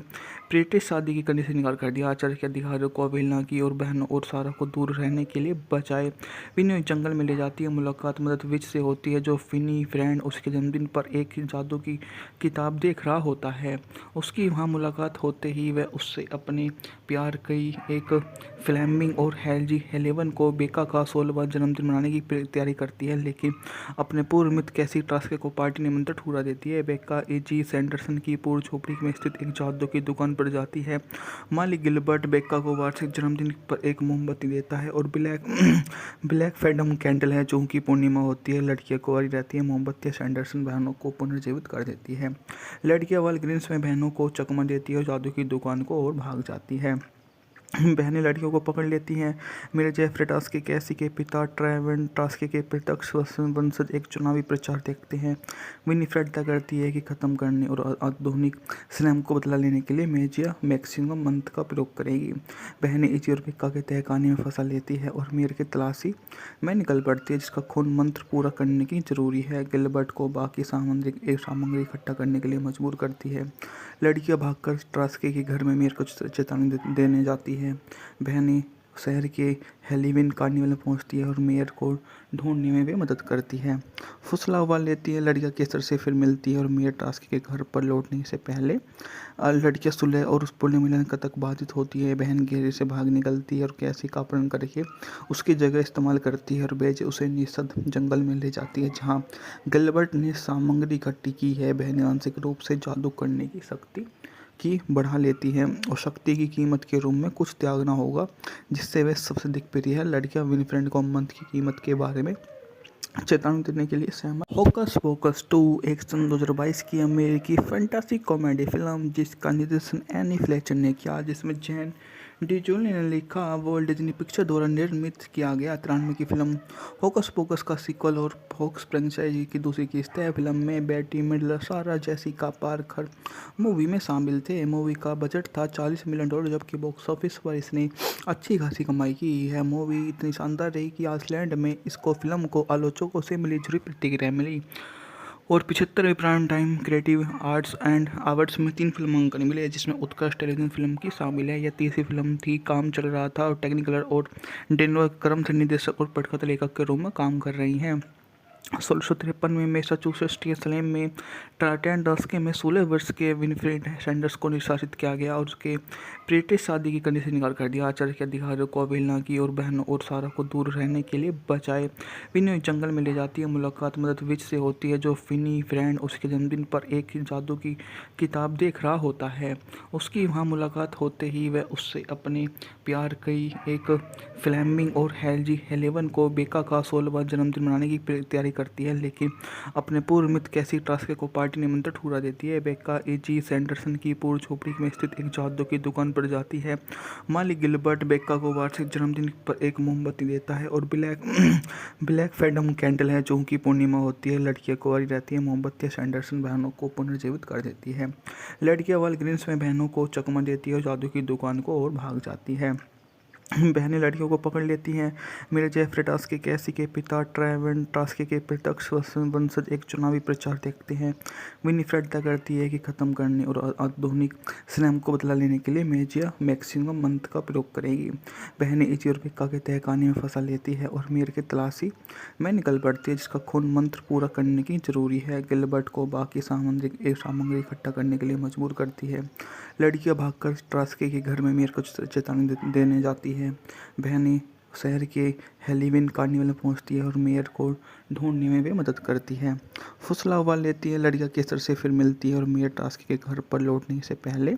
A: ब्रिटिश शादी की कंडीशन इनकार कर दिया। आचार्य के अधिकारियों को अवहेलना की और बहनों और सारा को दूर रहने के लिए बचाए। विनी जंगल में ले जाती है। मुलाकात मदद विच से होती है जो फिनी फ्रेंड उसके जन्मदिन पर एक जादू की किताब देख रहा होता है। उसकी वहाँ मुलाकात होते ही वह उससे अपने प्यार की एक फ्लेमिंग और हेल्जी हेलेवन को बेका का 16वां जन्मदिन मनाने की तैयारी करती है, लेकिन अपने पूर्व मित्र कैसी टास्के को पार्टी निमंत्रण ठुकरा देती है। बेका एजी सैंडरसन की पूर्व झोपड़ी में स्थित एक जादू की दुकान पर जाती है। मालिक गिलबर्ट बेका को वार्षिक जन्मदिन पर एक मोमबत्ती देता है और ब्लैक फैडम कैंडल है जो उनकी पूर्णिमा होती है। लड़कियां कुंवारी रहती है। मोमबत्तियां सैंडरसन बहनों को पुनर्जीवित कर देती है। लड़कियां वालग्रीन्स में बहनों को चकमा देती है और जादू की दुकान को और भाग जाती है। बहनें लड़कियों को पकड़ लेती हैं। मेरे जेफरे टास्के कैसी के पिता ट्रेवन टास्के के प्रत्यक्ष वंशज एक चुनावी प्रचार देखते हैं। विनीफ्रेड तय करती है कि ख़त्म करने और आधुनिक स्लैम को बदला लेने के लिए मेजिया मैक्सिमम मंत्र का प्रयोग करेगी। बहनें इजी और पिक्का के तहखाने में फंसा लेती है और मेयर की तलाशी में निकल पड़ती है जिसका खून मंत्र पूरा करने की जरूरी है। गिलबर्ट को बाकी सामग्री इकट्ठा करने के लिए मजबूर करती है। लड़कियां भागकर टास्के के घर में मेयर को चेतावनी देने जाती है। बहनें शहर के हेलोवीन कार्निवल में पहुंचती है और मेयर को ढूंढने में भी मदद करती है। फुसला उबाल लेती है। लड़कियां केसर से फिर मिलती है और मेयर टास्क के घर पर लौटने से पहले लड़कियां सुलह और उस पुण्य मिलन तक बाधित होती है। बहन घेरे से भाग निकलती है और कैसी का अपहरण करके उसकी जगह इस्तेमाल करती है और बेज उसे निषद जंगल में ले जाती है जहाँ गिलबर्ट ने सामग्री इकट्ठी की है। बहनें आंशिक रूप से जादू करने की शक्ति की बढ़ा लेती है और शक्ति की कीमत के रूप में कुछ त्यागना होगा जिससे वह सबसे दिक्कत है। लड़कियां विनफ्रेंड को मंत्र की कीमत के बारे में चेतावनी देने के लिए सहमत। होकस पोकस 2 एक सन 2022 की अमेरिकी फैंटासी कॉमेडी फिल्म जिसका निर्देशन एनी फ्लेचर ने किया, जिसमें जैन डिजोली ने लिखा, वॉल्ट डिज्नी पिक्चर द्वारा निर्मित किया गया 93 की फिल्म होकस पोकस का सीक्वल और फोक्स फ्रेंचाइजी की दूसरी किस्त है। फिल्म में बेटी मिडलर, सारा जेसिका पार्कर मूवी में शामिल थे। मूवी का बजट था $40 मिलियन, जबकि बॉक्स ऑफिस पर इसने अच्छी खासी कमाई की है। मूवी इतनी शानदार रही कि आइसलैंड में इसको फिल्म को आलोचकों से मिली जुली प्रतिक्रिया मिली और 75वें prime time creative arts and awards में 3 फिल्मांकन मिले, जिसमें उत्कृष्ट टेलीविजन फिल्म की शामिल है। यह तीसरी फिल्म थी। काम चल रहा था और टेक्निकलर और डेनवर क्रम से निर्देशक और पटकथा लेखक के रूप में काम कर रही हैं। 1653 में मैसाचुसेट्स के सलेम में टार्टन दशके में 16 वर्ष के विनफ्रेड सैंडर्स को निष्कासित किया गया और उसके ब्रिटिश शादी की कंडीशन इनकार कर दिया। आचार्य के अधिकारियों को अवहेलना की और बहनों और सारा को दूर रहने के लिए बचाए। विनी जंगल में ले जाती है। मुलाकात मदद विच से होती है, जो फिनी फ्रेंड उसके जन्मदिन पर एक जादू की किताब देख रहा होता है। उसकी वहाँ मुलाकात होते ही वह उससे अपने प्यार की एक फ्लेमिंग और हेल्जी हेलेवन को बेका का 16वां जन्मदिन मनाने की तैयारी करती है, लेकिन अपने पूर्व मित्र कैसी ट्रास्के को पार्टी निमंत्रण ठुकरा देती है। बेका एजी सैंडरसन की पूर्व झोपड़ी में स्थित एक जादू की दुकान पर जाती है। मालिक गिलबर्ट बेका को वार्षिक जन्मदिन पर एक मोमबत्ती देता है और ब्लैक फैडम कैंडल है, जो की पूर्णिमा होती है। लड़कियां कुंवारी रहती है। मोमबत्ती सैंडरसन बहनों को पुनर्जीवित कर देती है। लड़कियां वालग्रीन्स में बहनों को चकमा देती है और जादू की दुकान को और भाग जाती है। बहनें लड़कियों को पकड़ लेती हैं। मेरे जेफरे टास्के कैसी के पिता ट्रेवन टास्के के प्रत्यक्ष वंशज एक चुनावी प्रचार देखते हैं। विनीफ्रेड तय करती है कि ख़त्म करने और आधुनिक स्लैम को बदला लेने के लिए मेजिया मैक्सिमम मंत्र का प्रयोग करेगी। बहनें इजी और पिक्का के तहखाने में फंसा लेती है और मेयर की तलाशी में निकल पड़ती है, जिसका खून मंत्र पूरा करने की जरूरी है। गिलबर्ट को बाकी सामग्री इकट्ठा करने के लिए मजबूर करती है। लड़कियां भागकर ट्रास्के के घर में मेयर को चेतावनी देने जाती है। बहनें शहर के हेलोवीन कार्निवल में पहुंचती है और मेयर को ढूंढने में भी मदद करती है। फुसला उबाल लेती है। लड़कियां केसर से फिर मिलती है और मेयर टास्क के घर पर लौटने से पहले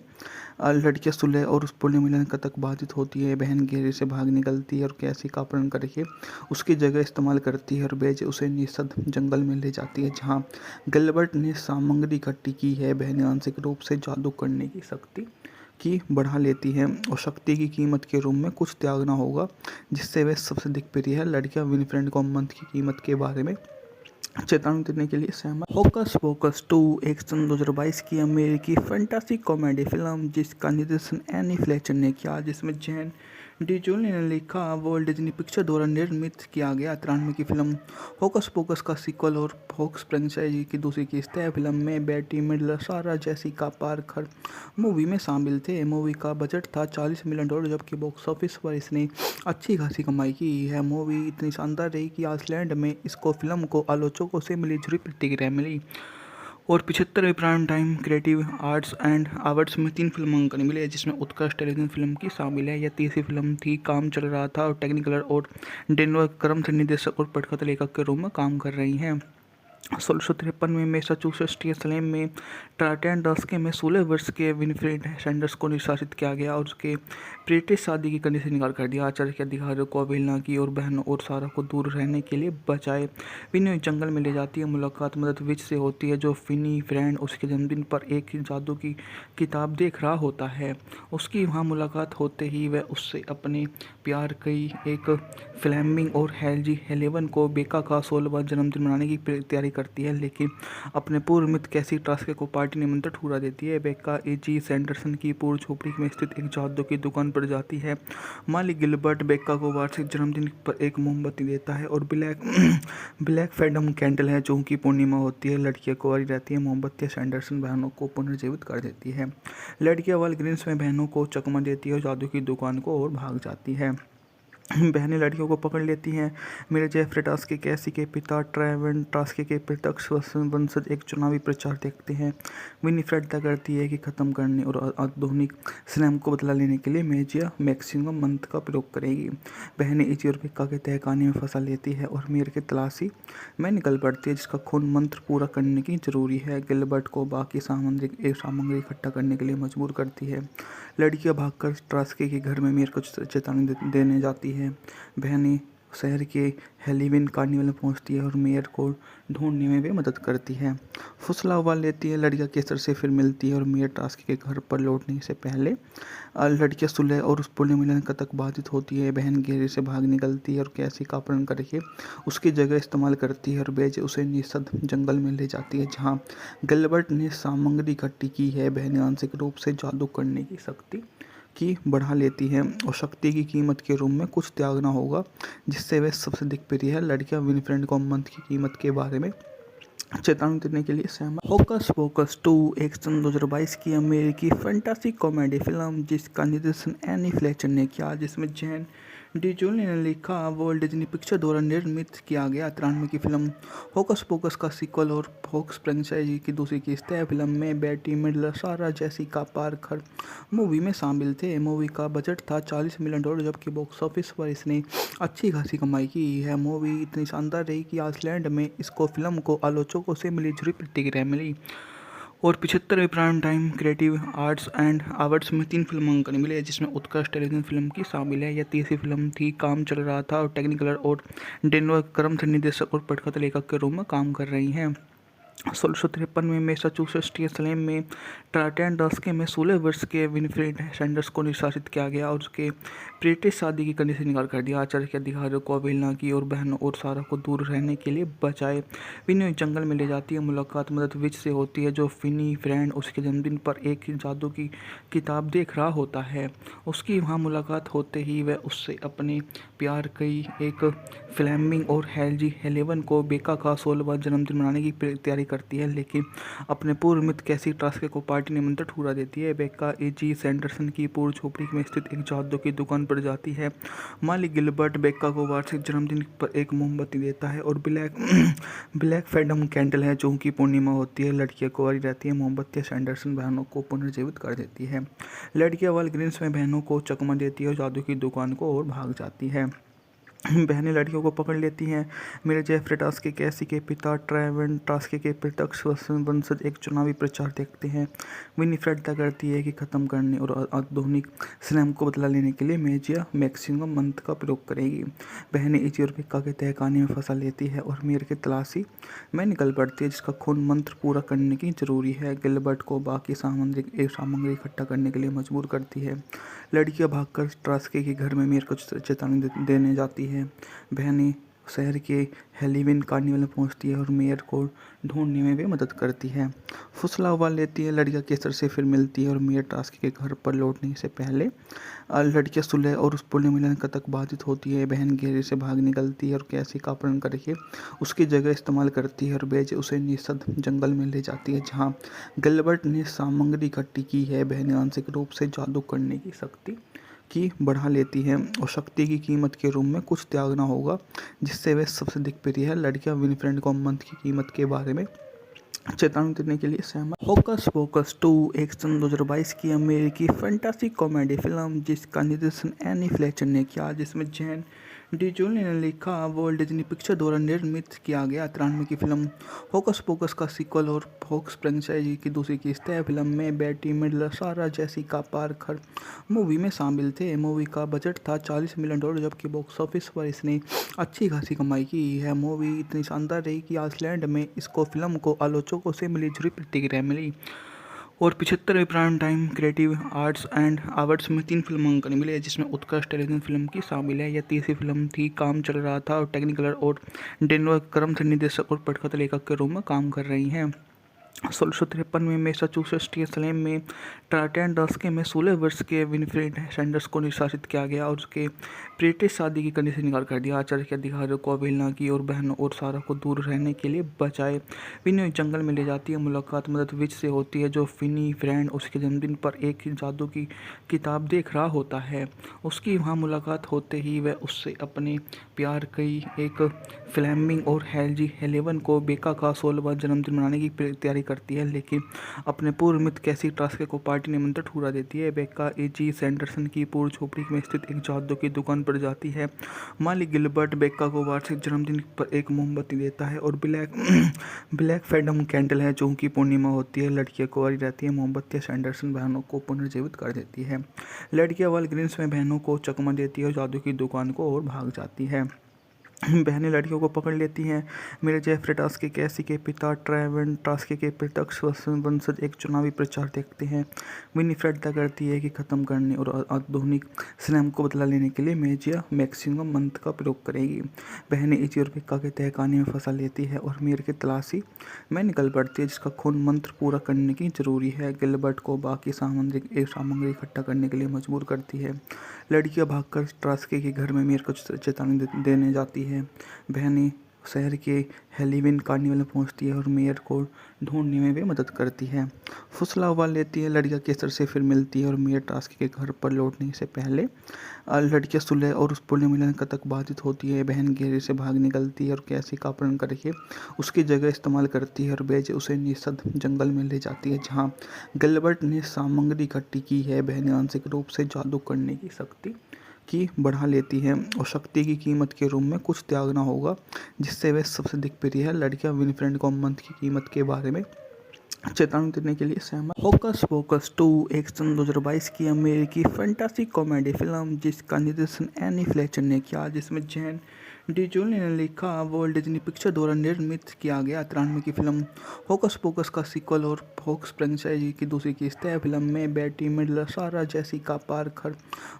A: लड़कियां सुलह और उस पुण्य मिलन तक बाधित होती है। बहन घेरे से भाग निकलती है और कैसी का अपहरण करके उसकी जगह इस्तेमाल करती है और बेज उसे निषद जंगल में ले जाती है, जहाँ गिलबर्ट ने सामग्री इकट्ठी की है। बहनें आंशिक रूप से जादू करने की शक्ति की बढ़ा लेती है और शक्ति की कीमत के रूप में कुछ त्यागना होगा, जिससे वे सबसे दिक्प्रिय है। लड़कियां विनफ्रेड को मंत्र की कीमत के बारे में चेतावनी देने के लिए सहमत। होकस पोकस 2 एक सन 2022 की अमेरिकी फैंटासी कॉमेडी फिल्म जिसका निर्देशन एनी फ्लेचर ने किया, जिसमें जैन डिजोली ने लिखा, वॉल्ट डिज्नी पिक्चर द्वारा निर्मित किया गया 93 की फिल्म होकस पोकस का सीक्वल और फोक्स फ्रेंचाइजी की दूसरी किस्त है। फिल्म में बेटी मिडलर, सारा जेसिका पार्कर मूवी में शामिल थे। मूवी का बजट था $40 मिलियन, जबकि बॉक्स ऑफिस पर इसने अच्छी खासी कमाई की है। मूवी इतनी शानदार रही कि आइसलैंड में इसको फिल्म को आलोचकों से मिली जुली प्रतिक्रिया मिली और 75वें prime time creative arts and awards में 3 फिल्मांकन मिले, जिसमें उत्कृष्ट टेलीविजन फिल्म की शामिल है। यह तीसरी फिल्म थी। काम चल रहा था और टेक्निकलर और डेनवर क्रम से निर्देशक और पटकथा लेखक के रूप में काम कर रही हैं। 1653 में मैसाचुसेट्स के सलेम में टार्टन दशके में 16 वर्ष के विनफ्रेड सैंडर्स को निष्कासित किया गया और उसके ब्रिटिश शादी की कंडीशन इनकार कर दिया। आचार्य के अधिकारियों को अवहेलना की और बहनों और सारा को दूर रहने के लिए बचाए। विनी जंगल में ले जाती है। मुलाकात मदद विच से होती है, जो फिनी फ्रेंड उसके जन्मदिन पर एक जादू की किताब देख रहा होता है। उसकी वहाँ मुलाकात होते ही वह उससे अपने प्यार की एक फ्लेमिंग और हेल्जी हेलेवन को बेका का 16वां जन्मदिन मनाने की तैयारी करती है, लेकिन अपने पूर्व मित्र कैसी ट्रास्के को पार्टी निमंत्रण ठुकरा देती है। बेका एजी सैंडरसन की पूर्व झोपड़ी में स्थित एक जादू की दुकान पर जाती है। मालिक गिलबर्ट बेका को वार्षिक जन्मदिन पर एक मोमबत्ती देता है और ब्लैक फैडम कैंडल है, जो की पूर्णिमा होती है। लड़कियां कुंवारी रहती है। मोमबत्ती सैंडरसन बहनों को पुनर्जीवित कर देती है। लड़कियां वालग्रीन्स में बहनों को चकमा देती है और जादू की दुकान को और भाग जाती है। बहनें लड़कियों को पकड़ लेती हैं। मेरे जेफरे टास्के कैसी के पिता ट्रेवन टास्के के प्रत्यक्ष वंशज एक चुनावी प्रचार देखते हैं। विनीफ्रेड तय करती है कि ख़त्म करने और आधुनिक स्लैम को बदला लेने के लिए मेजिया मैक्सिमम मंत्र का प्रयोग करेगी। बहनें इजी और पिक्का के तहखाने में फंसा लेती है और मेयर की तलाशी में निकल पड़ती है, जिसका खून मंत्र पूरा करने की जरूरी है। गिलबर्ट को बाकी सामग्री इकट्ठा करने के लिए मजबूर करती है। लड़कियां भागकर ट्रास्के के घर में मेयर को चेतावनी देने जाती है। बहनें शहर के हेलोवीन कार्निवल में पहुंचती है और मेयर को ढूंढने में भी मदद करती है। फुसला उबाल लेती है, लड़कियां केसर से फिर मिलती है और मेयर टास्क के घर पर लौटने से पहले लड़कियां सुलह और उस पुण्य मिलन का तक बाधित होती है। बहन घेरे से भाग निकलती है और कैसी का अपहरण करके उसकी जगह इस्तेमाल करती है और बेज उसे निषद जंगल में ले जाती है जहां गिलबर्ट ने सामग्री इकट्ठी की है। बहनें आंशिक रूप से जादू करने की शक्ति की बढ़ा लेती है और शक्ति की कीमत के रूप में कुछ त्यागना होगा जिससे वे सबसे दिग्प्रिय है। लड़कियां विनफ्रेंड को मंथ की कीमत के बारे में चेतावनी देने के लिए सहमत। होकस पोकस 2 एक सन 2022 की अमेरिकी फैंटासी कॉमेडी फिल्म जिसका निर्देशन एनी फ्लेचर ने किया, जिसमें जैन डिजोली ने लिखा, वर्ल्ड डिज्नी पिक्चर द्वारा निर्मित किया गया 93 की फिल्म होकस पोकस का सीक्वल और फोक्स फ्रेंचाइजी की दूसरी किस्त है। फिल्म में बेटी मिडलर, सारा जेसिका पार्कर मूवी में शामिल थे। मूवी का बजट था $40 मिलियन, जबकि बॉक्स ऑफिस पर इसने अच्छी खासी कमाई की है। मूवी इतनी शानदार रही कि आइसलैंड में इसको फिल्म को आलोचकों से मिली जुली प्रतिक्रिया मिली और 75वें prime time creative arts and awards में 3 फिल्मांकन मिले, जिसमें उत्कृष्ट टेलीविजन फिल्म की शामिल है। यह तीसरी फिल्म थी। काम चल रहा था और टेक्निकलर और डेनवर क्रम निर्देशक और पटकथा लेखक के रूप में काम कर रही हैं। 1653 में मैसाचुसेट्स के सलेम में टार्टन दशके में 16 वर्ष के विनफ्रेड सैंडर्स को निष्कासित किया गया और उसके ब्रिटिश शादी की कंडीशन इनकार कर दिया। आचार्य के अधिकारियों को अवहेलना की और बहनों और सारा को दूर रहने के लिए बचाए। विनी जंगल में ले जाती है। मुलाकात मदद विच से होती है, जो फिनी फ्रेंड उसके जन्मदिन पर एक जादू की किताब देख रहा होता है। उसकी वहाँ मुलाकात होते ही वह उससे अपने प्यार की एक फ्लेमिंग और हेल्जी हेलेवन को बेका का 16वां जन्मदिन मनाने की तैयारी करती है, लेकिन अपने पूर्व मित्र कैसी टास्के को पार्टी निमंत्रण ठुकरा देती है। बेका एजी सैंडरसन की पूर्व झोपड़ी में स्थित एक जादू की दुकान पर जाती है। मालिक गिलबर्ट बेका को वार्षिक जन्मदिन पर एक मोमबत्ती देता है और ब्लैक फैडम कैंडल है जो कि पूर्णिमा होती है। लड़कियां कुंवारी रहती है। मोमबत्ती सैंडरसन बहनों को पुनर्जीवित कर देती है। लड़कियां वालग्रीन्स में बहनों को चकमा देती है और जादू की दुकान को और भाग जाती है। बहनें लड़कियों को पकड़ लेती हैं। मेरे जेफरे टास्के कैसी के पिता ट्रेवन टास्के के प्रत्यक्ष वंशज एक चुनावी प्रचार देखते हैं। विनीफ्रेड तय करती है कि ख़त्म करने और आधुनिक स्लैम को बदला लेने के लिए मेजिया मैक्सिमम मंत्र का प्रयोग करेगी। बहनें इजी और बेका के तहखाने में फंसा लेती है और मेयर की तलाशी में निकल पड़ती है, जिसका खून मंत्र पूरा करने की जरूरी है। गिलबर्ट को बाकी सामग्री इकट्ठा करने के लिए मजबूर करती है। लड़कियां भागकर टास्के के घर में मेयर को चेतावनी देने जाती है। बहनें शहर के हेलोवीन कार्निवल में पहुंचती है और मेयर को ढूंढने में भी मदद करती है। फुसला उबाल लेती है, लड़कियां केसर से फिर मिलती है और मेयर टास्क के घर पर लौटने से पहले लड़कियां सुलह और उस पुण्य मिलन का तक बाधित होती है। बहन घेरे से भाग निकलती है और कैसी का अपहरण करके उसकी जगह इस्तेमाल करती है और बेज उसे निषद जंगल में ले जाती है जहाँ गिलबर्ट ने सामग्री इकट्ठी की है। बहनें आंशिक रूप से जादू करने की शक्ति की बढ़ा लेती है और शक्ति की कीमत के रूप में कुछ त्यागना होगा जिससे वे सबसे दिग्प्रिय है। लड़कियां विनफ्रेंड को मंथ की कीमत के बारे में चेतावनी देने के लिए सहमत। होकस पोकस 2 एक सन 2022 की अमेरिकी फैंटासी कॉमेडी फिल्म जिसका निर्देशन एनी फ्लेचर ने किया, जिसमें जैन डिजोली ने लिखा, वर्ल्ड डिज्नी पिक्चर द्वारा निर्मित किया गया 93 की फिल्म होकस पोकस का सीक्वल और फोक्स फ्रेंचाइजी की दूसरी किस्त है। फिल्म में बेटी मिडलर, सारा जेसिका पार्कर मूवी में शामिल थे। मूवी का बजट था $40 मिलियन, जबकि बॉक्स ऑफिस पर इसने अच्छी खासी कमाई की है। मूवी इतनी शानदार रही कि आइसलैंड में इसको फिल्म को आलोचकों से मिली जुली प्रतिक्रिया मिली और 75वें prime time creative arts and awards में 3 फिल्मांकन मिले, जिसमें उत्कृष्ट टेलीविजन फिल्म की शामिल है। यह तीसरी फिल्म थी। काम चल रहा था और टेक्निकलर और डेनवर क्रम निर्देशक और पटकथा लेखक के रूप में काम कर रही हैं। 1653 में मैसाचुसेट्स के सलेम में टार्टन दशके में 16 वर्ष के विनफ्रेड सैंडर्स को निष्कासित किया गया और उसके ब्रिटिश शादी की कंडीशन इनकार कर दिया। आचार्य के अधिकारियों को अवहेलना की और बहनों और सारा को दूर रहने के लिए बचाए। विनी जंगल में ले जाती है। मुलाकात मदद विच से होती है, जो फिनी फ्रेंड उसके जन्मदिन पर एक जादू की किताब देख रहा होता है। उसकी वहाँ मुलाकात होते ही वह उससे अपने प्यार की एक फ्लेमिंग और हेल्जी हेलेवन को बेका का 16वां जन्मदिन मनाने की तैयारी करती है, लेकिन अपने पूर्व मित्र कैसी टास्के को पार्टी निमंत्रण ठुकरा देती है। बेका एजी सैंडरसन की पूर्व झोपड़ी में स्थित एक जादू की दुकान पर जाती है। मालिक गिलबर्ट बेका को वार्षिक जन्मदिन पर एक मोमबत्ती देता है और ब्लैक फैडम कैंडल है जो कि पूर्णिमा होती है। लड़कियां कुंवारी रहती है। मोमबत्ती सैंडरसन बहनों को पुनर्जीवित कर देती है। लड़कियां वालग्रीन्स में बहनों को चकमा देती है और जादू की दुकान को और भाग जाती है। बहनें लड़कियों को पकड़ लेती हैं। मेरे जेफरे टास्के कैसी के पिता ट्रेवन टास्के के प्रत्यक्ष वंशज एक चुनावी प्रचार देखते हैं। विनीफ्रेड तय करती है कि ख़त्म करने और आधुनिक स्लैम को बदला लेने के लिए मेजिया मैक्सिमम मंत्र का प्रयोग करेगी। बहनें इजी और पिक्का के तहखाने में फंसा लेती है और मेयर की तलाशी में निकल पड़ती है, जिसका खून मंत्र पूरा करने की जरूरी है। गिलबर्ट को बाकी सामग्री इकट्ठा करने के लिए मजबूर करती है। लड़कियां भागकर टास्के के घर में मेयर को चेतावनी देने जाती है। बहनें शहर के हेलोवीन कार्निवल में पहुंचती है और मेयर को ढूंढने में भी मदद करती है। फुसला उबाल लेती है। लड़कियां केसर से फिर मिलती है और मेयर टास्क के घर पर लौटने से पहले लड़कियां सुलह और उस पुण्य मिलन तक बाधित होती है। बहन घेरे से भाग निकलती है और कैसी का अपहरण करके उसकी जगह इस्तेमाल करती है और बेज उसे निषद जंगल में ले जाती है, जहाँ गिलबर्ट ने सामग्री इकट्ठी की है। बहनें आंशिक रूप से जादू करने की शक्ति की बढ़ा लेती है और शक्ति की कीमत के रूप में कुछ त्यागना होगा, जिससे वे सबसे दिग्प्रिय है। लड़कियां विनीफ्रेड को मंत्र की कीमत के बारे में चेतावनी देने के लिए सहमत। होकस पोकस 2 एक सन 2022 की अमेरिकी फैंटासी कॉमेडी फिल्म जिसका निर्देशन एनी फ्लेचर ने किया, जिसमें जैन डिजोली ने लिखा, वर्ल्ड डिज्नी पिक्चर द्वारा निर्मित किया गया 93 की फिल्म होकस पोकस का सीक्वल और होक्स फ्रेंचाइजी की दूसरी किस्त है। फिल्म में बेटी मिडलर, सारा जेसिका पार्कर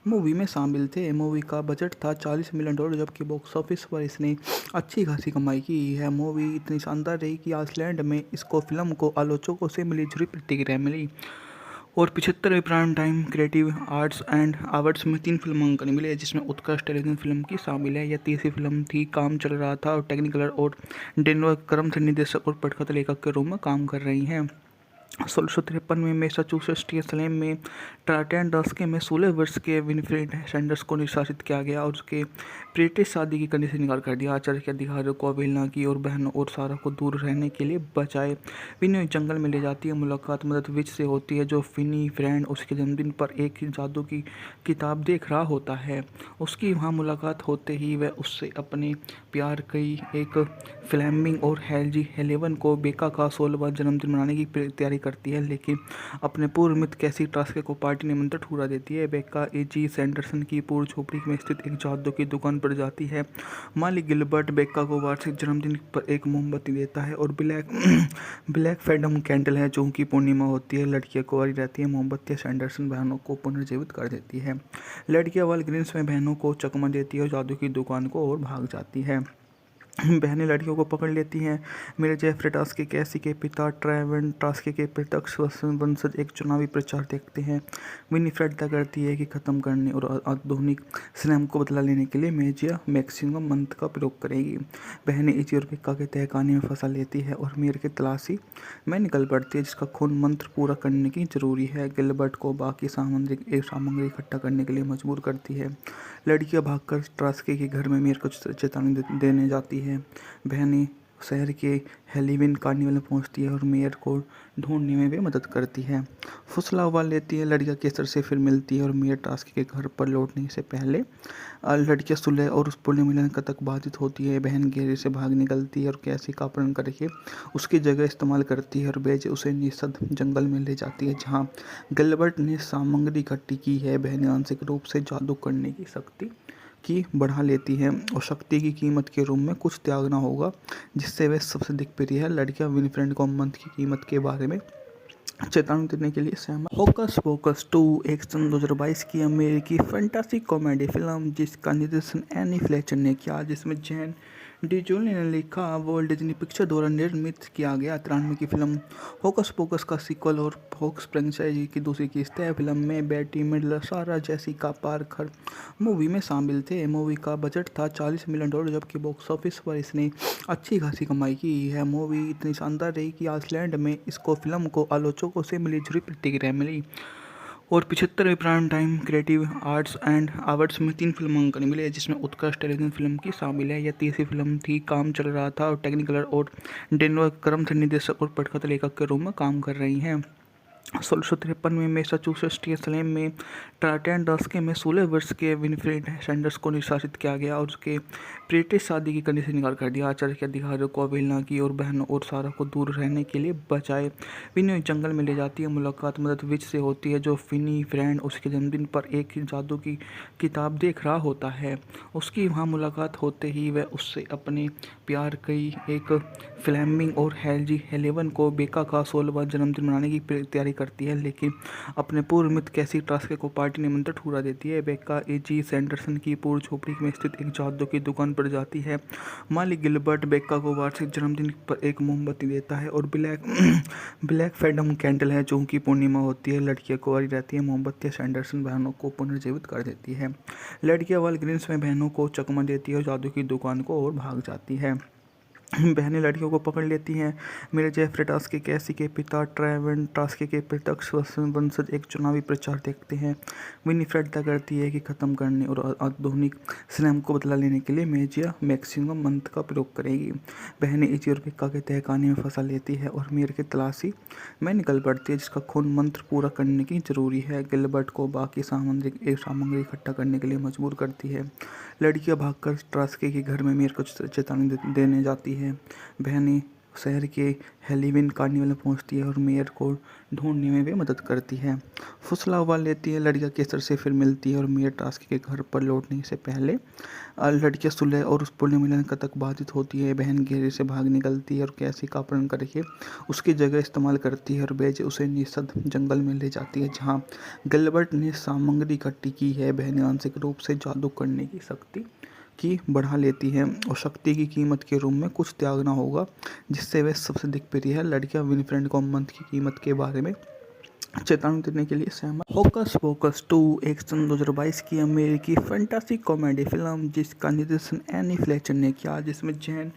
A: मूवी में शामिल थे। मूवी का बजट था $40 मिलियन, जबकि बॉक्स ऑफिस पर इसने अच्छी खासी कमाई की है। मूवी इतनी शानदार रही कि आइसलैंड में इसको फिल्म को आलोचकों से मिली जुली प्रतिक्रिया मिली और 75वें prime time creative arts and awards में 3 फिल्मांकन मिले, जिसमें उत्कृष्ट टेलीविजन फिल्म की शामिल है। यह तीसरी फिल्म थी। काम चल रहा था और टेक्निकल और डेनवर क्रम से निर्देशक और पटकथा लेखक के रूप में काम कर रही हैं। 1653 में मैसाचुसेट्स के सलेम में टार्टेन दशके में 16 वर्ष के विनीफ्रेड सैंडर्स को निष्कासित किया गया और उसके ब्रिटिश शादी की कंडीशन से इनकार कर दिया। आचार्य के अधिकारियों को अवहेलना की और बहनों और सारा को दूर रहने के लिए बचाए। विनी जंगल में ले जाती है। मुलाकात मदद विच से होती है, जो विनीफ्रेड उसके जन्मदिन पर एक जादू की किताब देख रहा होता है। उसकी वहाँ मुलाकात होते ही वह उससे अपने प्यार की एक फ्लेमिंग और हेल्जी हेलेवन को बेका का 16वां जन्मदिन मनाने की तैयारी करती है, लेकिन अपने पूर्व मित्र कैसी टास्के को पार्टी निमंत्रण ठुकरा देती है। बेका एजी सैंडरसन की पूर्व झोपड़ी में स्थित एक जादू की दुकान पर जाती है। मालिक गिलबर्ट बेका को वार्षिक जन्मदिन पर एक मोमबत्ती देता है और ब्लैक फैडम कैंडल है, जो की पूर्णिमा होती है। लड़कियां कुंवारी रहती है। मोमबत्तियां सैंडरसन बहनों को पुनर्जीवित कर देती है। लड़कियां वालग्रीन्स में बहनों को चकमा देती है और जादू की दुकान को और भाग जाती है। बहनें लड़कियों को पकड़ लेती हैं। मेरे जेफरे टास्के कैसी के पिता ट्रेवन टास्के के प्रत्यक्ष वंशज एक चुनावी प्रचार देखते हैं। विनीफ्रेड तय करती है कि ख़त्म करने और आधुनिक स्लैम को बदला लेने के लिए मेजिया मैक्सिमम मंत्र का प्रयोग करेगी। बहनें इजी और पिक्का के तहखाने में फंसा लेती है और मेयर की तलाशी में निकल पड़ती है, जिसका खून मंत्र पूरा करने की जरूरी है। गिलबर्ट को बाकी सामग्री इकट्ठा करने के लिए मजबूर करती है। लड़कियां भागकर टास्के के घर में मेयर को चेतावनी देने जाती है। बहनें शहर के हेलोवीन कार्निवल में पहुंचती है और मेयर को ढूंढने में भी मदद करती है। फुसला उबाल लेती है। लड़कियां केसर से फिर मिलती है और मेयर टास्के के घर पर लौटने से पहले लड़कियां सुलह और उस पुण्य मिलन तक बाधित होती है। बहन घेरे से भाग निकलती है और कैसी का अपहरण करके उसकी जगह इस्तेमाल करती है और बेज उसे निषद जंगल में ले जाती है, जहाँ गिलबर्ट ने सामग्री इकट्ठी की है। बहनें आंशिक रूप से जादू करने की शक्ति की बढ़ा लेती है और शक्ति की कीमत के रूप में कुछ त्यागना होगा, जिससे वे सबसे दिग्प्रिय है। लड़कियां विनीफ्रेड को मंत्र की कीमत के बारे में चेतावनी देने के लिए सहमत। होकस पोकस 2 एक सन 2022 की अमेरिकी फैंटासी कॉमेडी फिल्म जिसका निर्देशन एनी फ्लेचर ने किया, जिसमें जैन डिजोली ने लिखा, वर्ल्ड डिज्नी पिक्चर द्वारा निर्मित किया गया 93 की फिल्म होकस पोकस का सीक्वल और होक्स फ्रेंचाइजी की दूसरी किस्त है। फिल्म में बेटी मिडलर, सारा जेसिका पार्कर मूवी में शामिल थे। मूवी का बजट था $40 मिलियन, जबकि बॉक्स ऑफिस पर इसने अच्छी खासी कमाई की है। मूवी इतनी शानदार रही कि आइसलैंड में इसको फिल्म को आलोचकों से मिली जुली प्रतिक्रिया मिली और 75वें prime time creative arts and awards में 3 फिल्मांकन मिले, जिसमें उत्कृष्ट टेलीविजन फिल्म की शामिल है। यह तीसरी फिल्म थी। काम चल रहा था और टेक्निकल और डेनवर क्रम से निर्देशक और पटकथा लेखक के रूप में काम कर रही हैं। 1653 में मैसाचुसेट्स स्लेम में ट्राटन डस्के में 16 वर्ष के विनफ्रेड सैंडर्स को निष्कासित किया गया और उसके ब्रिटिश शादी की कंडीशन इनकार कर दिया। आचार्य के अधिकारियों को अवहेलना की और बहनों और सारा को दूर रहने के लिए बचाए। विनी जंगल में ले जाती है। मुलाकात मदद विच से होती है जो फिनी फ्रेंड उसके जन्मदिन पर एक जादू की किताब देख रहा होता है। उसकी वहाँ मुलाकात होते ही वह उससे अपने प्यार की एक फ्लेमिंग और हेल्जी हेलेवन को बेका का 16वां जन्मदिन मनाने की तैयारी करती है, लेकिन अपने पूर्व मित्र कैसी ट्रास्के को पार्टी निमंत्रण ठुकरा देती है। बेका एजी सैंडरसन की पूर्व झोपड़ी में स्थित एक जादू की दुकान पर जाती है। मालिक गिलबर्ट बेका को वार्षिक जन्मदिन पर एक मोमबत्ती देता है और ब्लैक फैडम कैंडल है जो उनकी पूर्णिमा होती है। लड़कियां कुंवारी रहती है। मोमबत्तियां सैंडरसन बहनों को पुनर्जीवित कर देती है। लड़कियां वालग्रीन्स में बहनों को चकमा देती है और जादू की दुकान को और भाग जाती है। बहनें लड़कियों को पकड़ लेती हैं। मेरे जेफरे टास्के कैसी के पिता ट्रेवन टास्के के प्रत्यक्ष वंशज एक चुनावी प्रचार देखते हैं। विनीफ्रेड तय करती है कि ख़त्म करने और आधुनिक स्लैम को बदला लेने के लिए मेजिया मैक्सिमम मंत्र का प्रयोग करेगी। बहनें इजी और पिक्का के तहखाने में फंसा लेती है और मेयर की तलाशी में निकल पड़ती है जिसका खून मंत्र पूरा करने की जरूरी है। गिलबर्ट को बाकी सामग्री इकट्ठा करने के लिए मजबूर करती है। लड़कियां भागकर ट्रास्के के घर में मेयर को चेतावनी देने जाती है। बहनें शहर के हेलोवीन कार्निवल में पहुंचती है और मेयर को ढूंढने में भी मदद करती है। फुसला उबाल लेती है। लड़कियां केसर से फिर मिलती है और मेयर टास्क के घर पर लौटने से पहले लड़कियां सुलह और उस पुण्य मिलन तक बाधित होती है। बहन घेरे से भाग निकलती है और कैसी का अपहरण करके उसकी जगह इस्तेमाल करती है और बेज उसे निषद जंगल में ले जाती है जहाँ गिलबर्ट ने सामग्री इकट्ठी की है। बहनें आंशिक रूप से जादू करने की शक्ति की बढ़ा लेती है और शक्ति की कीमत के रूप में कुछ त्यागना होगा जिससे वह सबसे दिखप्रिय है। लड़कियां विनफ्रेड को मंत्र की कीमत के बारे में चेतावनी देने के लिए सहमत। होकस पोकस 2 एक सन 2022 की अमेरिकी फैंटासी कॉमेडी फिल्म जिसका निर्देशन एनी फ्लेचर ने किया, जिसमें जैन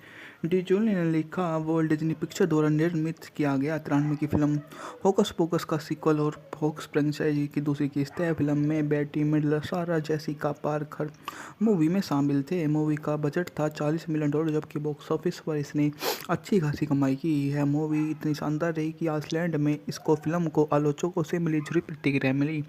A: डिजोली ने लिखा, वर्ल्ड डिज्नी पिक्चर द्वारा निर्मित किया गया। 93 की फिल्म होकस पोकस का सीक्वल और फोक्स फ्रेंचाइजी की दूसरी किस्त है। फिल्म में बेटी मिडलर, सारा जेसिका पार्कर मूवी में शामिल थे। मूवी का बजट था $40 मिलियन जबकि बॉक्स ऑफिस पर इसने अच्छी खासी कमाई की है। मूवी इतनी शानदार रही कि आइसलैंड में इसको फिल्म को आलोचकों से मिली जुली प्रतिक्रिया मिली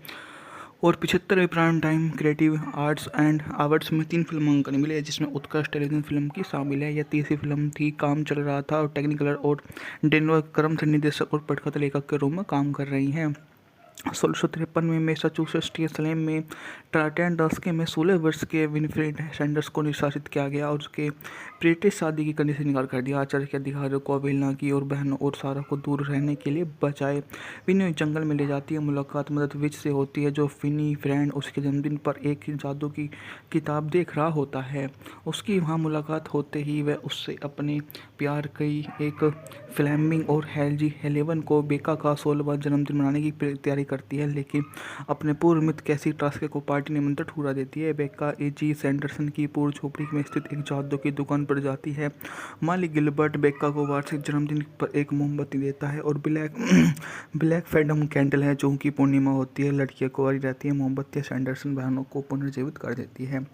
A: और 75वें prime time creative arts and awards में 3 फिल्मांकन मिले जिसमें उत्कृष्ट टेलीविजन फिल्म की शामिल है। यह तीसरी फिल्म थी। काम चल रहा था और टेक्निकल और डेनवर क्रम से निर्देशक और पटकथा लेखक के रूप में काम कर रही हैं। 1653 में मैसाचुसेट्स स्लेम में ट्राटन डस्के में 16 वर्ष के विनफ्रेड सैंडर्स को निष्कासित किया गया और उसके ब्रिटिश शादी की कंडीशन इनकार कर दिया। आचार्य के अधिकारियों को अवहेलना की और बहनों और सारा को दूर रहने के लिए बचाए। विनी जंगल में ले जाती है। मुलाकात मदद विच से होती है जो फिनी फ्रेंड उसके जन्मदिन पर एक जादू की किताब देख रहा होता है। उसकी वहाँ मुलाकात होते ही वह उससे अपने प्यार की एक फ्लेमिंग और हेल्जी हेलेवन को बेका का 16वां जन्मदिन मनाने की तैयारी करती है, लेकिन अपने पूर्व मित्र कैसी ट्रास्के को पार्टी निमंत्रण ठुकरा देती है। बेका एजी सैंडरसन की पूर्व झोपड़ी में स्थित एक जादू की दुकान पर जाती है। मालिक गिलबर्ट बेका को वार्षिक जन्मदिन पर एक मोमबत्ती देता है और ब्लैक फैडम कैंडल है जो उनकी पूर्णिमा होती है। लड़कियां कुंवारी रहती है। मोमबत्तियां सैंडरसन बहनों को पुनर्जीवित कर देती है।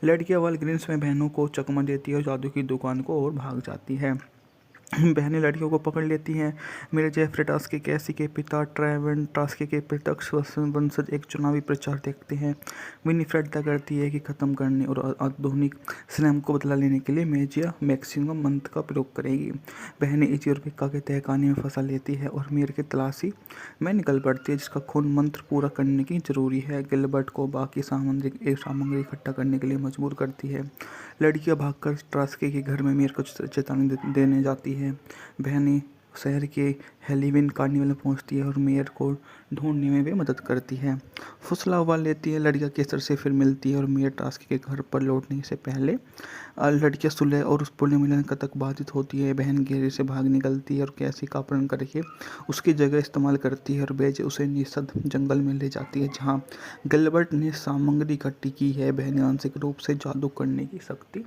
A: लड़कियां वालग्रीन्स में बहनों को चकमा देती है और जादू की दुकान को और भाग जाती है। बहनें लड़कियों को पकड़ लेती हैं। मेरे जेफरे टास्के कैसी के पिता ट्रेवन टास्के के प्रत्यक्ष वंशज एक चुनावी प्रचार देखते हैं। विनीफ्रेड तय करती है कि ख़त्म करने और आधुनिक स्लैम को बदला लेने के लिए मेजिया मैक्सिमम मंत्र का प्रयोग करेगी। बहनें इजी और पिक्का के तहखाने में फंसा लेती है और मेयर की तलाशी में निकल पड़ती है जिसका खून मंत्र पूरा करने की जरूरी है। गिलबर्ट को बाकी सामग्री इकट्ठा करने के लिए मजबूर करती है। लड़कियां भागकर ट्रास्के के घर में मेयर को चेतावनी देने जाती है। बहनें शहर के हेलोवीन कार्निवल में पहुंचती है और मेयर को ढूंढने में भी मदद करती है। फुसला उबाल लेती है। लड़कियां केसर से फिर मिलती है और मेयर टास्क के घर पर लौटने से पहले लड़कियां सुलह और उस पुण्य मिलन तक बाधित होती है। बहन घेरे से भाग निकलती है और कैसी का अपहरण करके उसकी जगह इस्तेमाल करती है और बेज उसे निषद जंगल में ले जाती है जहाँ गिलबर्ट ने सामग्री इकट्ठी की है। बहनें आंशिक रूप से जादू करने की शक्ति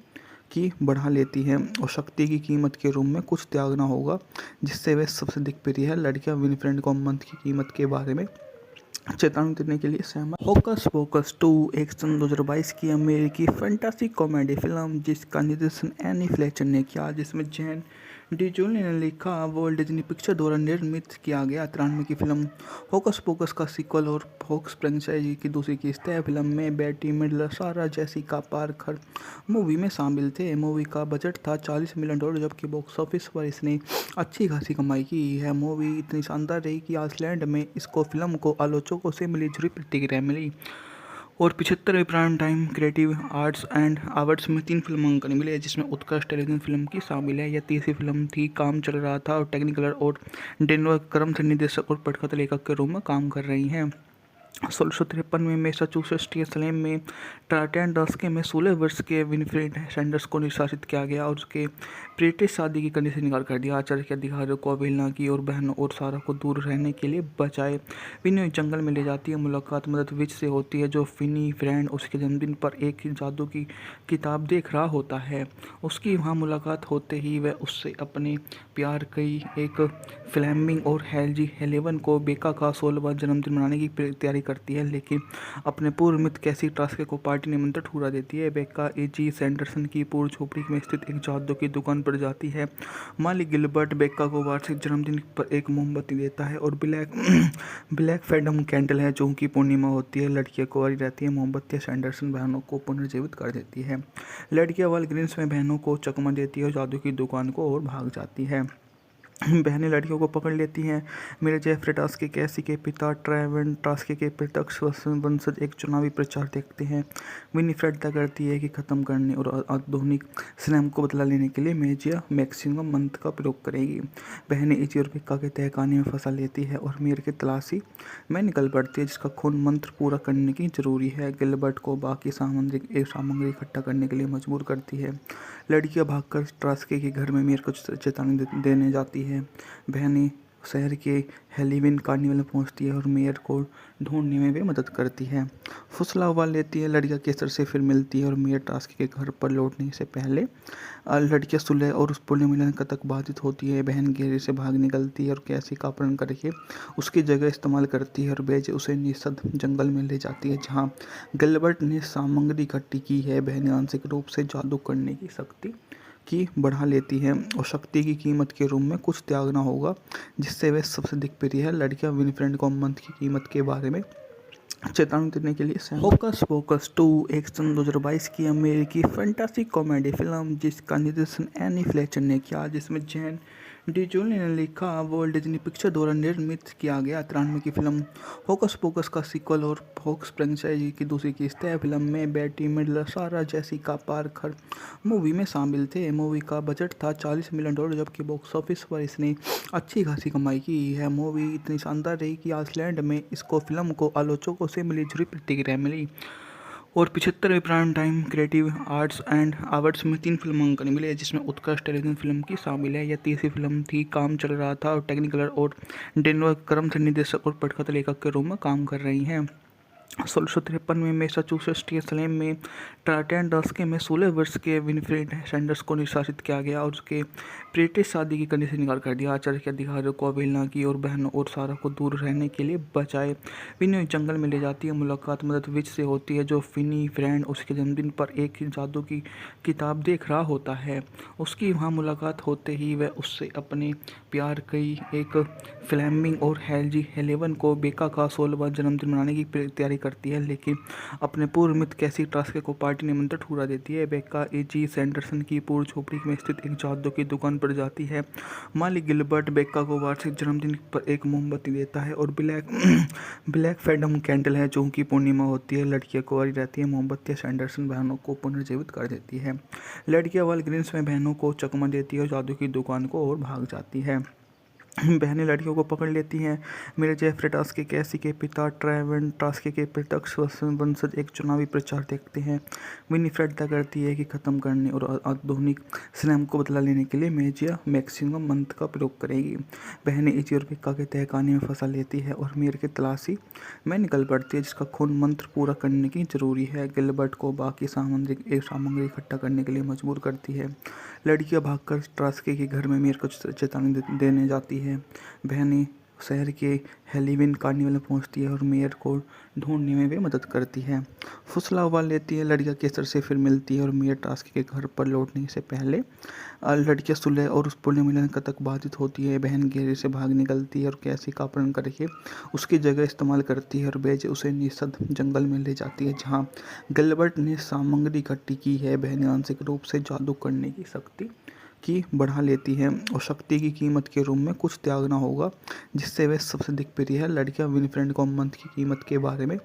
A: की बढ़ा लेती है और शक्ति की कीमत के रूप में कुछ त्यागना होगा जिससे वह सबसे दिखप्रिय है। लड़कियां विनफ्रेड को मंत्र की कीमत के बारे में चेतावनी देने के लिए सहमत। होकस पोकस 2 एक सन 2022 की अमेरिकी फैंटासी कॉमेडी फिल्म जिसका निर्देशन एनी फ्लेचर ने किया, जिसमें जैन डिजोली ने लिखा, वॉल्ट डिज्नी पिक्चर द्वारा निर्मित किया गया 93 की फिल्म होकस पोकस का सीक्वल और फोक्स फ्रेंचाइजी की दूसरी किस्त है। फिल्म में बेटी मिडलर, सारा जेसिका पार्कर मूवी में शामिल थे। मूवी का बजट था $40 मिलियन, जबकि बॉक्स ऑफिस पर इसने अच्छी खासी कमाई की है। मूवी इतनी शानदार रही कि आइसलैंड में इसको फिल्म को आलोचकों से मिली जुली प्रतिक्रिया मिली और 75वें prime time creative arts and awards में 3 फिल्मांकन मिले, जिसमें उत्कृष्ट टेलीविजन फिल्म की शामिल है। यह तीसरी फिल्म थी। काम चल रहा था और टेक्निकलर और डेनवर क्रम से निर्देशक और पटकथा लेखक के रूप में काम कर रही हैं। 1653 में मैसाचुसेट्स के सलेम में टार्टन दशके में 16 वर्ष के विनफ्रेड सैंडर्स को निष्कासित किया गया और उसके ब्रिटिश शादी की करने से इनकार कर दिया। आचार्य के अधिकारियों को अवहेलना की और बहनों और सारा को दूर रहने के लिए बचाए। विनी जंगल में ले जाती है। मुलाकात मदद विच से होती है, जो फिनी फ्रेंड उसके जन्मदिन पर एक जादू की किताब देख रहा होता है। उसकी वहाँ मुलाकात होते ही वह उससे अपने प्यार की एक फ्लेमिंग और हेल्जी हेलेवन को बेका का 16वां जन्मदिन मनाने की तैयारी करती है, लेकिन अपने पूर्व मित्र कैसी टास्के को पार्टी निमंत्रण ठुकरा देती है। बेका एजी सैंडरसन की पूर्व झोपड़ी में स्थित एक जादू की दुकान पर जाती है। मालिक गिलबर्ट बेका को वार्षिक जन्मदिन पर एक मोमबत्ती देता है और ब्लैक फैडम कैंडल है, जो की पूर्णिमा होती है। लड़कियां कुंवारी रहती है। मोमबत्तियां सैंडरसन बहनों को पुनर्जीवित कर देती है। लड़कियां वालग्रीन्स में बहनों को चकमा देती है और जादू की दुकान को और भाग जाती है। बहनें लड़कियों को पकड़ लेती हैं। मेरे जेफरे टास्के कैसी के पिता ट्रेवेन टास्के के प्रत्यक्ष वंशज एक चुनावी प्रचार देखते हैं। विनीफ्रेड तय करती है कि ख़त्म करने और आधुनिक स्लैम को बदला लेने के लिए मेजिया मैक्सिमम मंत्र का प्रयोग करेगी। बहनें इजी और पिक्का के तहखाने में फंसा लेती है और मेयर की तलाशी में निकल पड़ती है, जिसका खून मंत्र पूरा करने की जरूरी है। गिलबर्ट को बाकी सामग्री इकट्ठा करने के लिए मजबूर करती है। लड़कियां भागकर टास्के के घर में मेयर को चेतावनी देने जाती है। बहनें शहर के हेलोवीन कार्निवल में पहुंचती है और मेयर को ढूंढने में भी मदद करती है। फुसला उबाल लेती है। लड़कियां केसर से फिर मिलती है और मेयर टास्क के घर पर लौटने से पहले लड़कियां सुलह और उस पुण्य मिलन तक बाधित होती है। बहन घेरे से भाग निकलती है और कैसी का अपहरण करके उसकी जगह इस्तेमाल करती है और बेज उसे निषद जंगल में ले जाती है, जहाँ गिलबर्ट ने सामग्री इकट्ठी की है। बहनें आंशिक रूप से जादू करने की शक्ति की बढ़ा लेती है और शक्ति की कीमत के रूप में कुछ त्यागना होगा, जिससे वे सबसे दिक्प्रिय है। लड़कियां विनफ्रेड को मंत्र की कीमत के बारे में चेतावनी देने के लिए होकस पोकस 2 एक सन 2022 की अमेरिकी फैंटासी कॉमेडी फिल्म जिसका निर्देशन एनी फ्लेचर ने किया, जिसमें जैन डिजोली ने लिखा, वॉल्ट डिज्नी पिक्चर द्वारा निर्मित किया गया 93 की फिल्म होकस पोकस का सीक्वल और फोक्स फ्रेंचाइजी की दूसरी किस्त है। फिल्म में बेटी मिडलर, सारा जेसिका पार्कर मूवी में शामिल थे। मूवी का बजट था $40 मिलियन, जबकि बॉक्स ऑफिस पर इसने अच्छी खासी कमाई की है। मूवी इतनी शानदार रही कि आइसलैंड में इसको फिल्म को आलोचकों से मिली जुली प्रतिक्रिया मिली और 75वें prime time creative arts and awards में 3 फिल्मांकन मिले, जिसमें उत्कृष्ट टेलीविजन फिल्म की शामिल है। यह तीसरी फिल्म थी। काम चल रहा था और टेक्निकलर और डेनवर क्रम से निर्देशक और पटकथा लेखक के रूप में काम कर रही हैं। 1653 में मैसाचुसेट्स के सलेम में टार्टन दशके में 16 वर्ष के विनफ्रेड सैंडर्स को निष्कासित किया गया और उसके ब्रिटिश शादी की करने से इनकार कर दिया। आचार्य के अधिकारियों को अवहेलना की और बहनों और सारा को दूर रहने के लिए बचाए। विनी जंगल में ले जाती है। मुलाकात मदद विच से होती है, जो फिनी फ्रेंड उसके जन्मदिन पर एक जादू की किताब देख रहा होता है। उसकी वहाँ मुलाकात होते ही वह उससे अपने प्यार की एक फ्लेमिंग और हेल्जी हेलेवन को बेका का 16वां जन्मदिन मनाने की तैयारी करती है, लेकिन अपने पूर्व मित्र कैसी टास्के को पार्टी निमंत्रण ठुकरा देती है। बेका एजी सैंडरसन की पूर्व झोपड़ी में स्थित एक जादू की दुकान पर जाती है। मालिक गिलबर्ट बेका को वार्षिक जन्मदिन पर एक मोमबत्ती देता है और ब्लैक फैडम कैंडल है, जो की पूर्णिमा होती है। लड़कियां कुंवारी रहती है। मोमबत्तियां सैंडरसन बहनों को पुनर्जीवित कर देती है। लड़कियां वालग्रीन्स में बहनों को चकमा देती है और जादू की दुकान को और भाग जाती है। बहनें लड़कियों को पकड़ लेती हैं। मेरे जेफरे टास्के कैसी के पिता ट्रेवेन टास्के के प्रत्यक्ष वंशज एक चुनावी प्रचार देखते हैं। विनीफ्रेड तय करती है कि ख़त्म करने और आधुनिक स्लैम को बदला लेने के लिए मेजिया मैक्सिमम मंत्र का प्रयोग करेगी। बहनें इजी और पिक्का के तहखाने में फंसा लेती है और मेयर की तलाशी में निकल पड़ती है, जिसका खून मंत्र पूरा करने की जरूरी है। गिलबर्ट को बाकी सामग्री इकट्ठा करने के लिए मजबूर करती है। लड़कियां भागकर टास्के के घर में मेयर को चेतावनी देने जाती है। बहनें शहर के हेलोवीन कार्निवल में पहुंचती है और मेयर को ढूंढने में भी मदद करती है। फुसला उबाल लेती है, लड़कियां केसर से फिर मिलती है और मेयर टास्क के घर पर लौटने से पहले लड़कियां सुलह और उस पुण्य मिलन का तक बाधित होती है। बहन घेरे से भाग निकलती है और कैसी का अपहरण करके उसकी जगह इस्तेमाल करती है और बेज उसे निषद जंगल में ले जाती है जहाँ गिलबर्ट ने सामग्री इकट्ठी की है। बहनें आंशिक रूप से जादू करने की शक्ति की बढ़ा लेती है और शक्ति की कीमत के रूप में कुछ त्यागना होगा जिससे वे सबसे दिखप्रिय है। लड़कियां विनफ्रेंड को मंत्र की कीमत के बारे में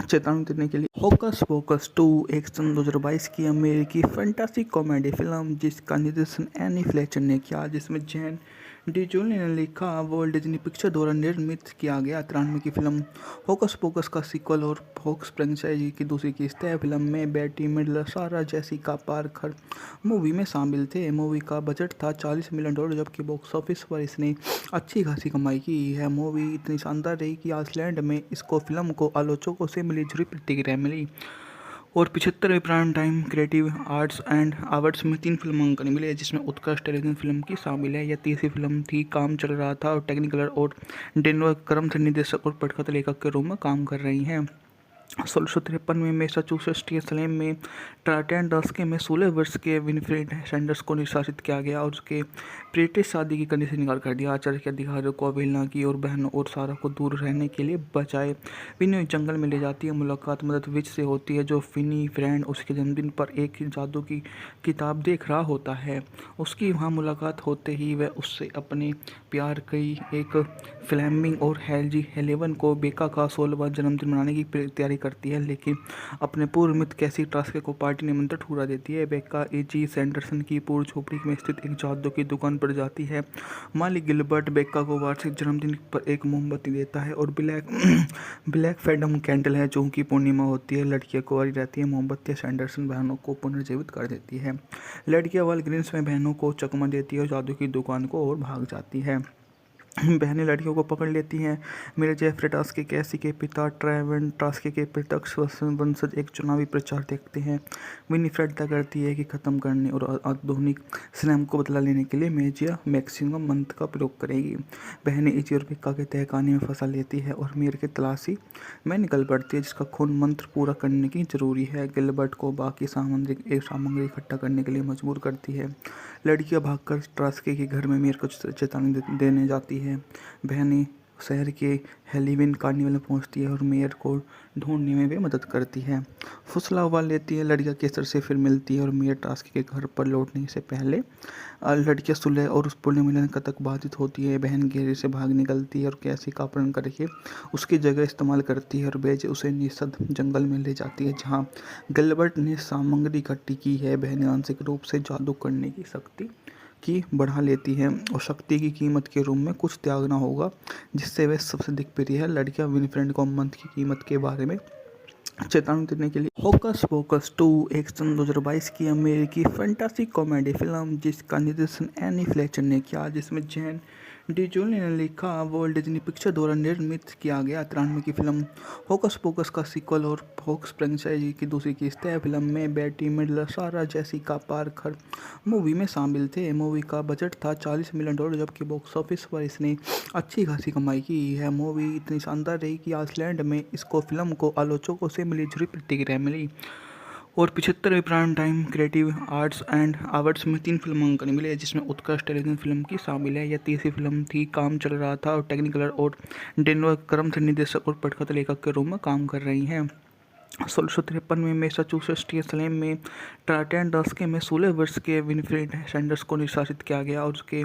A: चेतावनी देने के लिए होकस पोकस 2 एक सन 2022 की अमेरिकी फैंटासी कॉमेडी फिल्म जिसका निर्देशन एनी फ्लेचर ने किया, जिसमें जैन डिजोली ने लिखा, वर्ल्ड डिज्नी पिक्चर द्वारा निर्मित किया गया 93 की फिल्म होकस पोकस का सीक्वल और होक्स फ्रेंचाइजी की दूसरी किस्त है। फिल्म में बेटी मिडलर, सारा जेसिका पार्कर मूवी में शामिल थे। मूवी का बजट था $40 मिलियन, जबकि बॉक्स ऑफिस पर इसने अच्छी खासी कमाई की है। मूवी इतनी शानदार रही कि आइसलैंड में इसको फिल्म को आलोचकों से मिली जुली प्रतिक्रिया मिली और 75वें prime time creative arts and awards में 3 फिल्मांकन मिले, जिसमें उत्कृष्ट टेलीविजन फिल्म की शामिल है। यह तीसरी फिल्म थी, काम चल रहा था और टेक्निकलर और डेनवर क्रम से निर्देशक और पटकथा लेखक के रूप में काम कर रही हैं। 1653 में मैसाचुसेट्स के सलेम में टार्टन दशके में 16 वर्ष के विनफ्रेड सैंडर्स को निष्कासित किया गया और उसके प्रीति शादी की करने से इनकार कर दिया। आचार्य के अधिकारियों को अवहेलना की और बहनों और सारा को दूर रहने के लिए बचाए। फिनी जंगल में ले जाती है। मुलाकात मदद विच से होती है, जो फिनी फ्रेंड उसके जन्मदिन पर एक जादू की किताब देख रहा होता है। उसकी वहाँ मुलाकात होते ही वह उससे अपने प्यार की एक फ्लेमिंग और हेल्जी हेलेवन को बेका का 16वां जन्मदिन मनाने की तैयारी करती है, लेकिन अपने पूर्व मित्र कैसी टास्के को पार्टी निमंत्रण ठुकरा देती है। बेका एजी सैंडरसन की पूर्व झोपड़ी में स्थित एक जादू की दुकान पर जाती है। मालिक गिलबर्ट बेका को वार्षिक जन्मदिन पर एक मोमबत्ती देता है और ब्लैक फैडम कैंडल है जो कि पूर्णिमा होती है। लड़कियां कुंवारी रहती है। मोमबत्ती सैंडरसन बहनों को पुनर्जीवित कर देती है। लड़कियां वालग्रीन्स में बहनों को चकमा देती है और जादू की दुकान को और भाग जाती है। बहनें लड़कियों को पकड़ लेती हैं। मेरे जेफरे टास्के कैसी के पिता ट्रेवन टास्के के प्रत्यक्ष वंशज एक चुनावी प्रचार देखते हैं। विनीफ्रेड तय करती है कि ख़त्म करने और आधुनिक स्लैम को बदला लेने के लिए मेजिया मैक्सिमम मंत्र का प्रयोग करेगी। बहनें इजी और पिक्का के तहखाने में फंसा लेती है और मेयर की तलाशी में निकल पड़ती है, जिसका खून मंत्र पूरा करने की जरूरी है। गिलबर्ट को बाकी सामग्री इकट्ठा करने के लिए मजबूर करती है। लड़कियां भागकर टास्के के घर में मेयर को चेतावनी देने जाती है। बहनें शहर के हेलोवीन कार्निवल में पहुंचती है और मेयर को ढूंढने में भी मदद करती है। फुसला उबाल लेती है, लड़कियां केसर से फिर मिलती है और मेयर टास्क के घर पर लौटने से पहले लड़कियां सुलह और उस पुण्य मिलन का तक बाधित होती है। बहन घेरे से भाग निकलती है और कैसी का अपहरण करके उसकी जगह इस्तेमाल करती है और बेज उसे निषद जंगल में ले जाती है जहाँ गिलबर्ट ने सामग्री इकट्ठी की है। बहनें आंशिक रूप से जादू करने की शक्ति की बढ़ा लेती है और शक्ति की कीमत के रूप में कुछ त्यागना होगा जिससे वे सबसे दिखप्रिय है। लड़कियां विनफ्रेंड को मंत्र की कीमत के बारे में चेतावनी देने के लिए होकस पोकस 2 एक सन 2022 की अमेरिकी फैंटासी कॉमेडी फिल्म जिसका निर्देशन एनी फ्लेचर ने किया, जिसमें जैन डिजोली ने लिखा, वर्ल्ड डिज्नी पिक्चर द्वारा निर्मित किया गया 93 की फिल्म होकस पोकस का सीक्वल और होक्स फ्रेंचाइजी की दूसरी किस्त है। फिल्म में बेटी मिडलर, सारा जेसिका पार्कर मूवी में शामिल थे। मूवी का बजट था $40 मिलियन, जबकि बॉक्स ऑफिस पर इसने अच्छी खासी कमाई की है। मूवी इतनी शानदार रही कि आइसलैंड में इसको फिल्म को आलोचकों से मिली जुली प्रतिक्रिया मिली और 75वें prime time creative arts and awards में 3 फिल्मांकन मिले, जिसमें उत्कृष्ट टेलीविजन फिल्म की शामिल है। यह तीसरी फिल्म थी, काम चल रहा था और टेक्निकलर और डेनवर क्रम से निर्देशक और पटकथा लेखक के रूप में काम कर रही हैं। 1653 में मैसाचुसेट्स के सलेम में टार्टन दशके में 16 वर्ष के विनफ्रेड सैंडर्स को निष्कासित किया गया और उसके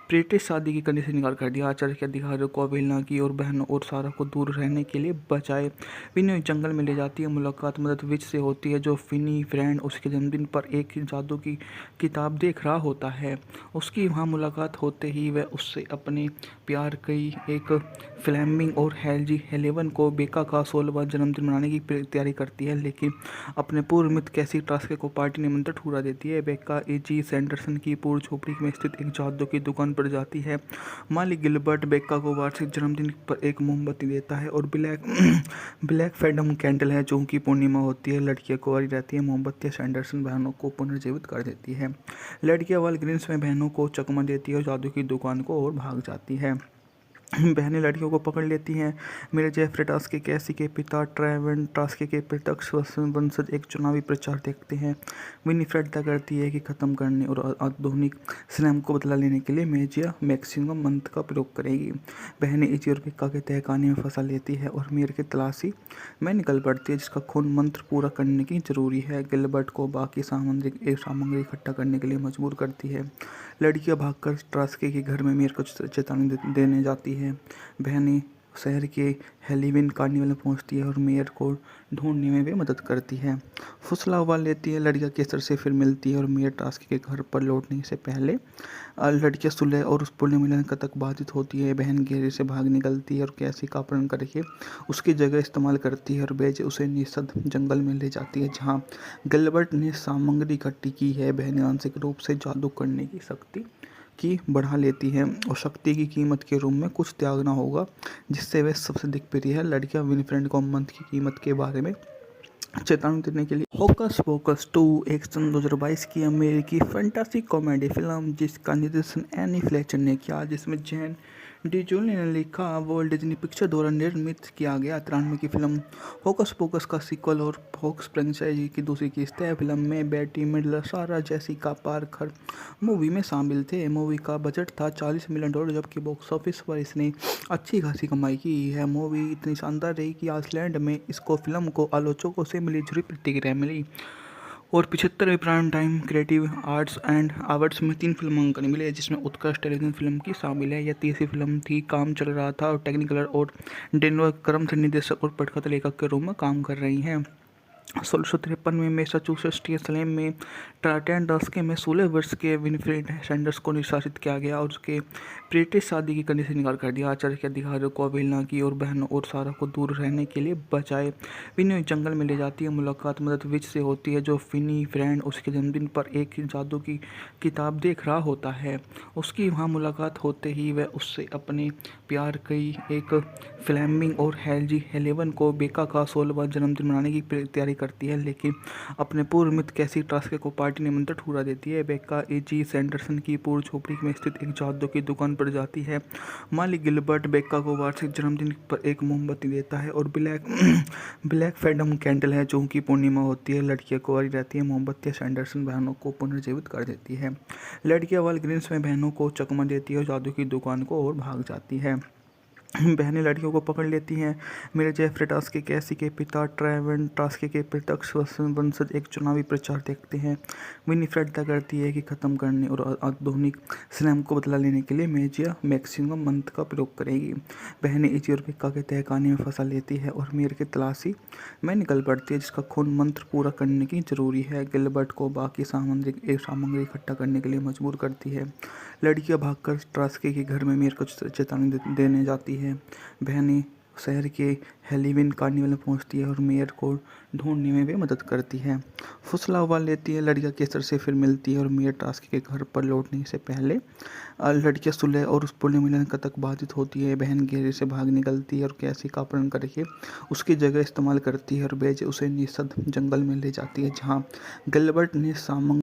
A: प्रीति शादी की करने से इनकार कर दिया। आचार्य के अधिकारियों को अवहेलना की और बहनों और सारा को दूर रहने के लिए बचाए। फिनी जंगल में ले जाती है। मुलाकात मदद विच से होती है, जो फिनी फ्रेंड उसके जन्मदिन पर एक जादू की किताब देख रहा होता है। उसकी वहाँ मुलाकात होते ही वह उससे अपने प्यार की एक फ्लेमिंग और हेल्जी हेलेवन को बेका का 16वां जन्मदिन मनाने की तैयारी करती है, लेकिन अपने पूर्व मित्र कैसी टास्के को पार्टी निमंत्रण ठुकरा देती है। बेका एजी सैंडरसन की पूर्व झोपड़ी में स्थित एक जादू की दुकान पर जाती है। मालिक गिलबर्ट बेका को वार्षिक जन्मदिन पर एक मोमबत्ती देता है और ब्लैक फैडम कैंडल है जो कि पूर्णिमा होती है। लड़कियां कुंवारी रहती है। मोमबत्ती सैंडरसन बहनों को पुनर्जीवित कर देती है। लड़कियां वालग्रीन्स में बहनों को चकमा देती है और जादू की दुकान को और भाग जाती है। बहनें लड़कियों को पकड़ लेती हैं। मेरे जेफरी टास्की कैसी के पिता ट्रेवन टास्की के प्रत्यक्ष वंशज एक चुनावी प्रचार देखते हैं। विनीफ्रेड तय करती है कि ख़त्म करने और आधुनिक स्लैम को बदला लेने के लिए मेजिया मैक्सिमम मंत्र का प्रयोग करेगी। बहनें इजी और पिक्का के तहखाने में फंसा लेती है और मेयर की तलाशी में निकल पड़ती है, जिसका खून मंत्र पूरा करने की जरूरी है। गिलबर्ट को बाकी सामग्री इकट्ठा करने के लिए मजबूर करती है। लड़कियां भागकर टास्की के घर में मेयर को चेतावनी देने जाती है। बहनें शहर के हेलोवीन कार्निवल में पहुंचती है और मेयर को ढूंढने में भी मदद करती है। फुसला उबाल लेती है। लड़कियां केसर से फिर मिलती है और मेयर टास्की के घर पर लौटने से पहले लड़कियां सुलह और उस पुण्य मिलन तक बाधित होती है। बहन घेरे से भाग निकलती है और कैसी का अपहरण करके उसकी जगह इस्तेमाल करती है और बेज उसे निषद जंगल में ले जाती है, जहाँ गिलबर्ट ने सामग्री इकट्ठी की है। बहनें आंशिक रूप से जादू करने की शक्ति की बढ़ा लेती है और शक्ति की कीमत के रूप में कुछ त्यागना होगा, जिससे वे सबसे दिक्प्रिय है। लड़कियां विनीफ्रेड को मंत्र की कीमत के बारे में चेतावनी देने के लिए होकस पोकस 2 एक सन 2022 की अमेरिकी फैंटासी कॉमेडी फिल्म जिसका निर्देशन एनी फ्लेचर ने किया, जिसमें जैन डिजोली ने लिखा, वर्ल्ड डिज्नी पिक्चर द्वारा निर्मित किया गया। 93 की फिल्म होकस पोकस का सीक्वल और फोक्स फ्रेंचाइजी की दूसरी किस्त है। फिल्म में बेटी मिडलर, सारा जेसिका पार्कर मूवी में शामिल थे। मूवी का बजट था $40 मिलियन, जबकि बॉक्स ऑफिस पर इसने अच्छी खासी कमाई की है। मूवी इतनी शानदार रही कि आइसलैंड में इसको फिल्म को आलोचकों से मिली जुली प्रतिक्रिया मिली और 75वें prime time creative arts and awards में 3 फिल्मांकन मिले, जिसमें उत्कृष्ट टेलीविजन फिल्म की शामिल है। यह तीसरी फिल्म थी। काम चल रहा था और टेक्निकलर और डेनवर क्रम से निर्देशक और पटकथा लेखक के रूप में काम कर रही हैं। 1653 में मैसाचुसेट्स के सलेम में टार्टन दशके में 16 वर्ष के विनफ्रेड सैंडर्स को निष्कासित किया गया और उसके ब्रिटिश शादी की करने से इनकार कर दिया। आचार्य के अधिकारियों को अवहेलना की और बहनों और सारा को दूर रहने के लिए बचाए। विनी जंगल में ले जाती है। मुलाकात मदद विच से होती है, जो विनीफ्रेड उसके जन्मदिन पर एक जादू की किताब देख रहा होता है। उसकी वहाँ मुलाकात होते ही वह उससे अपने प्यार की एक फ्लेमिंग और हेल्जी हेलेवन को बेका का 16वां जन्मदिन मनाने की तैयारी करती है, लेकिन अपने पूर्व मित्र कैसी टास्की को पार्टी निमंत्रण ठुकरा देती है। बेका एजी सैंडरसन की पूर्व झोपड़ी में स्थित एक जादू की दुकान पर जाती है। मालिक गिलबर्ट बेका को वार्षिक जन्मदिन पर एक मोमबत्ती देता है और ब्लैक फैडम कैंडल है, जो की पूर्णिमा होती है। लड़कियां कुंवारी रहती है। मोमबत्तियां सैंडरसन बहनों को पुनर्जीवित कर देती है। लड़कियां वालग्रीन्स में बहनों को चकमा देती है और जादू की दुकान को और भाग जाती है। बहनें लड़कियों को पकड़ लेती हैं। मेरे जेफरी टास्की कैसी के पिता ट्रेवन टास्की के प्रत्यक्ष वंशज एक चुनावी प्रचार देखते हैं। विनीफ्रेड तय करती है कि ख़त्म करने और आधुनिक स्लैम को बदला लेने के लिए मेजिया मैक्सिमम मंत्र का प्रयोग करेगी। बहनें इजी और पिक्का के तहखाने में फंसा लेती है और मेयर की तलाशी में निकल पड़ती है, जिसका खून मंत्र पूरा करने की जरूरी है। गिलबर्ट को बाकी सामग्री इकट्ठा करने के लिए मजबूर करती है। लड़कियां भागकर टास्की के घर में मेयर को चेतावनी देने जाती है। बहनें शहर के हेलोवीन कार्निवल में पहुंचती है और मेयर को ढूंढने में भी मदद करती है। फुसला उबाल लेती है। लड़कियां केसर से फिर मिलती है और मेयर टास्की के घर पर लौटने से पहले लड़कियां सुलह और उस पुण्य मिलन तक बाधित होती है। बहन घेरे से भाग निकलती है और कैसी का अपहरण करके उसकी जगह इस्तेमाल करती है और बेज उसे निषद जंगल में ले जाती है, जहाँ गिलबर्ट ने सामग्री